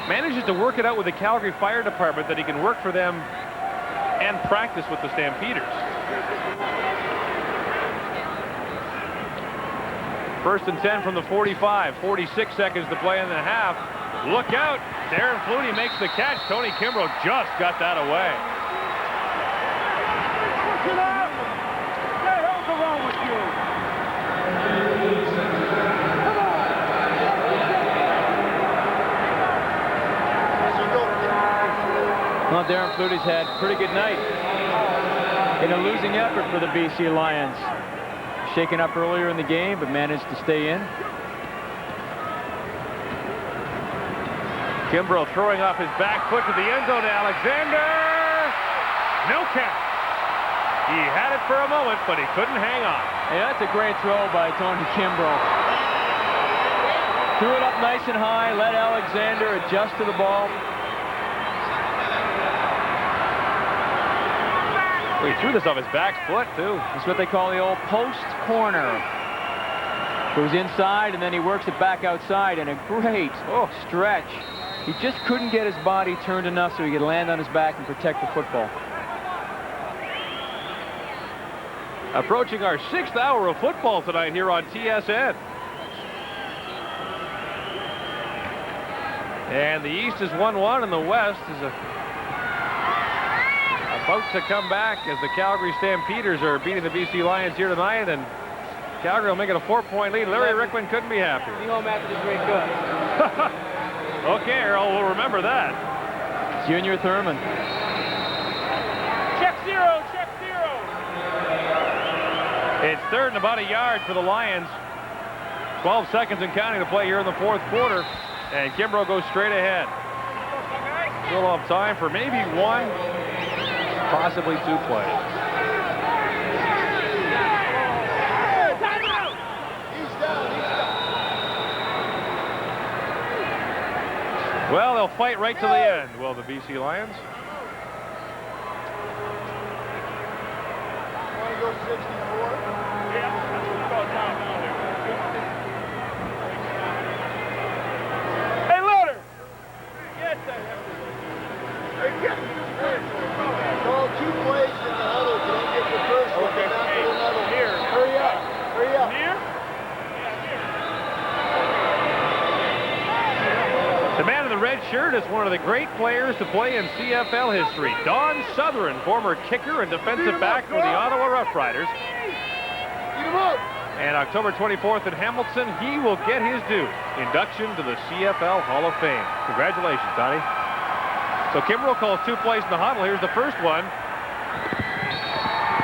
Manages to work it out with the Calgary Fire Department that he can work for them and practice with the Stampeders. First and 10 from the 45. 46 seconds to play in the half. Look out. Darren Flutie makes the catch. Tony Kimbrough just got that away. What the hell's wrong with you? Well, Darren Flutie's had a pretty good night in a losing effort for the BC Lions. Shaken up earlier in the game, but managed to stay in. Kimbrough throwing off his back foot to the end zone to Alexander. No count. He had it for a moment, but he couldn't hang on. Yeah, that's a great throw by Tony Kimbrough. Threw it up nice and high, let Alexander adjust to the ball. He threw this off his back foot, too. It's what they call the old post corner. Goes inside, and then he works it back outside, and a great stretch He just couldn't get his body turned enough so he could land on his back and protect the football. Approaching our 6th hour of football tonight here on TSN. And the East is 1-1, and the West is about to come back as the Calgary Stampeders are beating the BC Lions here tonight, and Calgary will make it a 4-point lead. Larry Rickman couldn't be happier. You home after this great cut. Okay, Earl, we'll remember that. Junior Thurman. Check zero, check zero. It's 3rd and about a yard for the Lions. 12 seconds and counting to play here in the 4th quarter. And Kimbrough goes straight ahead. Still have time for maybe 1, possibly 2 plays. Well, they'll fight right to the end, will the BC Lions? Want to go 64? Yeah, that's what we call time now there. Hey, Loader! Get that. Call 2 plays in the huddle. Don't get the first one. Okay, Not hey, another. here. Hurry up. Hurry up. Here? The man in the red shirt is one of the great players to play in CFL history. Don Sutherland, former kicker and defensive back for the Ottawa Rough Riders. Get him up. And October 24th in Hamilton, he will get his due. Induction to the CFL Hall of Fame. Congratulations, Donnie. So Kimbrough calls 2 plays in the huddle. Here's the first one.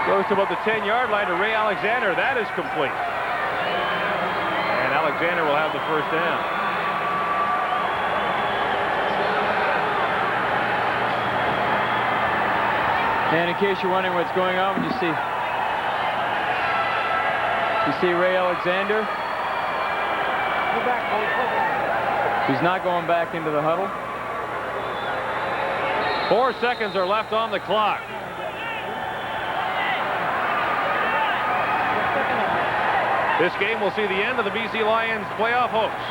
Goes to about the 10-yard line to Ray Alexander. That is complete. And Alexander will have the first down. And in case you're wondering what's going on, you see Ray Alexander. He's not going back into the huddle. 4 seconds are left on the clock. This game will see the end of the BC Lions playoff hopes.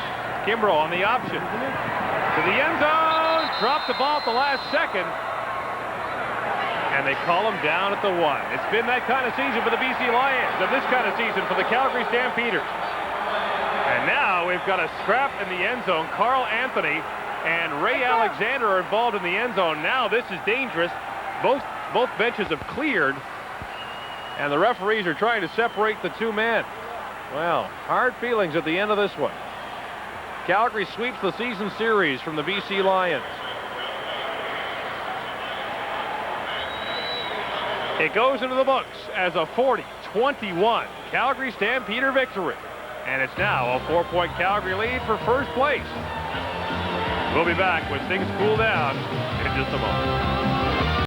Kimbrough on the option. To the end zone. Dropped the ball at the last second. And they call him down at the 1. It's been that kind of season for the BC Lions, and this kind of season for the Calgary Stampeders. And now we've got a scrap in the end zone. Carl Anthony and Ray Alexander are involved in the end zone. Now this is dangerous. Both benches have cleared, and the referees are trying to separate the 2 men. Well, hard feelings at the end of this one. Calgary sweeps the season series from the BC Lions. It goes into the books as a 40-21 Calgary Stampeder victory. And it's now a 4-point Calgary lead for first place. We'll be back when things cool down in just a moment.